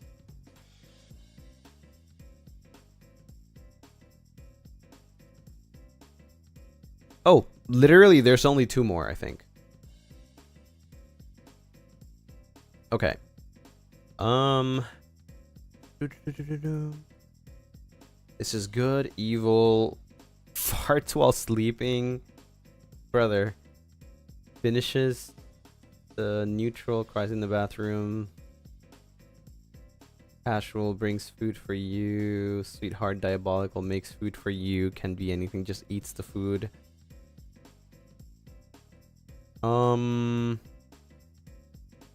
Oh, literally there's only 2 more, I think. Okay. This is good, evil, farts while sleeping. Brother. Finishes the neutral, cries in the bathroom. Casual, brings food for you. Sweetheart, diabolical, makes food for you. Can be anything, just eats the food.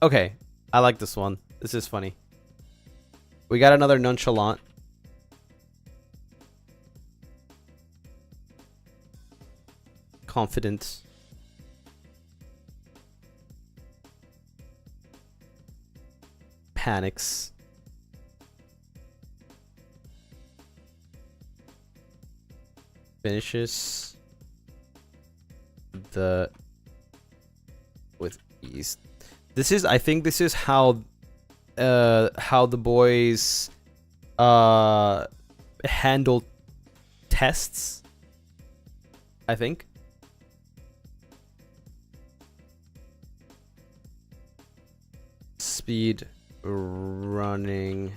Okay, I like this one. This is funny. We got another nonchalant. Confident. Panics. Finishes the with ease. This is, I think this is how the boys handle tests, I think. Speed running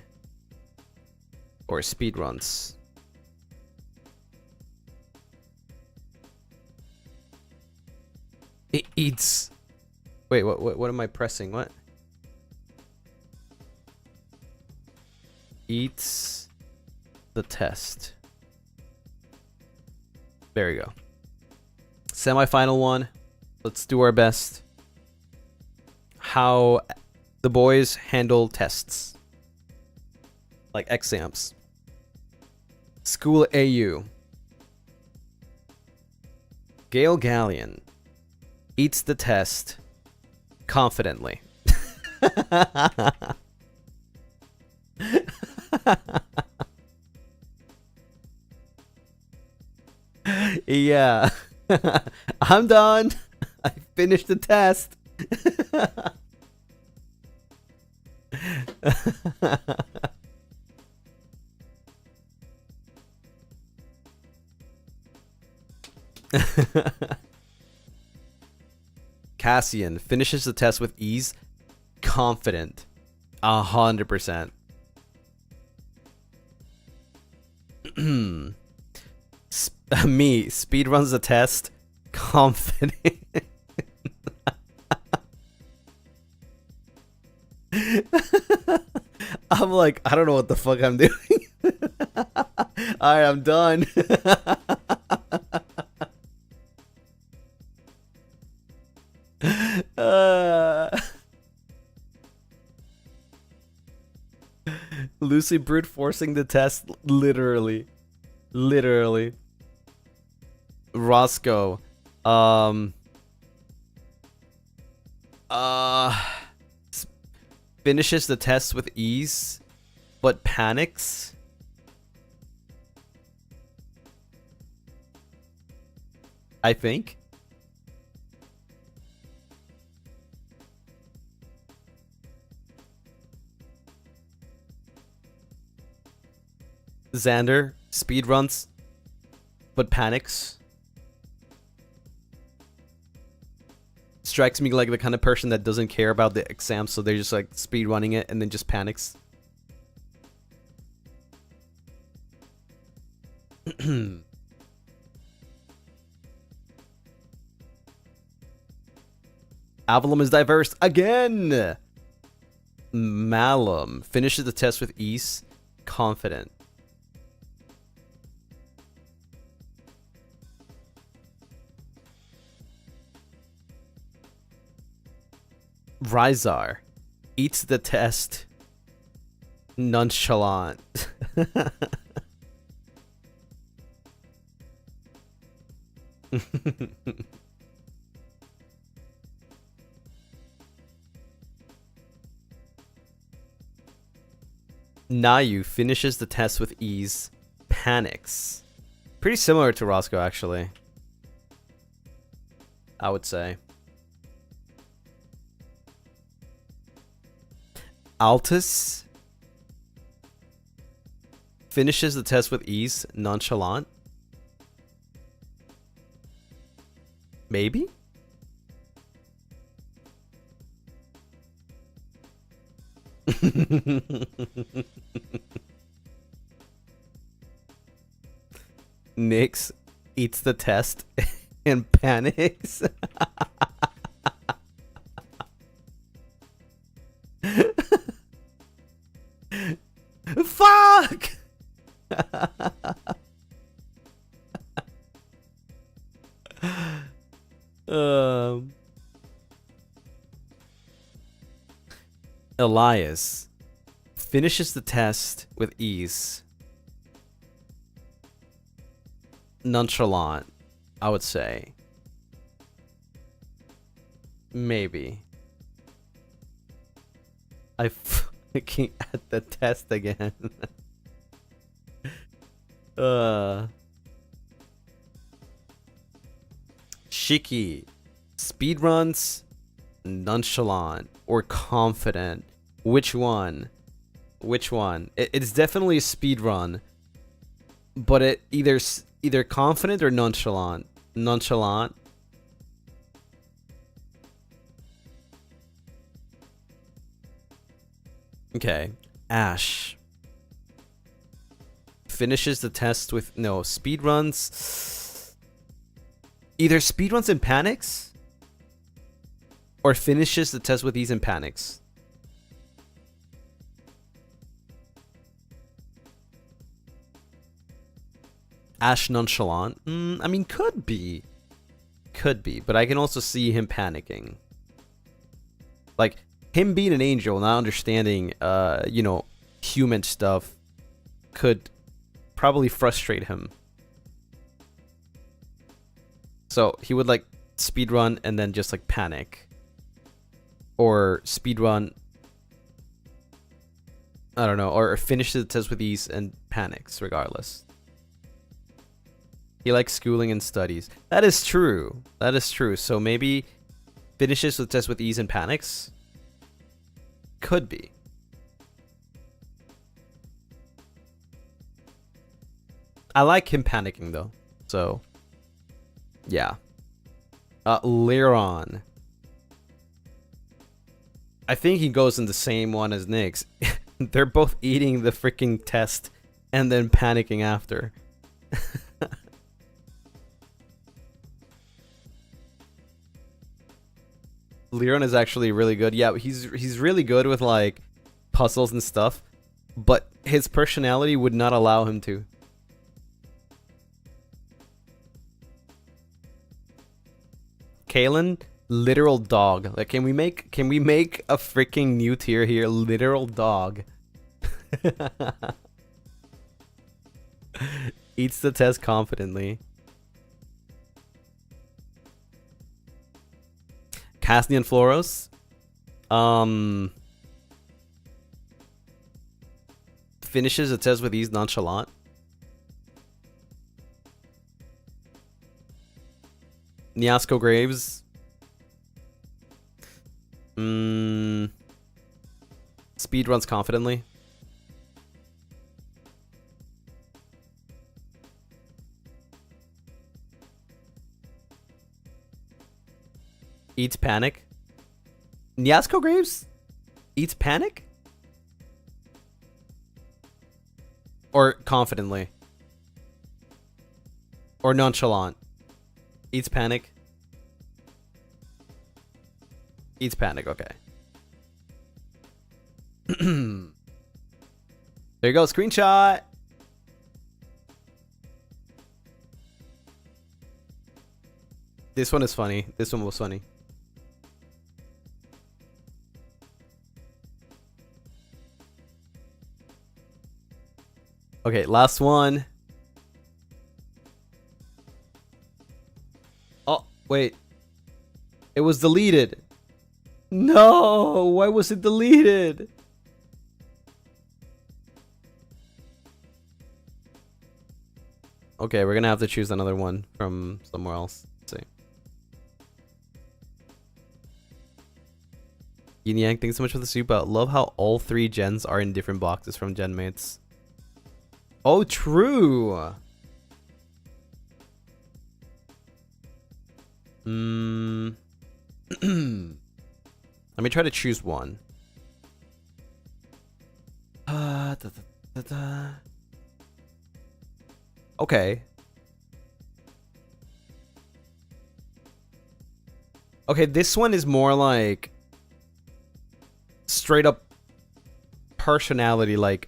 or speed runs. It eats. Wait, what am I pressing? What? Eats the test. There you go. Semi-final one. Let's do our best. How the boys handle tests. Like exams. School AU. Gail Gallion eats the test confidently. Yeah. I'm done. I finished the test. Cassian finishes the test with ease, confident, 100%. Me speed runs the test, confident. I'm like, I don't know what the fuck I'm doing. Alright, I'm done. Lucy brute forcing the test, literally. Roscoe, finishes the test with ease, but panics. I think. Xander speedruns, but panics. Strikes me like the kind of person that doesn't care about the exam, so they're just like speedrunning it and then just panics. Avalum is diverse again. Malum finishes the test with ease, confident. Rizar Eats the test. Nonchalant. Nayu finishes the test with ease. Panics. Pretty similar to Roscoe, actually. I would say. Altus finishes the test with ease. Nonchalant. Maybe? Nyx eats the test and panics. Fuck! Elias finishes the test with ease. Nonchalant, I would say. Maybe. I fucking at the test again. Shiki speedruns, nonchalant or confident. Which one? Which one? It's definitely a speedrun, but it either confident or nonchalant. Nonchalant. Okay. Ash finishes the test with no speedruns. Either speedruns and panics, or finishes the test with ease and panics. Ash nonchalant. I mean, could be, but I can also see him panicking. Like him being an angel, not understanding, you know, human stuff, could probably frustrate him. So he would like speedrun and then just like panic, or speedrun. I don't know, or finish the test with ease and panics regardless. He likes schooling and studies. That is true. That is true. So maybe finishes the test with ease and panics. Could be. I like him panicking though. So yeah. Liron. I think he goes in the same one as Nyx. They're both eating the freaking test and then panicking after. Liron is actually really good. Yeah, he's really good with like puzzles and stuff, but his personality would not allow him to. Kalen, literal dog. Like, can we make a freaking new tier here? Literal dog. Eats the test confidently. Casnian Floros. Finishes the test with ease, nonchalant. Niasco Graves. Speed runs confidently. Eats panic. Niasco Graves eats panic? Or confidently? Or nonchalant? Eats panic? Eats panic, okay. There you go, screenshot! This one is funny. This one was funny. Okay, last one. Oh, wait. It was deleted. No, why was it deleted? Okay, we're gonna have to choose another one from somewhere else. Let's see. Yin Yang, thanks so much for the super. Love how all 3 gens are in different boxes from gen mates. Oh, true. Let me try to choose one. Okay. Okay, this one is more like straight up personality, like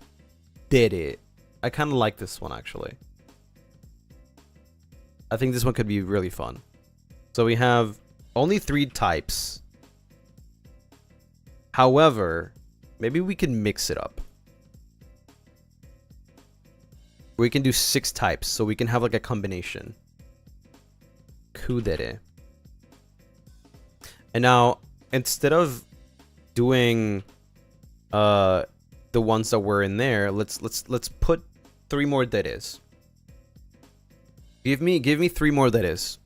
did it. I kind of like this one actually. I think this one could be really fun. So we have only 3 types. However, maybe we can mix it up. We can do 6 types, so we can have like a combination. Kudere. And now, instead of doing the ones that were in there, let's put 3 more deres. Give me 3 more deres.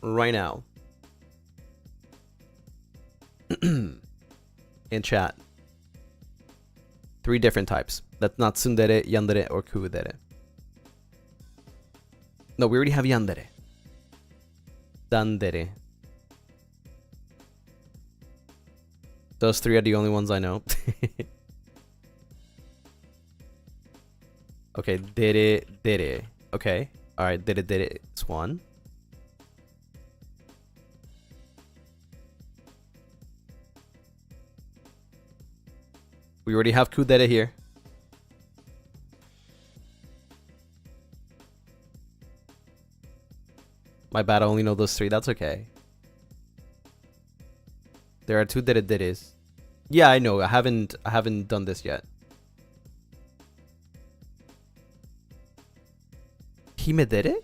Right now. In chat. 3 different types. That's not tsundere, yandere, or kudere. No, we already have yandere. Dandere. Those 3 are the only ones I know. Okay, dere. Okay. Alright, dere. It's 1. We already have kudere here. My bad, I only know those 3. That's okay. There are 2 deres. Yeah, I know. I haven't done this yet. Himedere?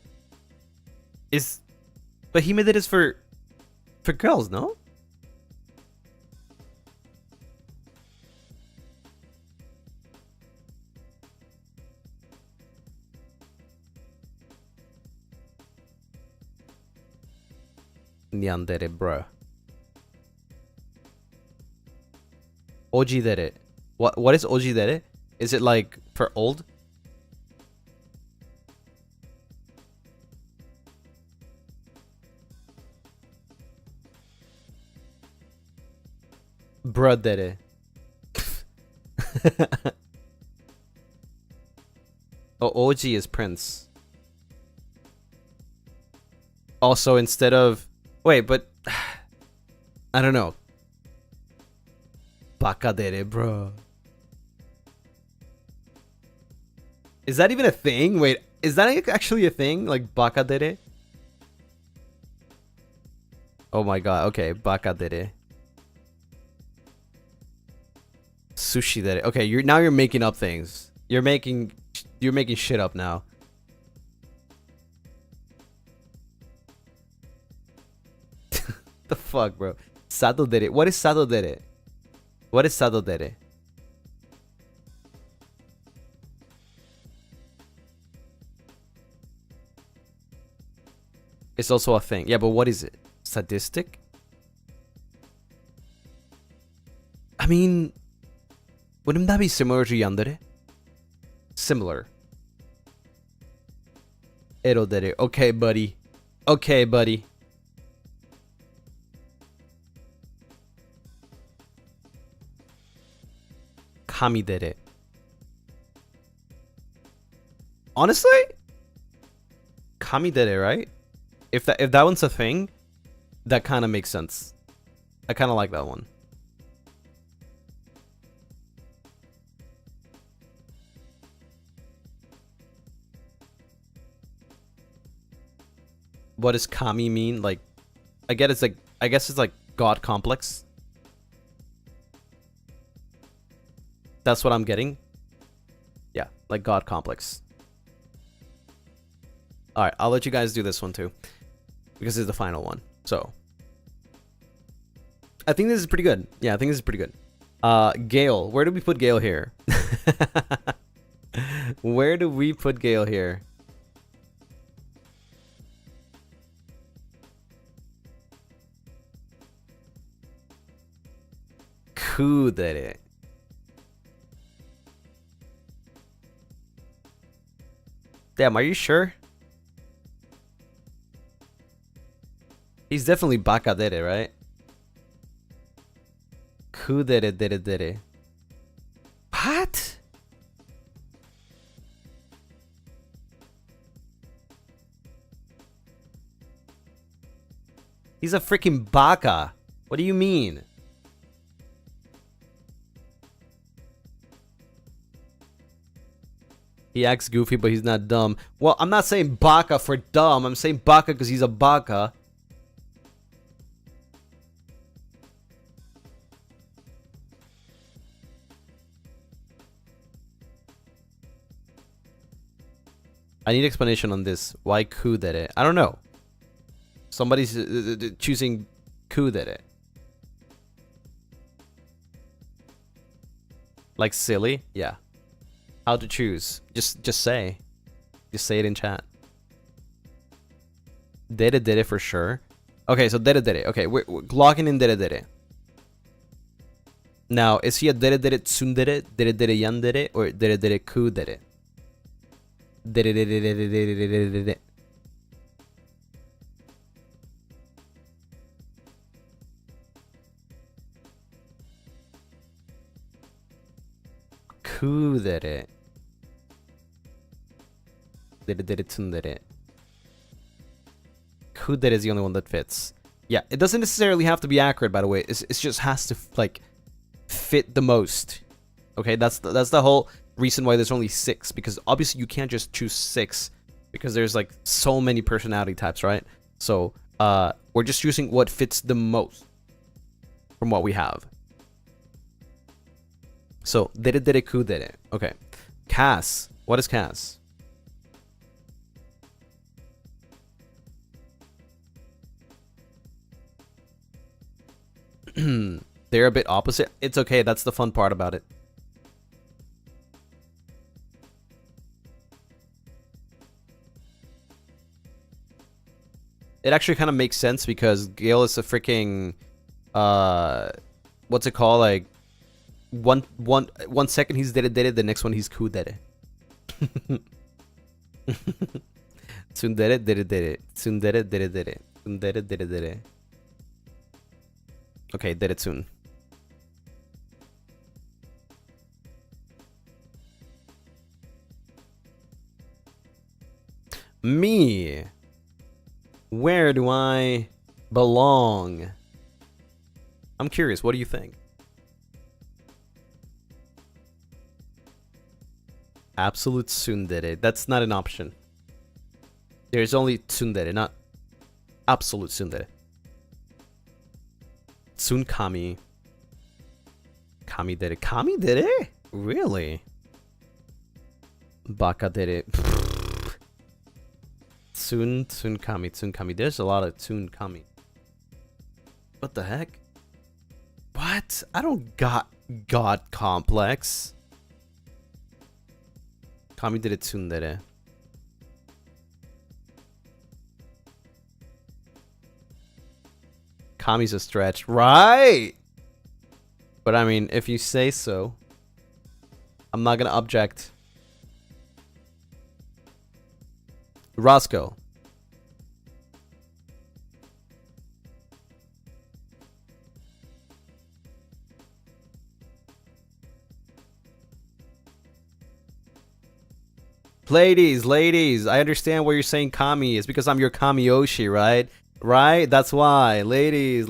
But himedere is for girls, no? Nyandere, bruh. Ojidere. What is ojidere? Is it like for old? Bruh-dere. Oh, Oji is Prince. Also, instead of... Wait, but... I don't know. Bakadere, bro. Is that even a thing? Wait, is that actually a thing? Like, bakadere? Oh my god, okay, bakadere. Sushi dere. Okay, you're making up things. You're making shit up now. The fuck, bro? Sado dere. What is sado dere? What is sado dere? It's also a thing. Yeah, but what is it? Sadistic? I mean, wouldn't that be similar to yandere? Similar. Erodere. Okay, buddy. Okay, buddy. Kamidere. Honestly, Kamidere, right? If that one's a thing, that kind of makes sense. I kind of like that one. What does kami mean? Like, I guess it's like god complex. That's what I'm getting. Yeah, like God complex. Alright, I'll let you guys do this one too. Because it's the final one. So. I think this is pretty good. Yeah, I think this is pretty good. Gale. Where do we put Gale here? Where do we put Gale here? Kudere. Damn, are you sure? He's definitely Bakadere, right? Kudere dere dere. What? He's a freaking baka. What do you mean? He acts goofy, but he's not dumb. Well, I'm not saying baka for dumb. I'm saying baka because he's a baka. I need explanation on this. Why kudere? I don't know. Somebody's choosing kudere. Like silly? Yeah. How to choose? Just say. Just say it in chat. Dere for sure. Okay, so dere. Okay, we're locking in dere. Now, is he a dere tsundere, dere yandere, or dere kudere? Dere. Kudere. Dere tsundere. Kudere is the only one that fits. Yeah, it doesn't necessarily have to be accurate, by the way. It just has to like fit the most. Okay, that's the whole reason why there's only 6, because obviously you can't just choose 6 because there's like so many personality types, right? So we're just choosing what fits the most from what we have. So dere kudere. Okay, Cass. What is Cass? They're a bit opposite. It's okay. That's the fun part about it. It actually kind of makes sense because Gale is a freaking what's it called? Like one second he's dere, the next one he's kudere. Tsundere dere. Tsundere dere. Tsundere dere. Okay, dere tsun. Me. Where do I belong? I'm curious, what do you think? Absolute tsundere. That's not an option. There's only tsundere, not absolute tsundere. Tsunkami. Kami dere. Kami dere? Really? Baka dere. Tsunkami. There's a lot of Tsunkami. What the heck? What? I don't got God complex. Kami dere tsundere. Kami's a stretch. Right! But I mean, if you say so, I'm not gonna object. Roscoe. Ladies, I understand where you're saying Kami. It's because I'm your Kamiyoshi, right? Right? That's why. Ladies.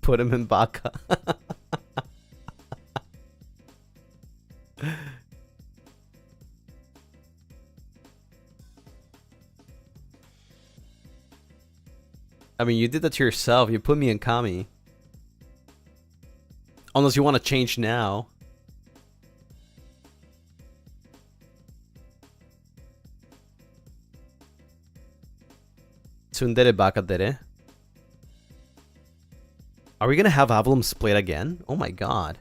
Put him in Baka. I mean, you did that to yourself. You put me in Kami. Unless you want to change now. Tsundere bakadere. Are we gonna have Avalum split again? Oh my god.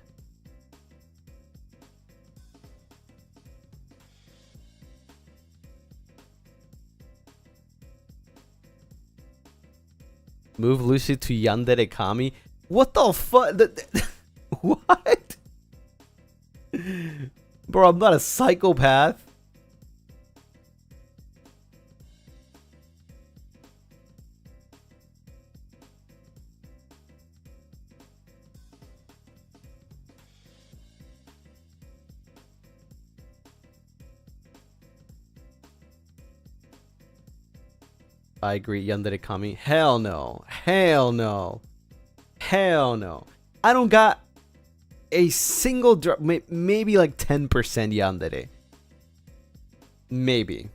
Move Lucy to Yandere Kami. What the fuck? What? Bro, I'm not a psychopath. I agree, Yandere Kami. Hell no. Hell no. Hell no. I don't got a single drop. Maybe like 10% Yandere. Maybe.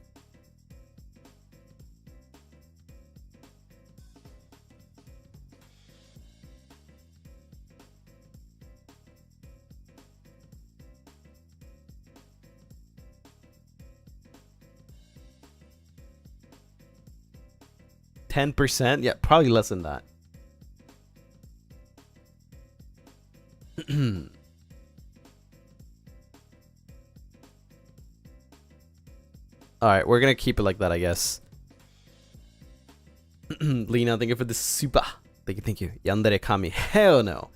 %? Yeah, probably less than that. Alright, we're gonna keep it like that, I guess. Lena, thank you for the super. Thank you. Yandere Kami. Hell no.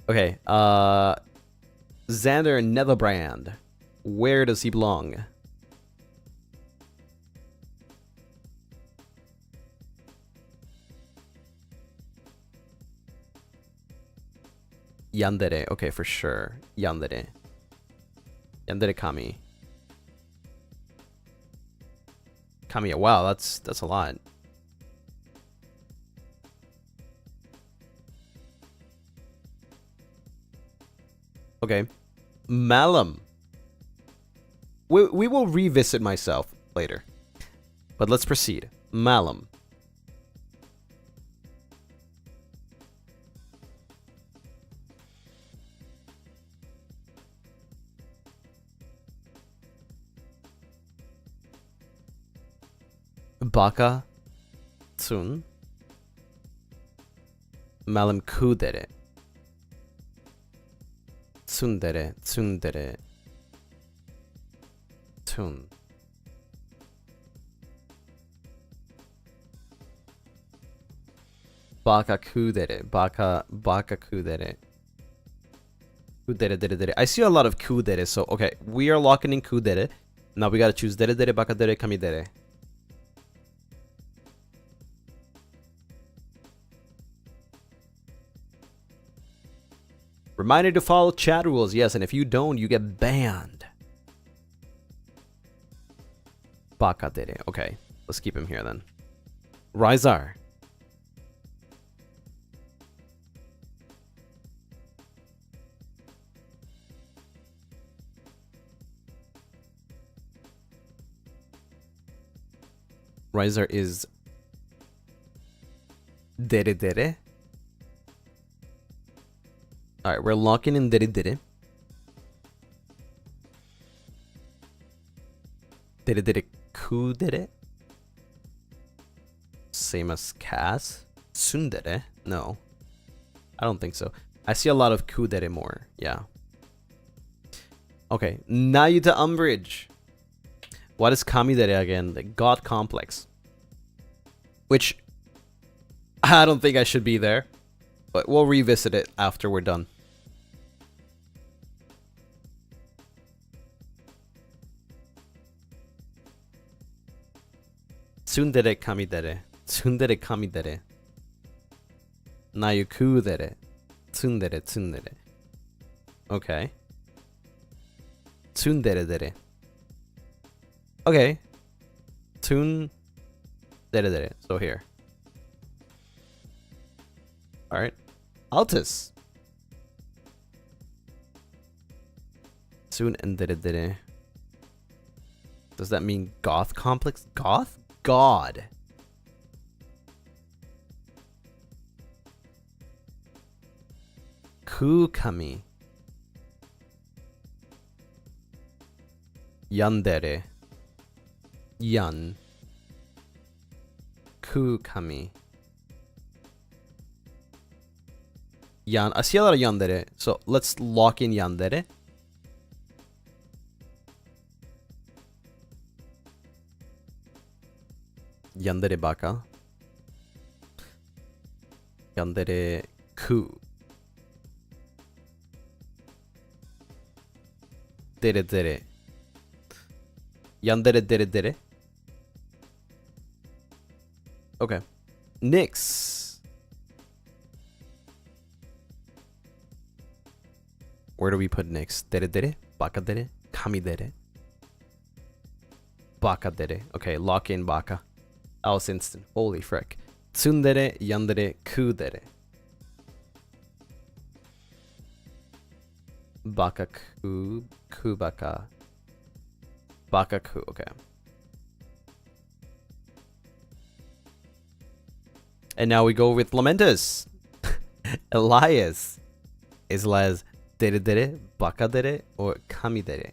Okay. Xander Netherbrand. Where does he belong? Yandere. Okay, for sure. Yandere. Yandere Kami. Kamiya. Wow, that's a lot. Okay. Malum. We will revisit myself later. But let's proceed. Malum. Baka Tsun Malum Kudere Tsundere Tsundere Tsun Baka Kudere Baka Kudere Kudere dere dere. I see a lot of Kudere, so okay, we are locking in Kudere. Now we gotta choose dere dere Baka dere Kami dere. Reminder to follow chat rules, yes, and if you don't, you get banned. Bakadere. Okay, let's keep him here then. Rizar. Rizar is dere dere. Alright, we're locking in dere dere. Dere dere kudere. Same as Cass. Tsundere? No. I don't think so. I see a lot of kudere more. Yeah. Okay, Nayuta Umbridge. What is Kamidere again? The God Complex. Which, I don't think I should be there. But we'll revisit it after we're done. Tsundere Kamidere. Tsundere Kamidere. Nayukudere. Tsundere Tsundere. Okay. Tsundere dere. Okay. Tun dere dere. So here. Alright. Altus. Soon and dere dere. Does that mean Goth Complex? Goth? God. Kukami. Yandere. Yan. Kukami. Yan. I see a lot of yandere. So let's lock in yandere. Yandere baka. Yandere ku. Dere dere. Yandere dere dere. Okay. Nyx. Where do we put Nyx? Dere dere? Baka dere? Kami dere? Baka dere. Okay, lock in baka. That was instant. Holy frick. Tsundere, yandere, kudere. Baka ku, kubaka. Baka ku, okay. And now we go with Lamentus. Elias. Is Elias dere dere, baka dere, or kami dere?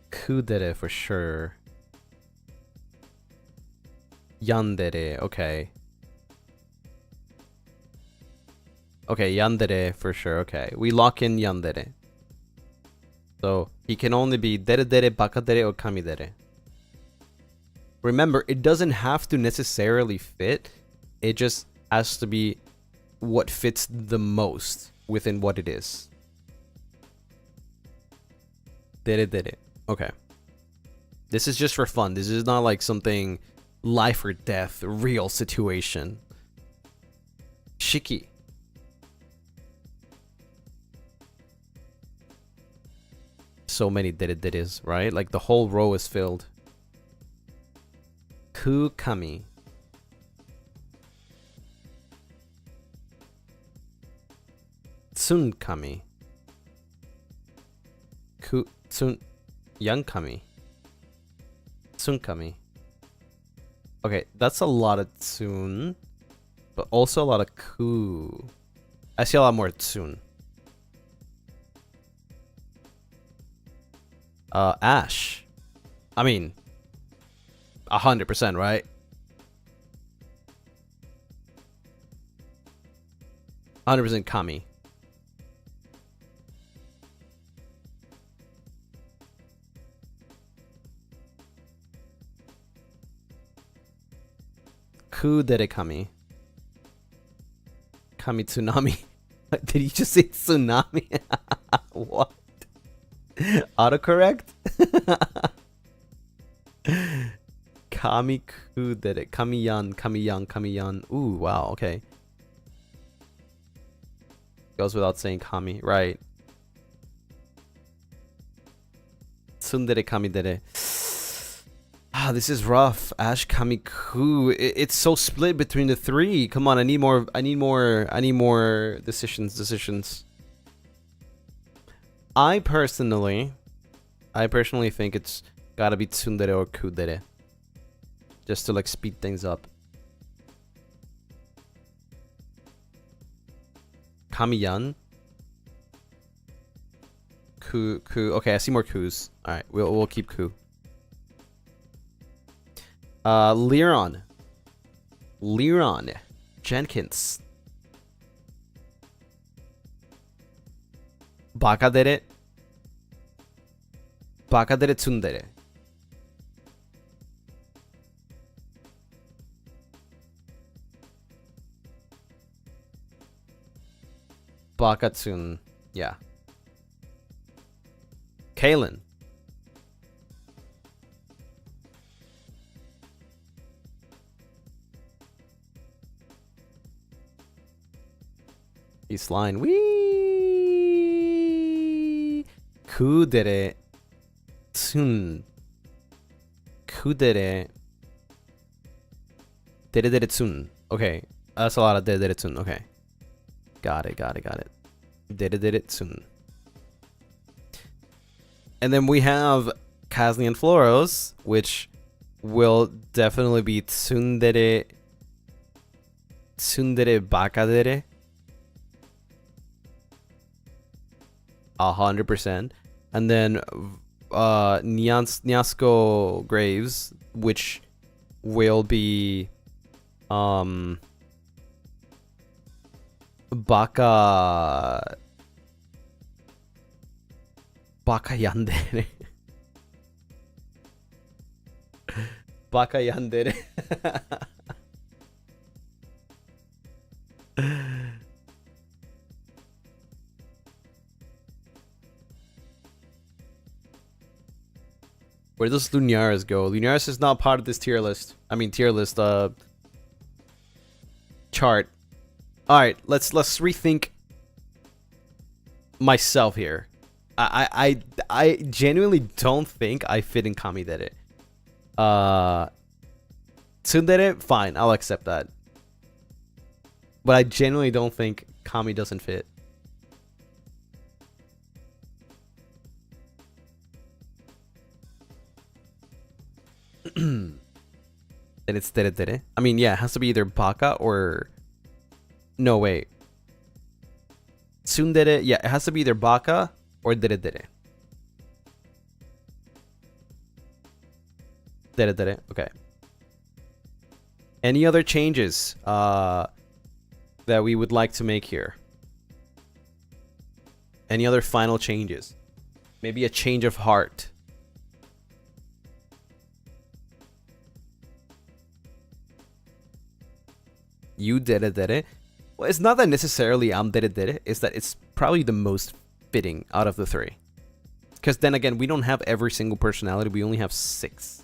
Kudere for sure. Yandere, okay. Okay, yandere for sure, okay. We lock in yandere. So, he can only be dere dere, baka dere, or kami dere. Remember, it doesn't have to necessarily fit. It just has to be what fits the most within what it is. Dere dere. Okay. This is just for fun. This is not like something life or death, real situation. Shiki. So many did-it-did-is, right? Like the whole row is filled. Kukami. Tsunkami. Yankami. Tsunkami. Okay, that's a lot of tsun, but also a lot of ku. I see a lot more tsun. Ash. I mean, 100%, right? 100% kami. Ku dere kami. Kami tsunami. Did he just say tsunami? What? Autocorrect? Kami ku dere. Kami yan, kami yan, kami yan. Ooh, wow, okay. Goes without saying kami, right? Tsundere kami dere. Ah, this is rough. Ash kami ku. It's so split between the three. Come on, I need more decisions. I personally think it's gotta be tsundere or kudere. Just to like speed things up. Kamiyan. Ku. Okay, I see more kus. Alright, we'll keep ku. Liron Jenkins. Baka dere tsundere. Baka tsun. Yeah. Kalen. East line. Wee. Kudere tsun. Kudere. Dere tsun. Okay. That's a lot of dere tsun. Okay. Got it. Dere tsun. And then we have Kazli and Floros, which will definitely be tsundere bakadere. 100%. And then Nyasko Graves, which will be Baka Yandere. Baka Yandere. Where does Lunaris go? Lunaris is not part of this tier list. I mean tier list chart. Alright, let's rethink myself here. I genuinely don't think I fit in Kamidere. Tsundere, fine, I'll accept that. But I genuinely don't think Kami doesn't fit. Then it's Dere. I mean, yeah, it has to be either Baka or... No, wait. Tsundere, yeah, it has to be either Baka or Dere. Dere, okay. Any other changes that we would like to make here? Any other final changes? Maybe a change of heart. You Dere. Well, it's not that necessarily I'm Dere, it's that it's probably the most fitting out of the three. Because then again, we don't have every single personality, we only have 6.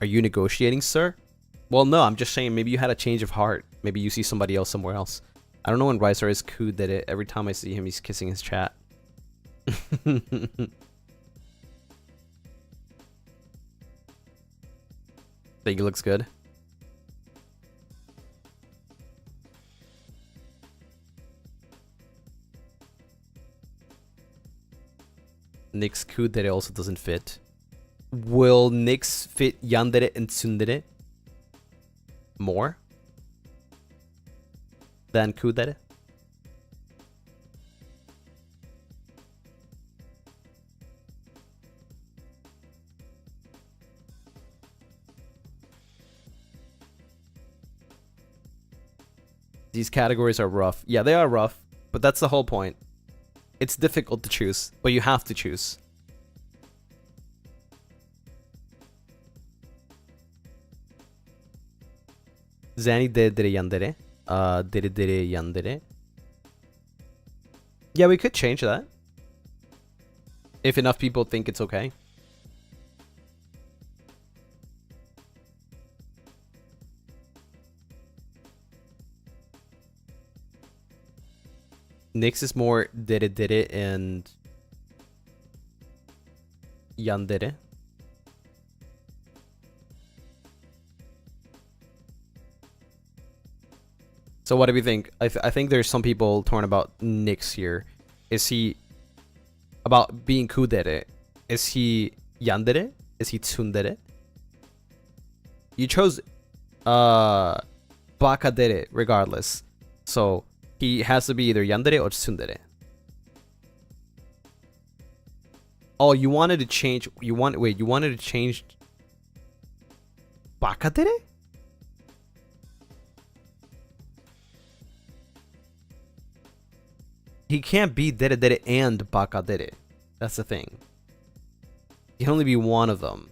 Are you negotiating, sir? Well, no, I'm just saying maybe you had a change of heart. Maybe you see somebody else somewhere else. I don't know when Ricer is cool that it. Every time I see him, he's kissing his chat. Think he looks good? Nick's Kudere also doesn't fit. Will Nick's fit Yandere and Tsundere more than Kudere? These categories are rough. Yeah, they are rough, but that's the whole point. It's difficult to choose, but you have to choose. Zani Dere Yandere. Dere Yandere. Yeah, we could change that. If enough people think it's okay. Nyx is more Dere and Yandere. So what do we think? I think there's some people torn about Nyx here. Is he about being Kudere? Is he Yandere? Is he Tsundere? You chose Bakadere regardless. So he has to be either Yandere or Tsundere. Oh, you wanted to change. You wanted to change Bakadere? He can't be Dere and Bakadere. That's the thing. He can only be one of them.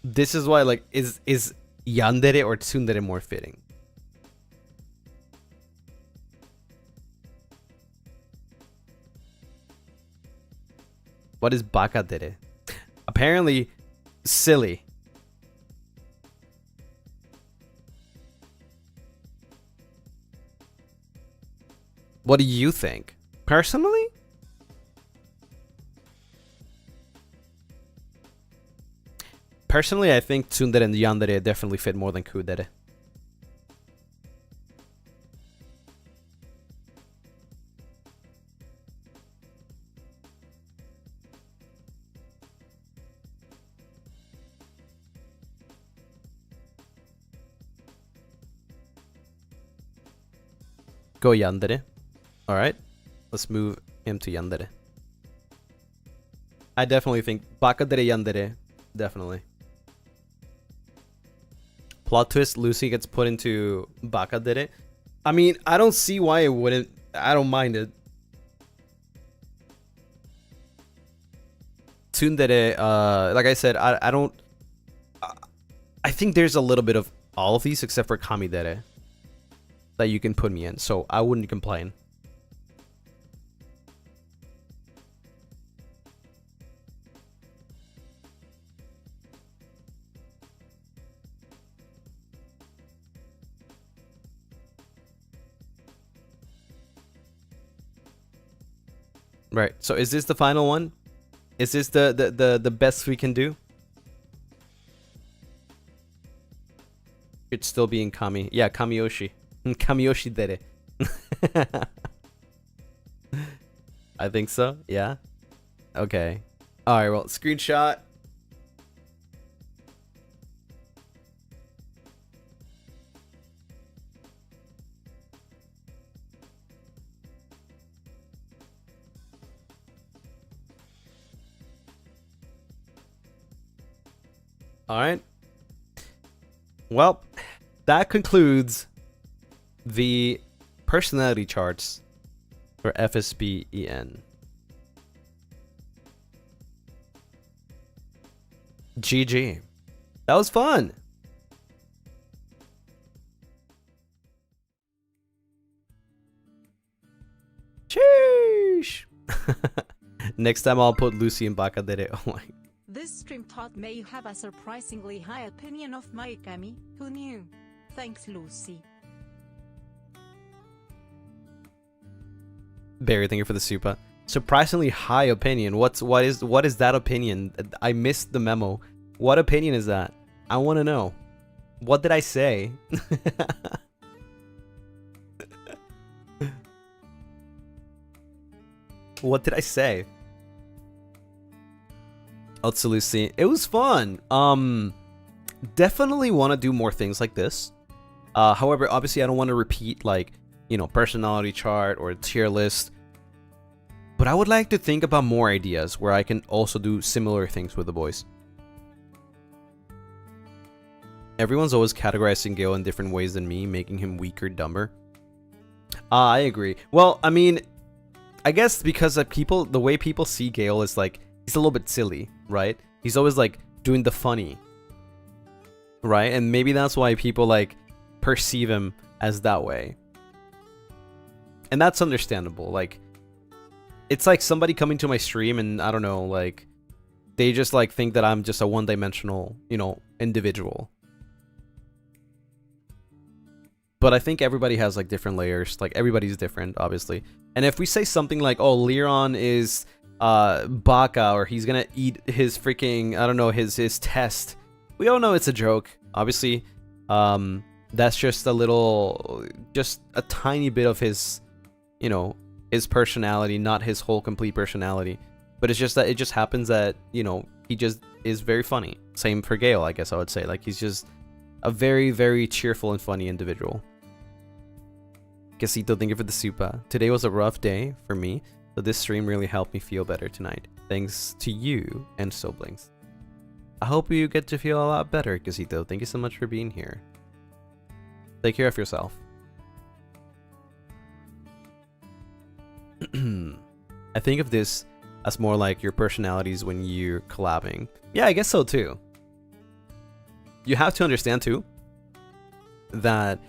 This is why, like, is Yandere or Tsundere more fitting? What is Bakadere? Apparently, silly. What do you think? Personally? Personally, I think tsundere and yandere definitely fit more than kudere. Go yandere. Alright. Let's move him to yandere. I definitely think bakadere yandere. Definitely. Plot twist, Lucy gets put into bakadere. I mean, I don't see why it wouldn't. I don't mind it. Tsundere, like I said, I don't... I think there's a little bit of all of these except for kamidere that you can put me in, so I wouldn't complain. Right, so is this the final one? Is this the best we can do? It's still being Kami. Yeah, Kamiyoshi. Kamiyoshi dere. I think so. Yeah. Okay. All right. Well, screenshot. All right. Well, that concludes the personality charts for FSBEN. GG. That was fun. Sheesh. Next time I'll put Lucy in Bakadere. Oh my. This stream taught me you have a surprisingly high opinion of my Kami. Who knew? Thanks, Lucy. Barry, thank you for the super. Surprisingly high opinion. What is that opinion? I missed the memo. What opinion is that? I want to know. What did I say? What did I say? Also, Lucy, it was fun. Definitely want to do more things like this. However, obviously, I don't want to repeat like, you know, personality chart or tier list. But I would like to think about more ideas where I can also do similar things with the boys. Everyone's always categorizing Gale in different ways than me, making him weaker, dumber. I agree. Well, I mean, I guess because the way people see Gale is like, he's a little bit silly, right? He's always like doing the funny, right? And maybe that's why people like perceive him as that way. And that's understandable. Like, it's like somebody coming to my stream and I don't know, like they just like think that I'm just a one-dimensional, you know, individual. But I think everybody has like different layers. Like everybody's different, obviously. And if we say something like, "Oh, Leon is baka," or he's gonna eat his freaking, I don't know, his test, we all know it's a joke. Obviously, that's just a little, just a tiny bit of his, you know, his personality, not his whole complete personality. But it's just that it just happens that, you know, he just is very funny. Same for Gale, I guess I would say. Like, he's just a very, very cheerful and funny individual. Casito, thank you for the super. Today was a rough day for me, so this stream really helped me feel better tonight. Thanks to you and siblings. I hope you get to feel a lot better, Casito. Thank you so much for being here. Take care of yourself. I think of this as more like your personalities when you're collabing. Yeah, I guess so too. You have to understand too that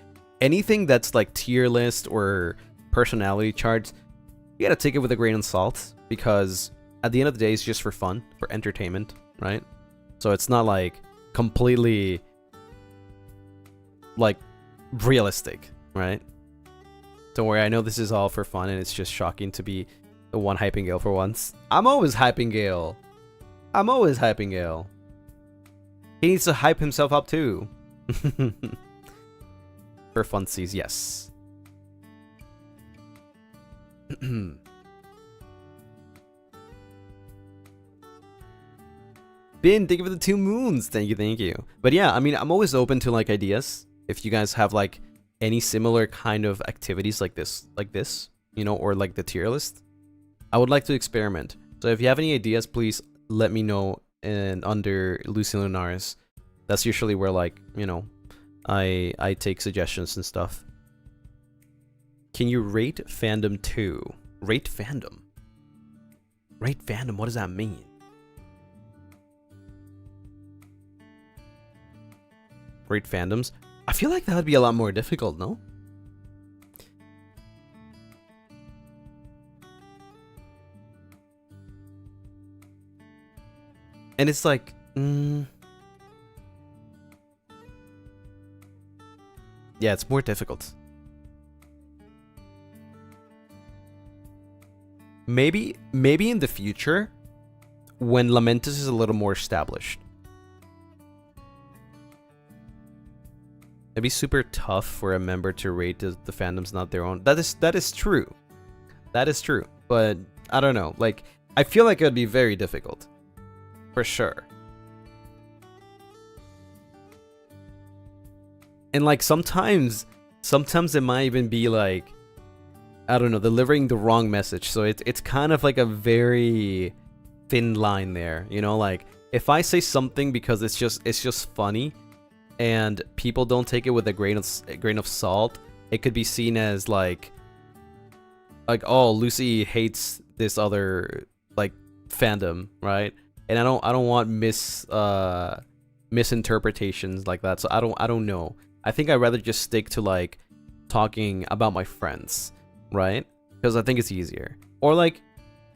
anything that's like tier list or personality charts, you gotta take it with a grain of salt, because at the end of the day, it's just for fun, for entertainment, right? So it's not like completely like realistic, right? Don't worry, I know this is all for fun and it's just shocking to be the one hyping Gale for once. I'm always hyping Gale. I'm always hyping Gale. He needs to hype himself up too. For funsies, yes. Ben, thank you for the 2 moons. Thank you, thank you. But yeah, I mean, I'm always open to like ideas. If you guys have like any similar kind of activities like this, you know, or like the tier list, I would like to experiment. So if you have any ideas, please let me know in under Lucien Lunaris. That's usually where, like, you know, I take suggestions and stuff. Can you rate fandom 2? Rate fandom? Rate fandom, what does that mean? Rate fandoms? I feel like that would be a lot more difficult, no? And it's like, yeah, it's more difficult. Maybe in the future, when Lamentus is a little more established. It'd be super tough for a member to rate the fandoms not their own. That is true. That is true. But I don't know. Like, I feel like it would be very difficult. For sure. And like sometimes it might even be like, I don't know, delivering the wrong message. So it's kind of like a very thin line there, you know, like if I say something because it's just funny and people don't take it with a grain of salt, it could be seen as like oh, Lucy hates this other like fandom, right? And I don't want misinterpretations like that. So I don't know. I think I'd rather just stick to like talking about my friends, right? Because I think it's easier. Or like,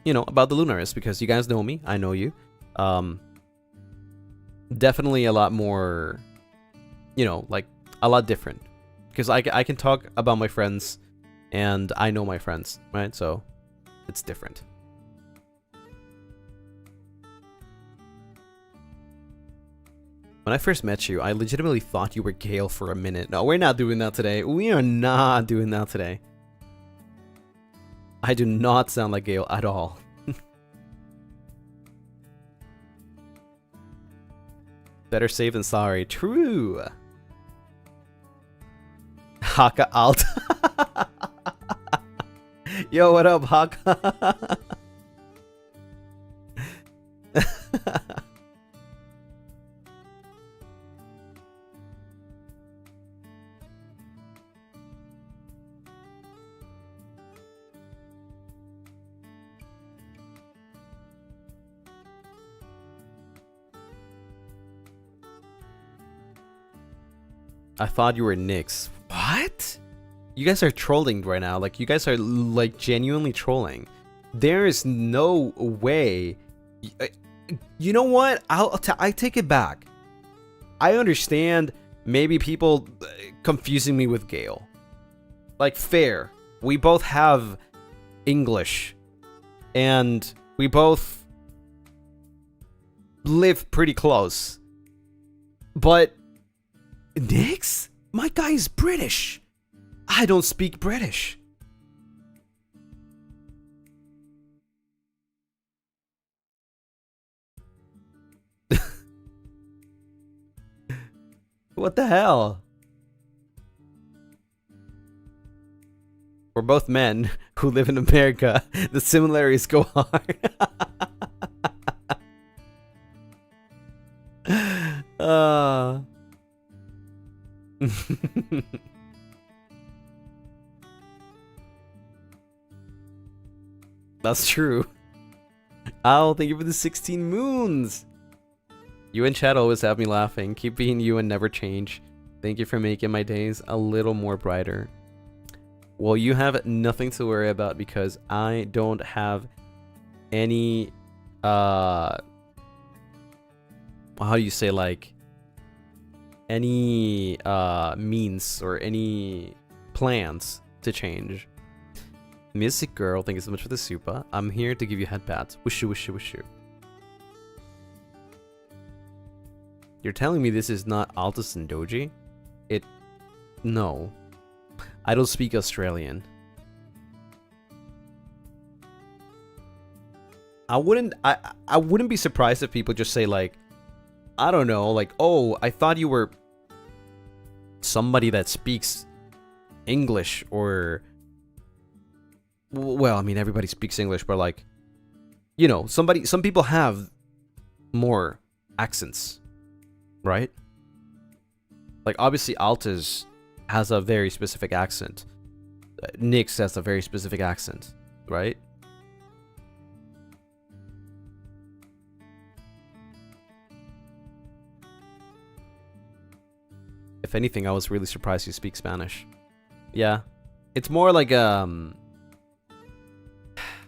you know, about the Lunaris, because you guys know me, I know you. Definitely a lot more, you know, like a lot different. Because I can talk about my friends and I know my friends, right? So it's different. When I first met you, I legitimately thought you were Gale for a minute. No, we're not doing that today. We are not doing that today. I do not sound like Gale at all. Better safe than sorry. True. Haka alt. Yo, what up, Haka? I thought you were Nyx. What? You guys are trolling right now. Like, you guys are, like, genuinely trolling. There is no way. You know what? I take it back. I understand maybe people confusing me with Gale. Like, fair. We both have English. And we both live pretty close. But Nyx? My guy is British. I don't speak British. What the hell? We're both men who live in America. The similarities go hard. That's true. Ow, thank you for the 16 moons. You and chat always have me laughing. Keep being you and never change. Thank you for making my days a little more brighter. Well, you have nothing to worry about because I don't have any how do you say, like, any means or any plans to change. Music Girl, thank you so much for the super. I'm here to give you head pats. Wish you, wish you, wish you. You're telling me this is not Altus and Doji? No. I don't speak Australian. I wouldn't be surprised if people just say like, I don't know, like, oh, I thought you were somebody that speaks English, or, well, I mean, everybody speaks English, but like, you know, some people have more accents, right? Like, obviously, Altus has a very specific accent. Nyx has a very specific accent, right? If anything, I was really surprised you speak Spanish. Yeah, it's more like how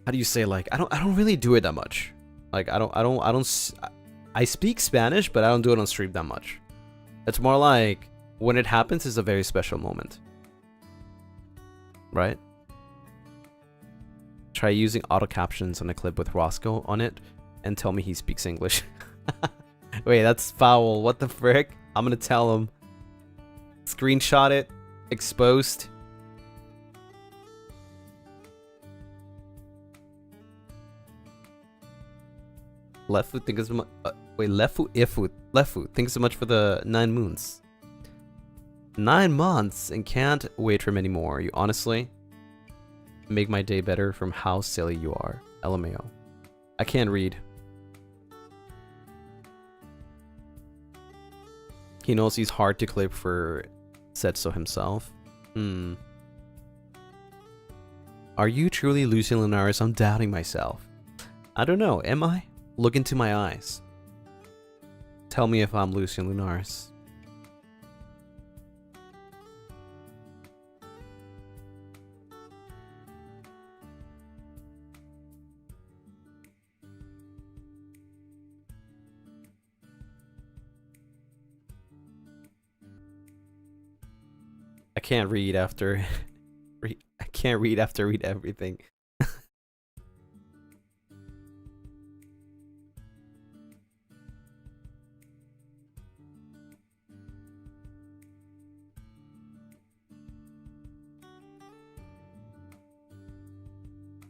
do you say, like, I don't really do it that much. Like, I speak Spanish, but I don't do it on stream that much. It's more like when it happens, it's a very special moment, right? Try using auto captions on a clip with Roscoe on it and tell me he speaks English. Wait, that's foul. What the frick? I'm gonna tell him. Screenshot it. Exposed. Left foot, thank you so much. Wait, left foot, if foot, left foot. Thanks so much for the 9 moons. 9 months and can't wait for many more. You honestly make my day better from how silly you are. LMAO. I can't read. He knows he's hard to clip for said so himself. Are you truly Lucien Lunaris? I'm doubting myself. I don't know. Am I? Look into my eyes. Tell me if I'm Lucien Lunaris. I can't read after I can't read after read everything.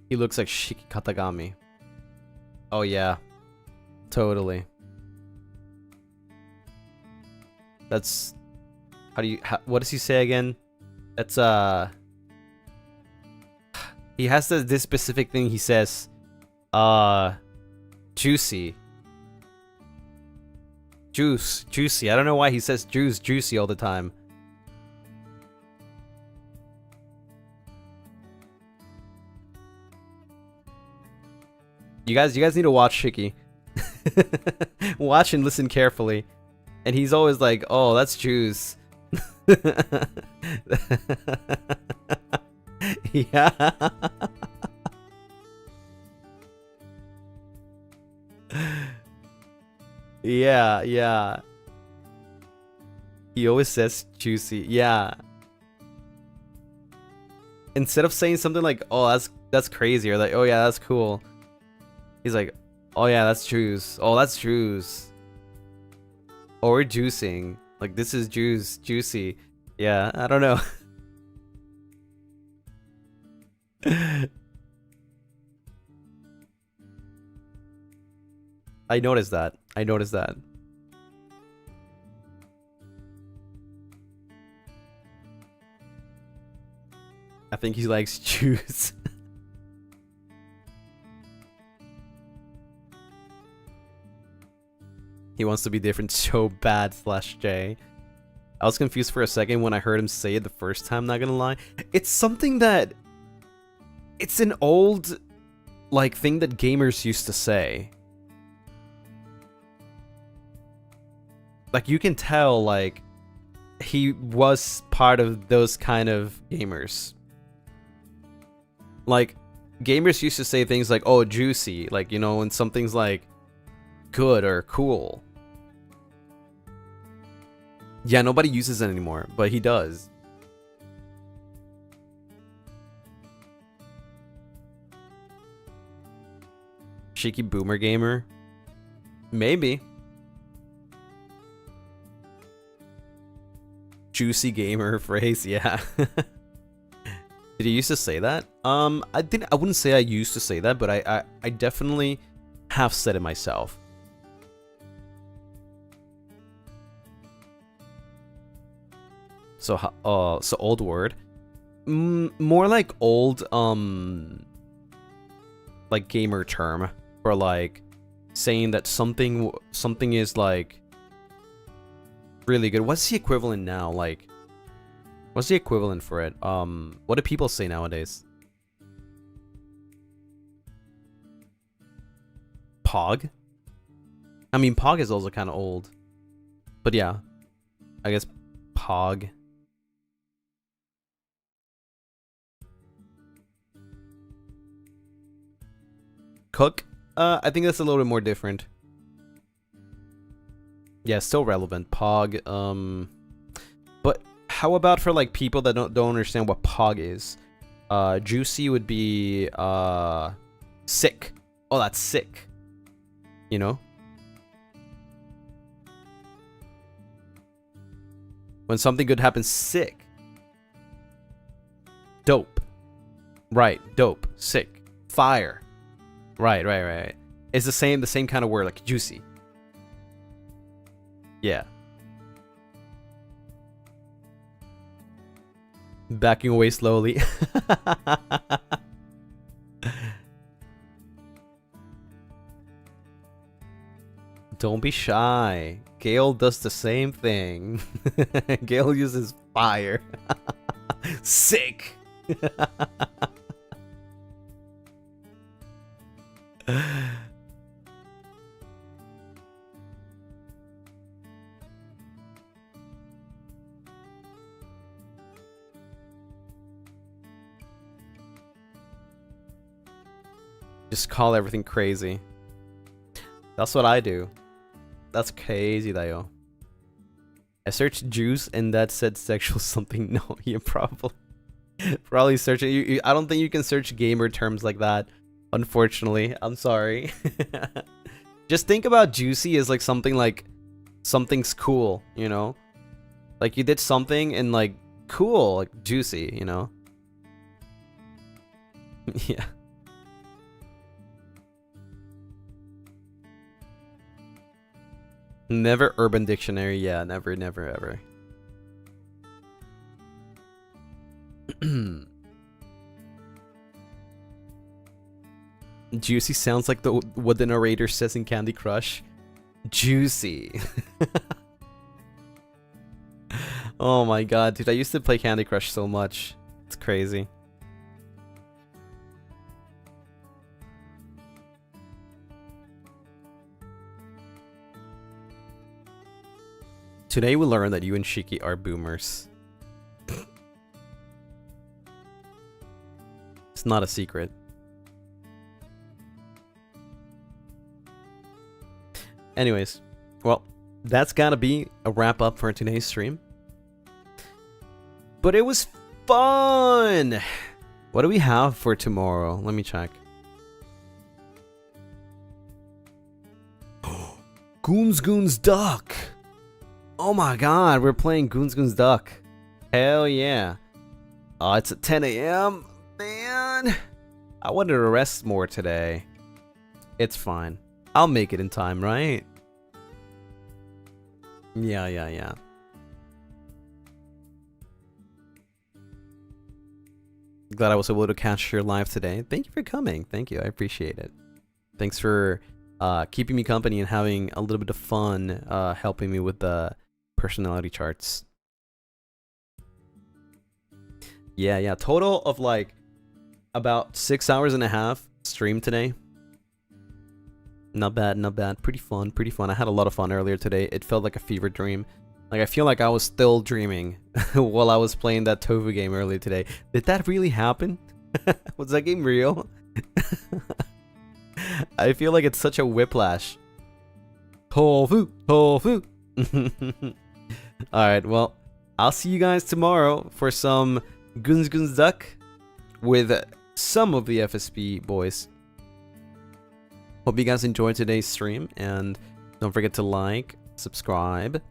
He looks like Shiki Katagami. Oh yeah. Totally. That's what does he say again? That's he has this specific thing he says, juicy. Juicy. I don't know why he says juicy all the time. You guys need to watch Shiki. Watch and listen carefully. And he's always like, oh, that's juice. Yeah. Yeah. He always says juicy. Yeah. Instead of saying something like, oh, that's crazy, or like, oh yeah, that's cool, he's like, oh yeah, that's juice. Oh, that's juice. Or juicing. Like, this is juicy. Yeah, I don't know. I noticed that. I think he likes juice. He wants to be different so bad /J. I was confused for a second when I heard him say it the first time, not gonna lie. It's something that... It's an old, like, thing that gamers used to say. Like, you can tell, like, he was part of those kind of gamers. Like, gamers used to say things like, oh, juicy, like, you know, when something's, like, good or cool. Yeah, nobody uses it anymore, but he does. Cheeky boomer gamer? Maybe. Juicy gamer phrase, yeah. Did you used to say that? I wouldn't say I used to say that, but I definitely have said it myself. So old word. More like old like gamer term for like saying that something is like really good. What's the equivalent now? Like, what's the equivalent for it? What do people say nowadays? Pog? I mean, Pog is also kind of old. But yeah, I guess Pog. Cook? I think that's a little bit more different. Yeah, still relevant. Pog. But how about for like people that don't understand what Pog is? Juicy would be sick. Oh, that's sick. You know? When something good happens, sick. Dope. Right, dope. Sick. Fire. Right. It's the same kind of word, like juicy. Yeah. Backing away slowly. Don't be shy. Gale does the same thing. Gale uses fire. Sick. Just call everything crazy. That's what I do. That's crazy, Dayo. I searched juice and that said sexual something. No, you probably search it. I don't think you can search gamer terms like that. Unfortunately, I'm sorry. Just think about juicy as like something's cool, you know? Like you did something and like cool, like juicy, you know? Yeah. Never Urban Dictionary, yeah, never ever. Juicy sounds like what the narrator says in Candy Crush. Juicy. Oh my god, dude, I used to play Candy Crush so much. It's crazy. Today we learned that you and Shiki are boomers. It's not a secret. Anyways, well, that's gotta be a wrap up for today's stream. But it was fun! What do we have for tomorrow? Let me check. Goons Duck! Oh my god, we're playing Goons Duck. Hell yeah. Oh, it's at 10 a.m. Man. I wanted to rest more today. It's fine. I'll make it in time, right? Yeah. Glad I was able to catch your live today. Thank you for coming. Thank you. I appreciate it. Thanks for keeping me company and having a little bit of fun helping me with the personality charts. Yeah. Total of like about 6 hours and a half stream today. Not bad. Pretty fun. I had a lot of fun earlier today. It felt like a fever dream. Like, I feel like I was still dreaming while I was playing that tofu game earlier today. Did that really happen? Was that game real? I feel like it's such a whiplash. Tofu. Alright, well, I'll see you guys tomorrow for some Goons Duck with some of the FSP boys. Hope you guys enjoyed today's stream, and don't forget to like, subscribe,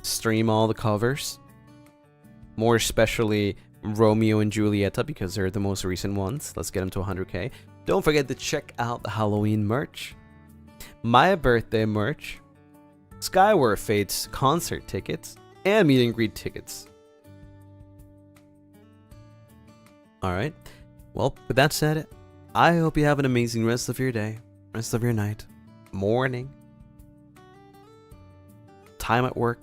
stream all the covers, more especially Romeo and Julieta because they're the most recent ones. Let's get them to 100k. Don't forget to check out the Halloween merch, my birthday merch, Skyward Fate's concert tickets, and meet and greet tickets. Alright, well, with that said, I hope you have an amazing rest of your day, rest of your night, morning, time at work,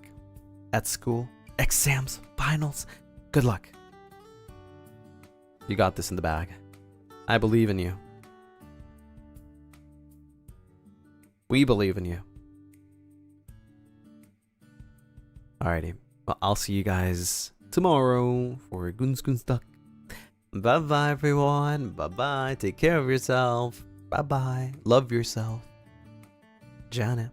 at school, exams, finals. Good luck. You got this in the bag. I believe in you. We believe in you. Alrighty. Well, I'll see you guys tomorrow for Gunskunstuck. Bye bye, everyone. Bye bye. Take care of yourself. Bye bye. Love yourself. Janet.